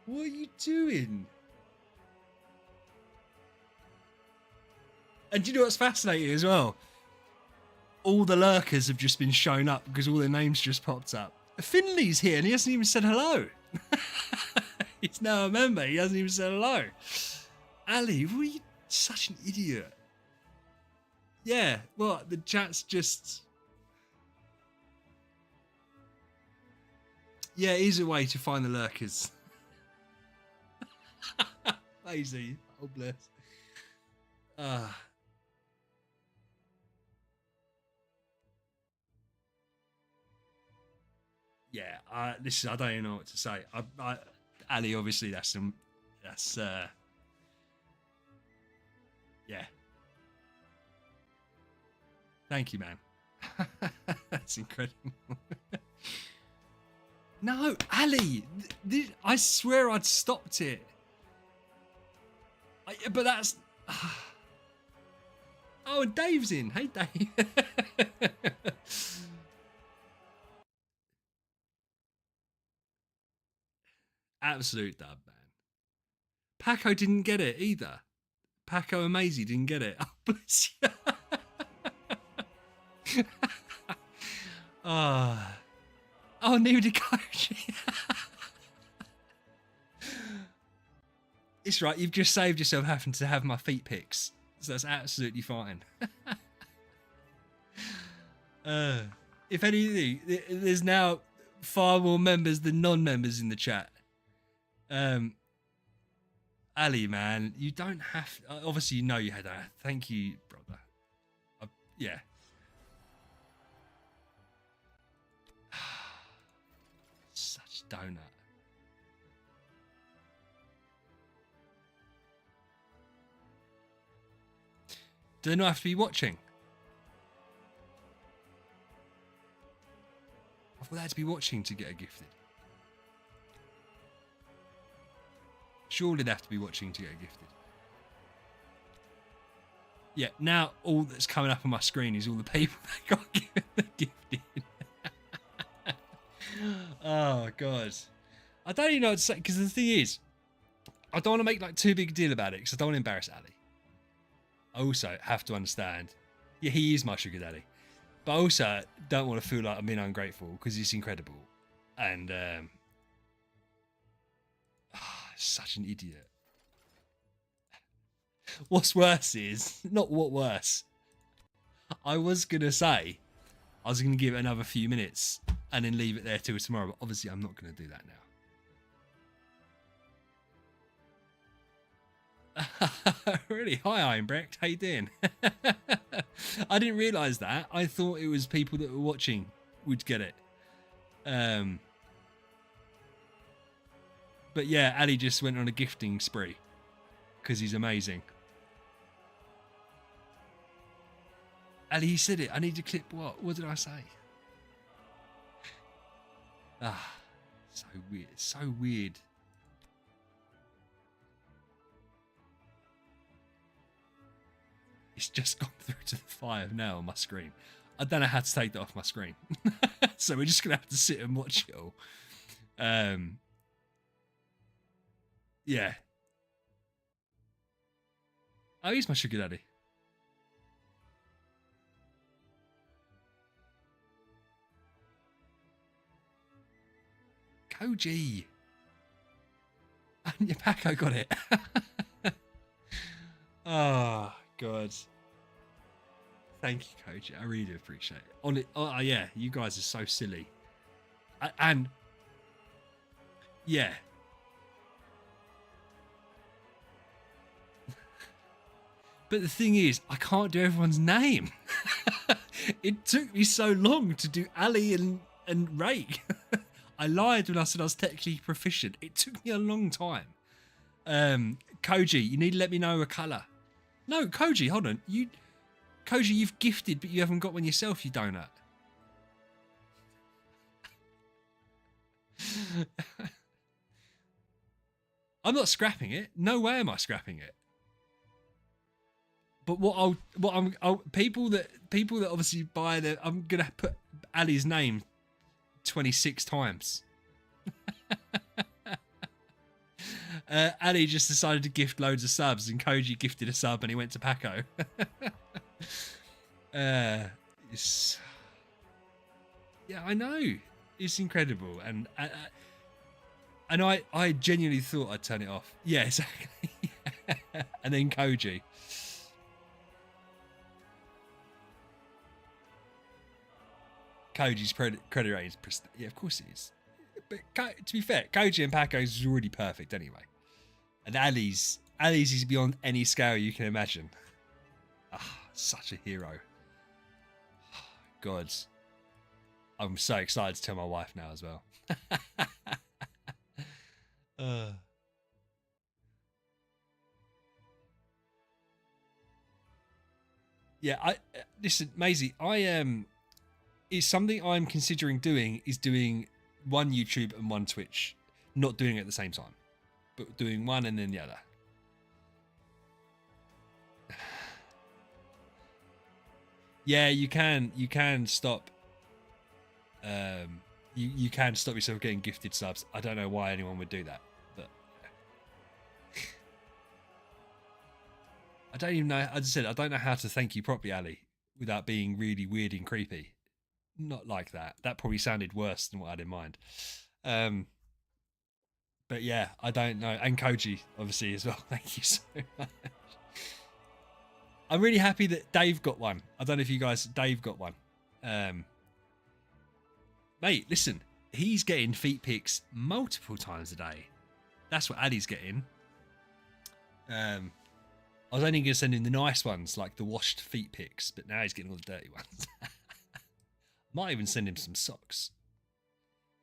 What are you doing? And do you know what's fascinating as well? All the lurkers have just been shown up because all their names just popped up. Finley's here and he hasn't even said hello. He's now a member. He hasn't even said hello. Ali, were you such an idiot? Yeah, well, the chat's just... Yeah, it is a way to find the lurkers. Lazy. Oh, bless. Yeah, I don't even know what to say. Ali, obviously, that's yeah. Thank you, man. That's incredible. No, Ali, I swear I'd stopped it. But that's... Oh, Dave's in. Hey, Dave. Absolute dub, man. Paco didn't get it either. Paco and Maisie didn't get it. Oh, bless you. Oh, neither did Koji. It's right, you've just saved yourself having to have my feet pics. So that's absolutely fine. If anything, there's now far more members than non-members in the chat. Ali, man, you don't have... Obviously, you know you had that. Thank you, brother. Yeah. Such a donut. Do they not have to be watching? I thought they had to be watching to get a gifted. Surely they have to be watching to get a gifted. Yeah, now all that's coming up on my screen is all the people that got given the gifted. Oh, God. I don't even know what to say, because the thing is, I don't want to make like too big a deal about it, because I don't want to embarrass Ali. I also have to understand, yeah, he is my sugar daddy. But I also don't want to feel like I'm being ungrateful, because he's incredible. And, such an idiot. What's worse is, not what worse. I was going to say, I was going to give it another few minutes and then leave it there till tomorrow. But obviously, I'm not going to do that now. Really? Hi, Ironbrecht. How you doing? I didn't realise that. I thought it was people that were watching would get it. But yeah, Ali just went on a gifting spree because he's amazing. Ali, he said it. I need to clip what? What did I say? Ah, so weird. So weird. It's just gone through to the 5 now on my screen. I don't know how to take that off my screen. So we're just going to have to sit and watch it all. Yeah. Oh, he's my sugar daddy. Koji. And your Paco got it. Oh, God. Thank you, Koji. I really do appreciate it. On it, oh yeah, you guys are so silly. And yeah. But the thing is, I can't do everyone's name. It took me so long to do Ali and Ray. I lied when I said I was technically proficient. It took me a long time. Koji, you need to let me know a colour. No, Koji, hold on. Koji, you've gifted, but you haven't got one yourself, you donut. I'm not scrapping it. No way am I scrapping it. But people that obviously buy the, I'm gonna put Ali's name 26 times. Ali just decided to gift loads of subs, and Koji gifted a sub, and he went to Paco. Yeah, I know, it's incredible, and I genuinely thought I'd turn it off. Yeah, exactly. And then Koji. Koji's credit rating is yeah, of course it is. But to be fair, Koji and Paco's is already perfect anyway. And Ali's is beyond any scale you can imagine. Ah, such a hero. God. I'm so excited to tell my wife now as well. Yeah, listen, Maisie, it's something I'm considering doing, is doing one YouTube and one Twitch. Not doing it at the same time, but doing one and then the other. Yeah, you can stop. You can stop yourself getting gifted subs. I don't know why anyone would do that, but I don't even know. As I said, I don't know how to thank you properly, Ali, without being really weird and creepy. Not like that. That probably sounded worse than what I had in mind. But yeah, I don't know. And Koji, obviously, as well. Thank you so much. I'm really happy that Dave got one. I don't know if you guys, Dave got one. Mate, listen, he's getting feet pics multiple times a day. That's what Ali's getting. I was only going to send him the nice ones, like the washed feet pics, but now he's getting all the dirty ones. Might even send him some socks.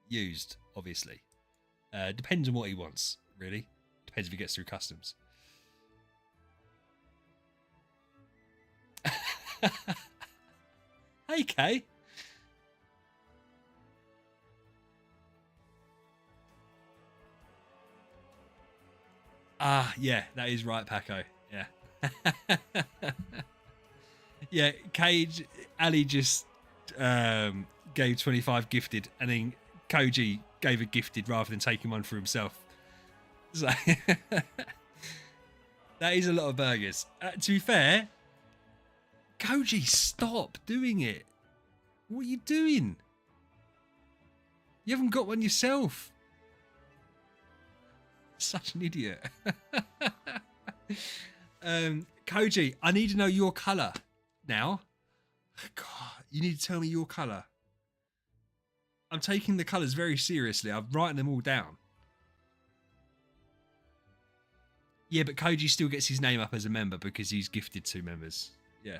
Used, obviously. Depends on what he wants, really. Depends if he gets through customs. Hey, Kay. Ah, yeah, that is right, Paco. Yeah. Yeah, Cage, Ali just gave 25 gifted, and then Koji gave a gifted rather than taking one for himself. So that is a lot of burgers. To be fair, Koji, stop doing it. What are you doing? You haven't got one yourself. Such an idiot. Koji, I need to know your colour now. God, you need to tell me your colour. I'm taking the colours very seriously. I'm writing them all down. Yeah, but Koji still gets his name up as a member because he's gifted 2 members. Yeah.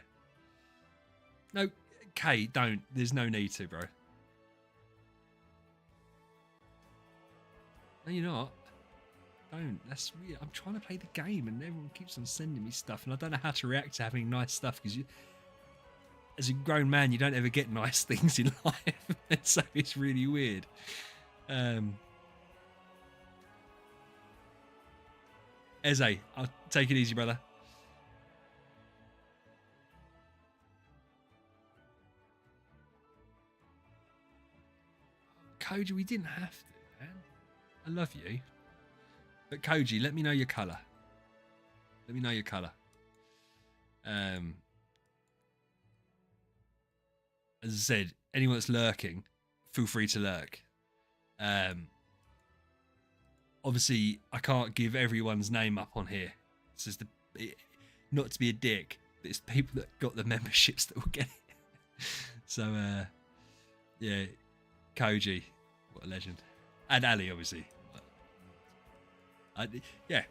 No, Kay, don't. There's no need to, bro. No, you're not. Don't. That's weird. I'm trying to play the game and everyone keeps on sending me stuff and I don't know how to react to having nice stuff because you, as a grown man, you don't ever get nice things in life. So it's really weird. Eze, I'll take it easy, brother. Koji, we didn't have to, man. I love you. But Koji, let me know your colour. Let me know your colour. As I said, anyone that's lurking, feel free to lurk. Obviously, I can't give everyone's name up on here. It's just not to be a dick, but it's the people that got the memberships that will get it. So, yeah, Koji, what a legend. And Ali, obviously. Yeah,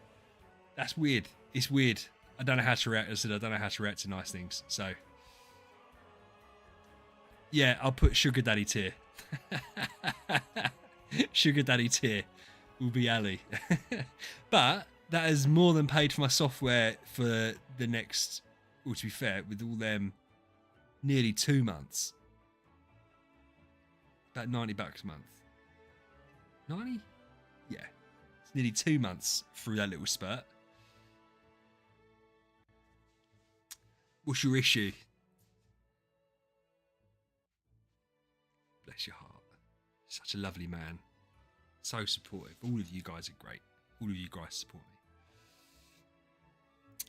that's weird. It's weird. I don't know how to react. I said I don't know how to react to nice things. So, yeah, I'll put Sugar Daddy tier. Sugar Daddy tier will be Ali. But that has more than paid for my software for the next, well, to be fair, with all them, nearly 2 months. About $90 a month. 90? Yeah. It's nearly 2 months through that little spurt. What's your issue? Bless your heart. Such a lovely man. So supportive. All of you guys are great. All of you guys support me.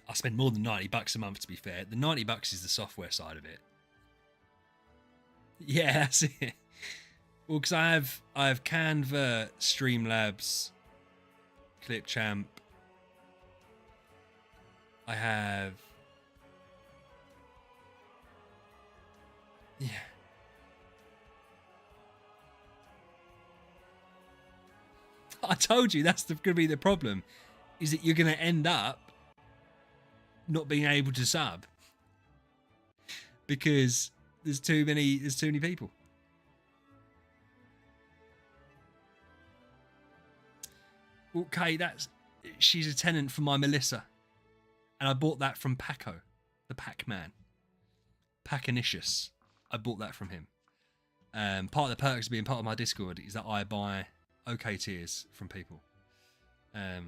I spend more than $90 a month, to be fair. The $90 is the software side of it. Yeah, that's it. Well, because I have Canva, Streamlabs, Clipchamp. I have, yeah. I told you that's going to be the problem, is that you're going to end up not being able to sub because there's too many people. Okay, she's a tenant for my Melissa, and I bought that from Paco, the Pac-Man, Pacanicious. I bought that from him. Part of the perks of being part of my Discord is that I buy OK tiers from people. Yeah,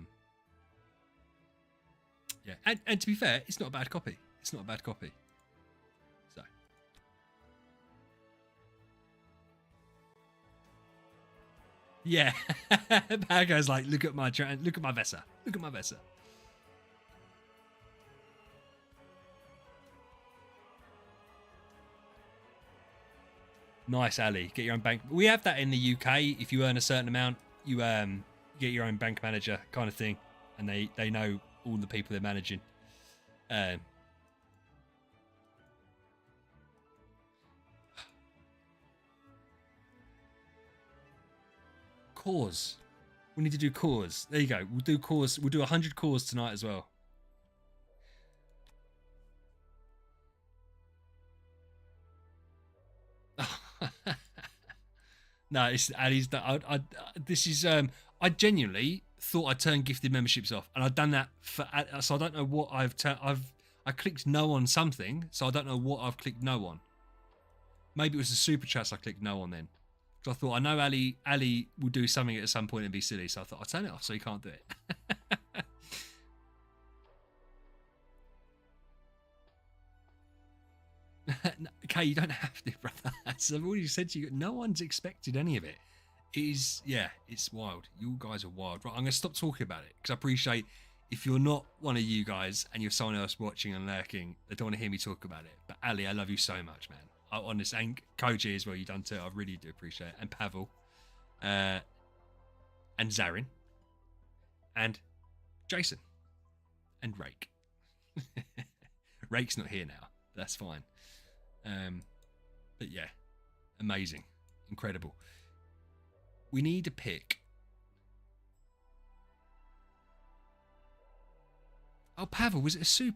and to be fair, it's not a bad copy. It's not a bad copy. So. Yeah. Paco's like, look at my Vesa. Look at my Vesa. Nice, Ali. Get your own bank. We have that in the UK. If you earn a certain amount, you get your own bank manager kind of thing, and they know all the people they're managing. Cause. We need to do cause. There you go. We'll do cause. We'll do 100 cause tonight as well. No, it's Ali's. This is. I genuinely thought I'd turn gifted memberships off, and I've done that for. So I don't know what I clicked no on something, so I don't know what I've clicked no on. Maybe it was the super chats I clicked no on then. Because I thought I know Ali will do something at some point and be silly, so I thought I'll turn it off so he can't do it. Okay, you don't have to, brother. As I've already said to you, no one's expected any of it. It is, yeah, it's wild. You guys are wild. Right, I'm going to stop talking about it because I appreciate if you're not one of you guys and you're someone else watching and lurking, they don't want to hear me talk about it. But Ali, I love you so much, man. I honest, and Koji as well, you've done too. I really do appreciate it. And Pavel, and Zarin, and Jason, and Rake. Rake's not here now. That's fine. But yeah, amazing, incredible. We need a pick. Oh, Pavel, was it a soup?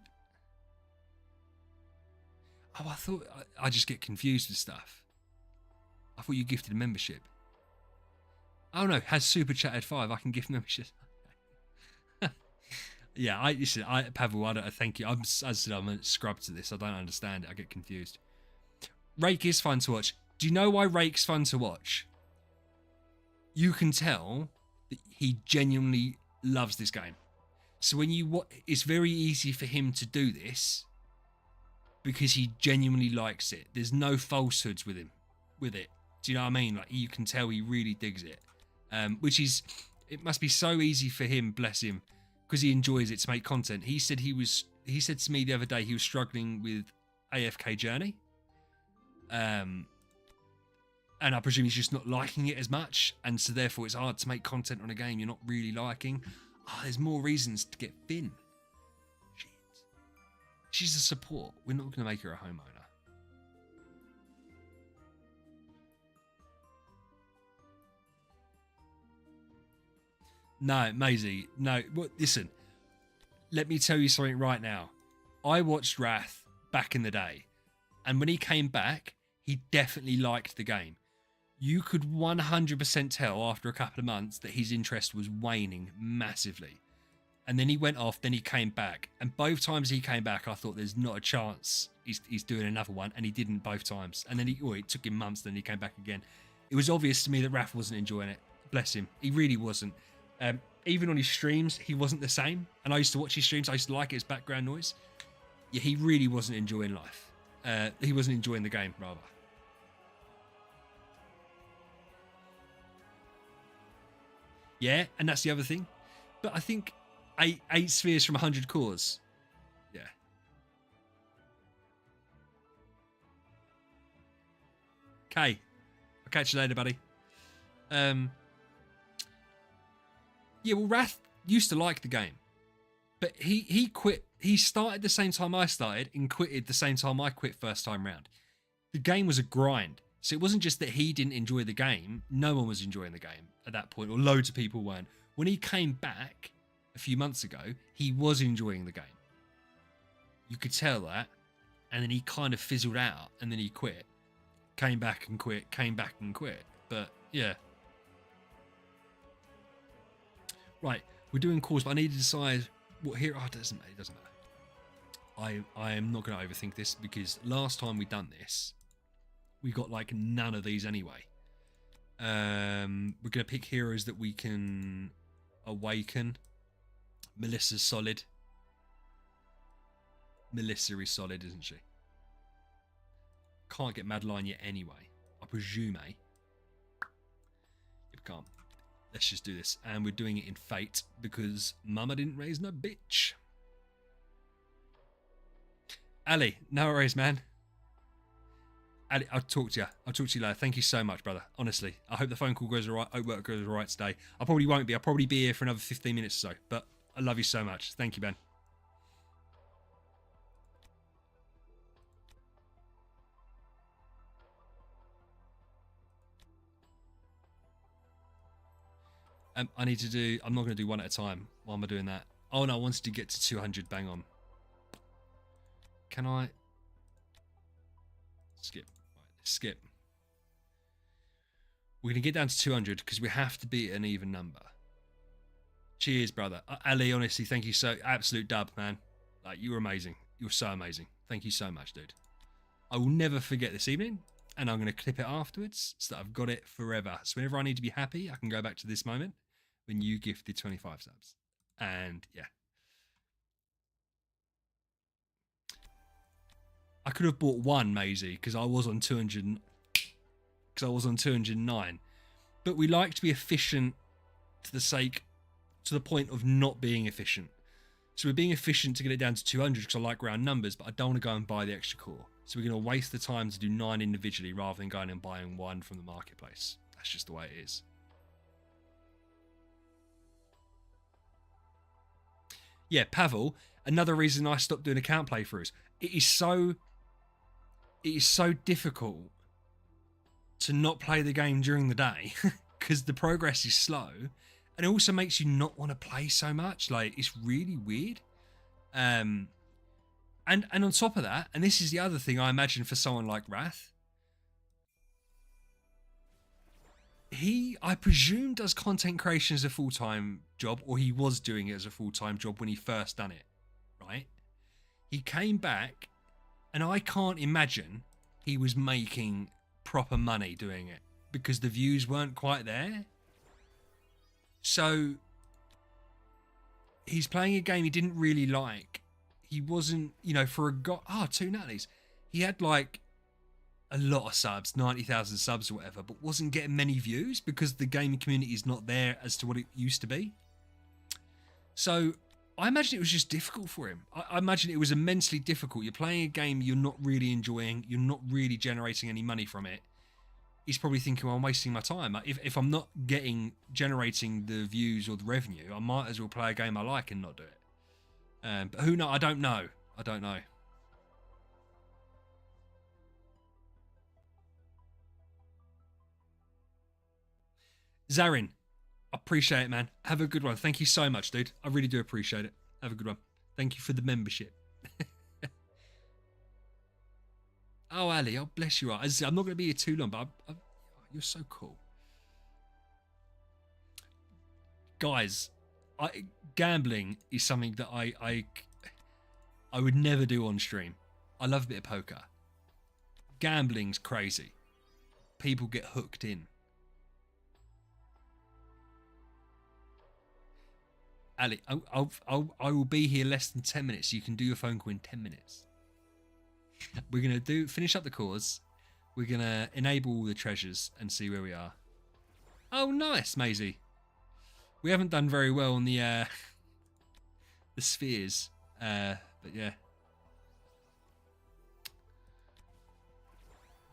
Oh, I thought I just get confused with stuff. I thought you gifted a membership. Oh no, has super chatted 5. I can gift membership. Yeah, listen, Pavel, I don't thank you. As I said, I'm a scrub to this. I don't understand it. I get confused. Rake is fun to watch. Do you know why Rake's fun to watch? You can tell that he genuinely loves this game. So when it's very easy for him to do this because he genuinely likes it. There's no falsehoods with him, with it. Do you know what I mean? Like, you can tell he really digs it. It must be so easy for him, bless him, because he enjoys it to make content. He said to me the other day he was struggling with AFK Journey. And I presume he's just not liking it as much, and so therefore it's hard to make content on a game you're not really liking. There's more reasons to get Finn. Shit. She's a support. We're not going to make her a homeowner. No, Maisie. No. Listen. Let me tell you something right now. I watched Wrath back in the day, and when he came back, he definitely liked the game. You could 100% tell after a couple of months that his interest was waning massively. And then he went off, then he came back. And both times he came back, I thought there's not a chance he's doing another one. And he didn't both times. And then it took him months, then he came back again. It was obvious to me that Raph wasn't enjoying it. Bless him. He really wasn't. Even on his streams, he wasn't the same. And I used to watch his streams. I used to like his background noise. Yeah, he really wasn't enjoying life. He wasn't enjoying the game, rather. Yeah, and that's the other thing. But I think eight spheres from 100 cores. Yeah. Okay. I'll catch you later, buddy. Yeah, well, Wrath used to like the game. But he quit. He started the same time I started and quitted the same time I quit first time round. The game was a grind. So it wasn't just that he didn't enjoy the game. No one was enjoying the game at that point, or loads of people weren't. When he came back a few months ago, he was enjoying the game. You could tell that. And then he kind of fizzled out, and then he quit. Came back and quit, came back and quit. But, yeah. Right, we're doing calls, but I need to decide what hero... Oh, it doesn't matter. I am not going to overthink this, because last time we done this, we got like none of these anyway. We're going to pick heroes that we can awaken. Melissa's solid. Melissa is solid, isn't she? Can't get Madeline yet anyway. I presume, eh? If can't. Let's just do this. And we're doing it in Fate because Mama didn't raise no bitch. Ali, no worries, man. Ali, I'll talk to you. I'll talk to you later. Thank you so much, brother. Honestly, I hope the phone call goes alright. I hope work goes alright today. I probably won't be. I'll probably be here for another 15 minutes or so. But I love you so much. Thank you, Ben. I need to do... I'm not going to do one at a time. Why am I doing that? Oh, no, I wanted to get to 200. Bang on. Can I... Skip. Right, skip. We're going to get down to 200 because we have to beat an even number. Cheers, brother. Ali, honestly, thank you so... Absolute dub, man. Like, you were amazing. You were so amazing. Thank you so much, dude. I will never forget this evening. And I'm going to clip it afterwards so that I've got it forever. So whenever I need to be happy, I can go back to this moment when you gifted 25 subs. And yeah. I could have bought one, Maisie, because I was on 200. Because I was on 209. But we like to be efficient to the point of not being efficient. So we're being efficient to get it down to 200 because I like round numbers, but I don't want to go and buy the extra core. So we're going to waste the time to do 9 individually rather than going and buying 1 from the marketplace. That's just the way it is. Yeah, Pavel, another reason I stopped doing account playthroughs. It is so difficult to not play the game during the day because the progress is slow. And it also makes you not want to play so much. Like, it's really weird. And on top of that, and this is the other thing I imagine for someone like Wrath, he, I presume, does content creation as a full-time job, or he was doing it as a full-time job when he first done it, right? He came back, and I can't imagine he was making proper money doing it because the views weren't quite there. So he's playing a game he didn't really like. He wasn't, you know, for a god. Oh, 2 Natalie's. He had like a lot of subs, 90,000 subs or whatever, but wasn't getting many views because the gaming community is not there as to what it used to be. So I imagine it was just difficult for him. I imagine it was immensely difficult. You're playing a game you're not really enjoying. You're not really generating any money from it. He's probably thinking, well, I'm wasting my time. If I'm not generating the views or the revenue, I might as well play a game I like and not do it. But who knows? I don't know. I don't know. Zarin, appreciate it, man. Have a good one. Thank you so much, dude. I really do appreciate it. Have a good one. Thank you for the membership. Oh, Ali, oh, bless you. As I said, I'm not going to be here too long, but you're so cool. Guys, gambling is something that I would never do on stream. I love a bit of poker. Gambling's crazy. People get hooked in. Ali, I will be here less than 10 minutes. You can do your phone call in 10 minutes. We're going to finish up the cause. We're going to enable all the treasures and see where we are. Oh, nice, Maisie. We haven't done very well on the spheres. But yeah.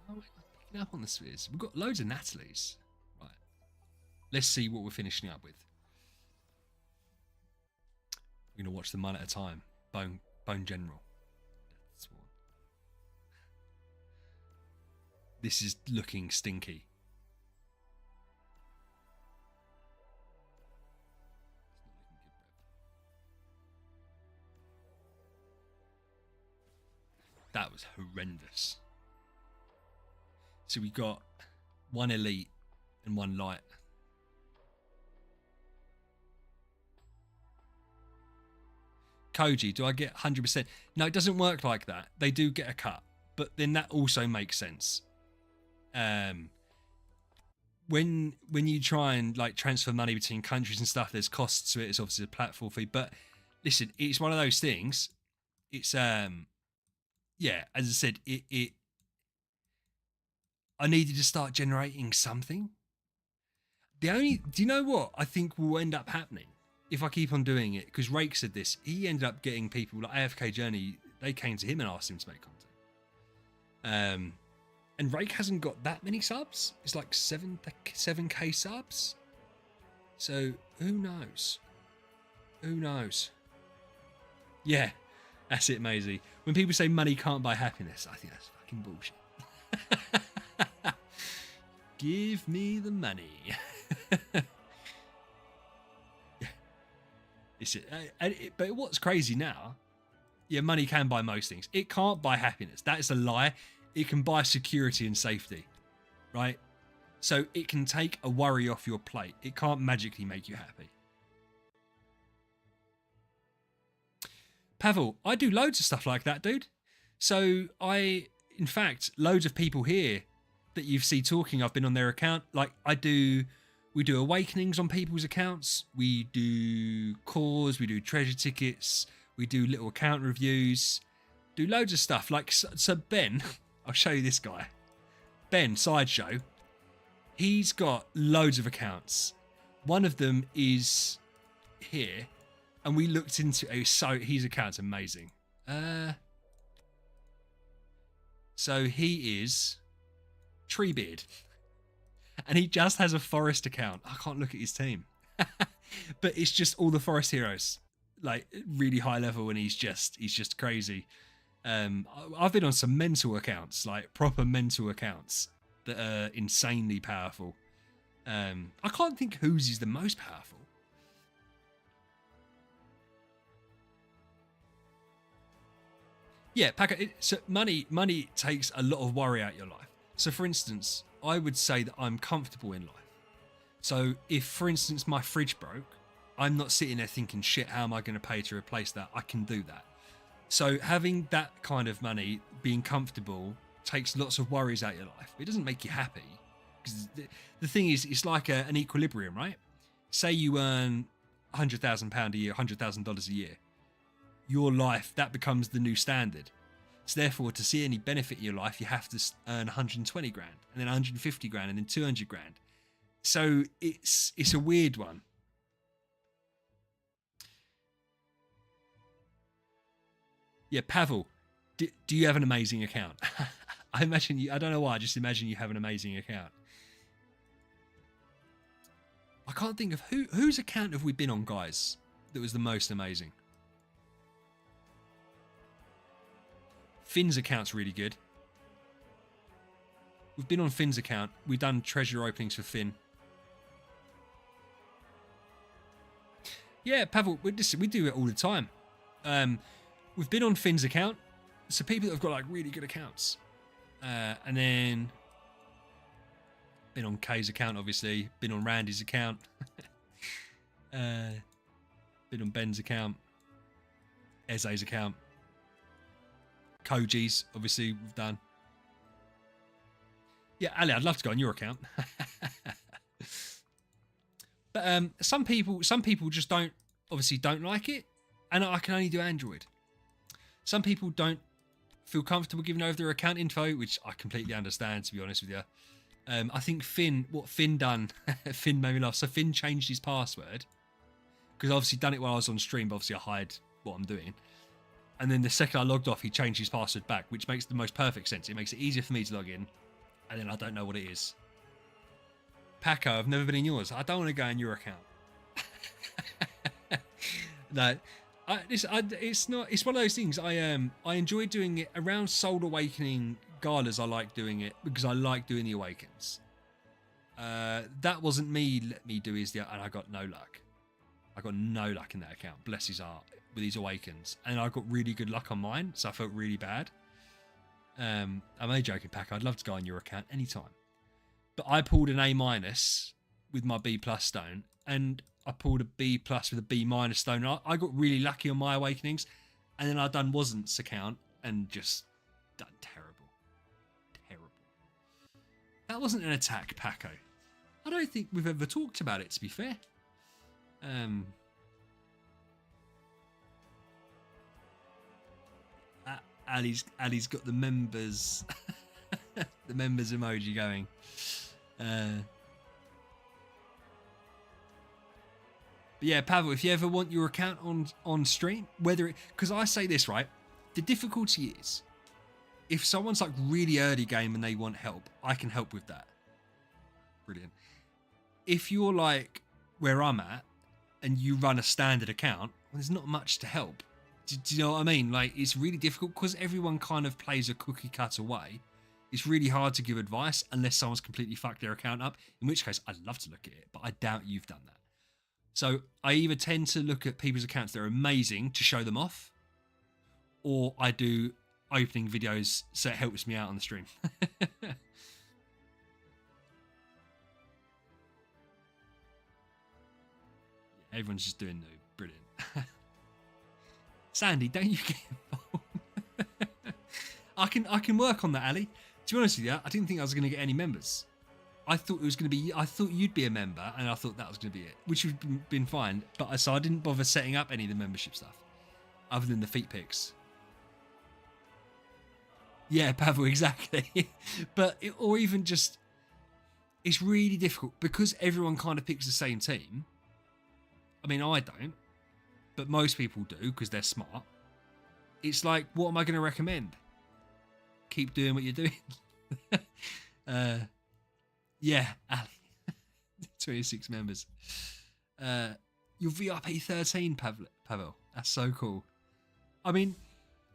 Oh, we're picking up on the spheres. We've got loads of Natalie's. Right. Let's see what we're finishing up with. We're going to watch them one at a time. Bone General. This is looking stinky. That was horrendous. So we got 1 elite and 1 light. Koji, do I get 100%? No, it doesn't work like that. They do get a cut, but then that also makes sense. When you try and like transfer money between countries and stuff, there's costs to it. It's obviously a platform fee, but listen, it's one of those things. It's yeah, as I said, I needed to start generating something. Do you know what I think will end up happening if I keep on doing it? Because Rake said this. He ended up getting people like AFK Journey. They came to him and asked him to make content. And Rake hasn't got that many subs. It's like 7k subs. So who knows? Who knows? Yeah, that's it, Maisie. When people say money can't buy happiness, I think that's fucking bullshit. Give me the money. But what's crazy now? Yeah, money can buy most things. It can't buy happiness. That is a lie. It can buy security and safety, right? So it can take a worry off your plate. It can't magically make you happy. Pavel, I do loads of stuff like that, dude. So in fact, loads of people here that you see talking, I've been on their account. Like we do awakenings on people's accounts. We do cores, we do treasure tickets, we do little account reviews, do loads of stuff. Like, so Ben, I'll show you this guy. Ben, Sideshow, he's got loads of accounts. One of them is here, and we looked into his account's amazing. So he is Treebeard, and he just has a forest account. I can't look at his team, but it's just all the forest heroes, like really high level, and he's just crazy. I've been on some mental accounts, like proper mental accounts that are insanely powerful. I can't think whose is the most powerful. Yeah, so money takes a lot of worry out of your life. So for instance, I would say that I'm comfortable in life. So if, for instance, my fridge broke, I'm not sitting there thinking, shit, how am I going to pay to replace that? I can do that. So having that kind of money, being comfortable, takes lots of worries out of your life. It doesn't make you happy. Because the thing is, it's like an equilibrium, right? Say you earn £100,000 a year, $100,000 a year. Your life, that becomes the new standard. So therefore, to see any benefit in your life, you have to earn 120 grand, and then 150 grand, and then 200 grand. So it's a weird one. Yeah, Pavel, do you have an amazing account? I imagine you. I don't know why. I just imagine you have an amazing account. I can't think of whose account have we been on, guys, that was the most amazing. Finn's account's really good. We've been on Finn's account. We've done treasure openings for Finn. Yeah, Pavel, we do it all the time. We've been on Finn's account. So people that have got like really good accounts. And then been on Kay's account, obviously. Been on Randy's account. Been on Ben's account. Eze's account. Koji's, obviously, we've done. Yeah, Ali, I'd love to go on your account. But some people just don't like it, and I can only do Android. Some people don't feel comfortable giving over their account info, which I completely understand, to be honest with you. I think what Finn done, Finn made me laugh. So Finn changed his password, because obviously done it while I was on stream, but obviously I hide what I'm doing. And then the second I logged off, he changed his password back, which makes the most perfect sense. It makes it easier for me to log in, and then I don't know what it is. Paco, I've never been in yours. I don't want to go in your account. No, it's not. It's one of those things. I enjoy doing it around Soul Awakening galas. I like doing it because I like doing the awakens. That wasn't me. Let me do his, and I got no luck. I got no luck in that account. Bless his heart. With these awakens, and I got really good luck on mine, so I felt really bad. I'm only joking, Pack. I'd love to go on your account anytime, but I pulled an A- with my B+ stone, and I pulled a B+ with a B- stone. I got really lucky on my awakenings, and then I done Wasn't's account and just done terrible. That wasn't an attack, Paco. I don't think we've ever talked about it, to be fair. Ali's got the members the members emoji going. But yeah, Pavel, if you ever want your account on stream, because I say this, right, the difficulty is if someone's like really early game and they want help, I can help with that. Brilliant. If you're like where I'm at and you run a standard account, well, there's not much to help. Do you know what I mean? Like, it's really difficult because everyone kind of plays a cookie cutter way. It's really hard to give advice unless someone's completely fucked their account up, in which case I'd love to look at it, but I doubt you've done that. So I either tend to look at people's accounts that are amazing to show them off, or I do opening videos so it helps me out on the stream. Everyone's just doing new. Brilliant. Sandy, don't you get involved? I can work on that, Ali. To be honest with you, I didn't think I was going to get any members. I thought you'd be a member, and I thought that was going to be it, which would have been fine. But so I didn't bother setting up any of the membership stuff, other than the feet pics. Yeah, Pavel, exactly. Or even just, it's really difficult because everyone kind of picks the same team. I mean, I don't, but most people do because they're smart. It's like, what am I going to recommend? Keep doing what you're doing. Yeah, Ali. 26 members. You're VIP 13, Pavel. That's so cool. I mean,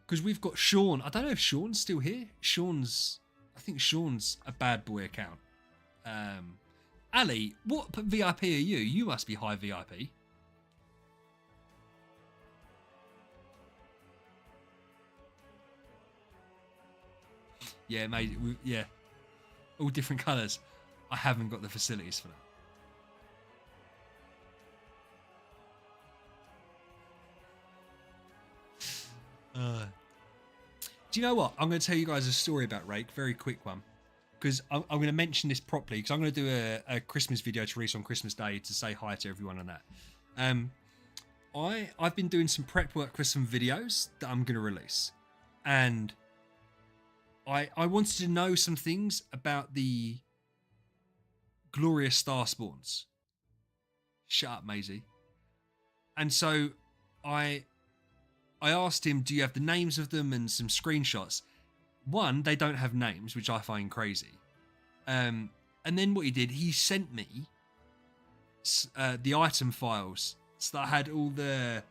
because we've got Sean. I don't know if Sean's still here. I think Sean's a bad boy account. Ali, what VIP are you? You must be high VIP. Yeah, mate. Yeah, all different colours. I haven't got the facilities for that. Do you know what? I'm going to tell you guys a story about Rake, very quick one, because I'm going to mention this properly, because I'm going to do a Christmas video to release on Christmas Day to say hi to everyone on that. I've been doing some prep work for some videos that I'm going to release, and I wanted to know some things about the glorious star spawns. Shut up, Maisie. And so I asked him, do you have the names of them and some screenshots? One, they don't have names, which I find crazy. And then what he did, he sent me the item files. So that I had all the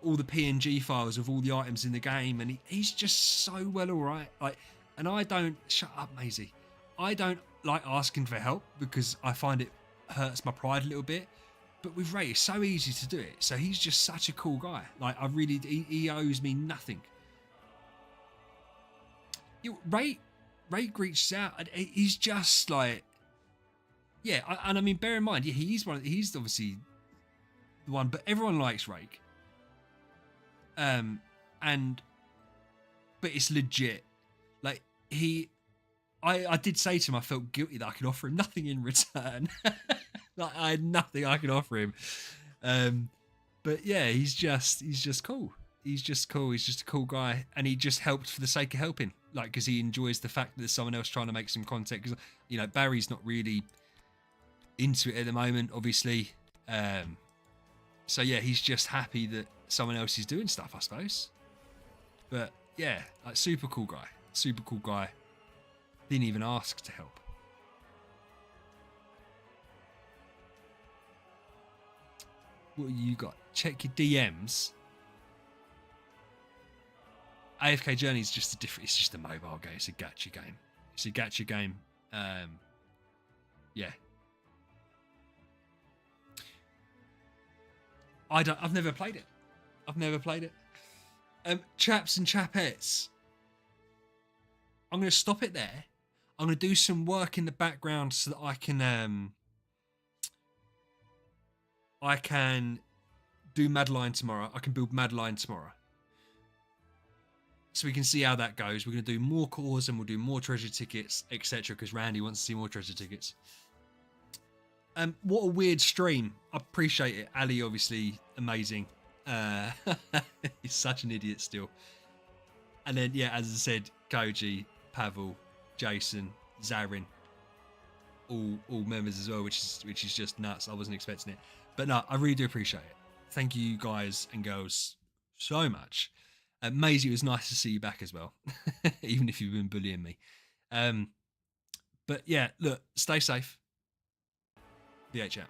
PNG files of all the items in the game, and he's just so well alright. Like, and I don't, shut up, Maisie. I don't like asking for help because I find it hurts my pride a little bit. But with Ray, it's so easy to do it. So he's just such a cool guy. Like, I really, he owes me nothing. Ray reaches out, and he's just like, yeah. And I mean, bear in mind, yeah, he's obviously the one, but everyone likes Rake. But it's legit. Like, I did say to him, I felt guilty that I could offer him nothing in return. Like, I had nothing I could offer him. But yeah, he's just cool. He's just cool. He's just a cool guy, and he just helped for the sake of helping. Like, because he enjoys the fact that there's someone else trying to make some content. Because, you know, Barry's not really into it at the moment, obviously. So yeah, he's just happy that someone else is doing stuff, I suppose. But yeah, like, super cool guy. Super cool guy. Didn't even ask to help. What you got? Check your DMs. AFK Journey is just a different. It's just a mobile game. It's a gacha game. It's a gacha game. Yeah. I've never played it. I've never played it. Chaps and chapettes. I'm going to stop it there. I'm going to do some work in the background so that I can do Madeline tomorrow. I can build Madeline tomorrow. So we can see how that goes. We're going to do more cores and we'll do more treasure tickets, etc. Because Randy wants to see more treasure tickets. What a weird stream. I appreciate it. Ali, obviously, amazing. He's such an idiot still. And then, yeah, as I said, Koji, Pavel, Jason, Zarin, all members as well, which is just nuts. I wasn't expecting it. But no, I really do appreciate it. Thank you guys and girls so much. Maisie, it was nice to see you back as well, even if you've been bullying me. But yeah, look, stay safe. VH out.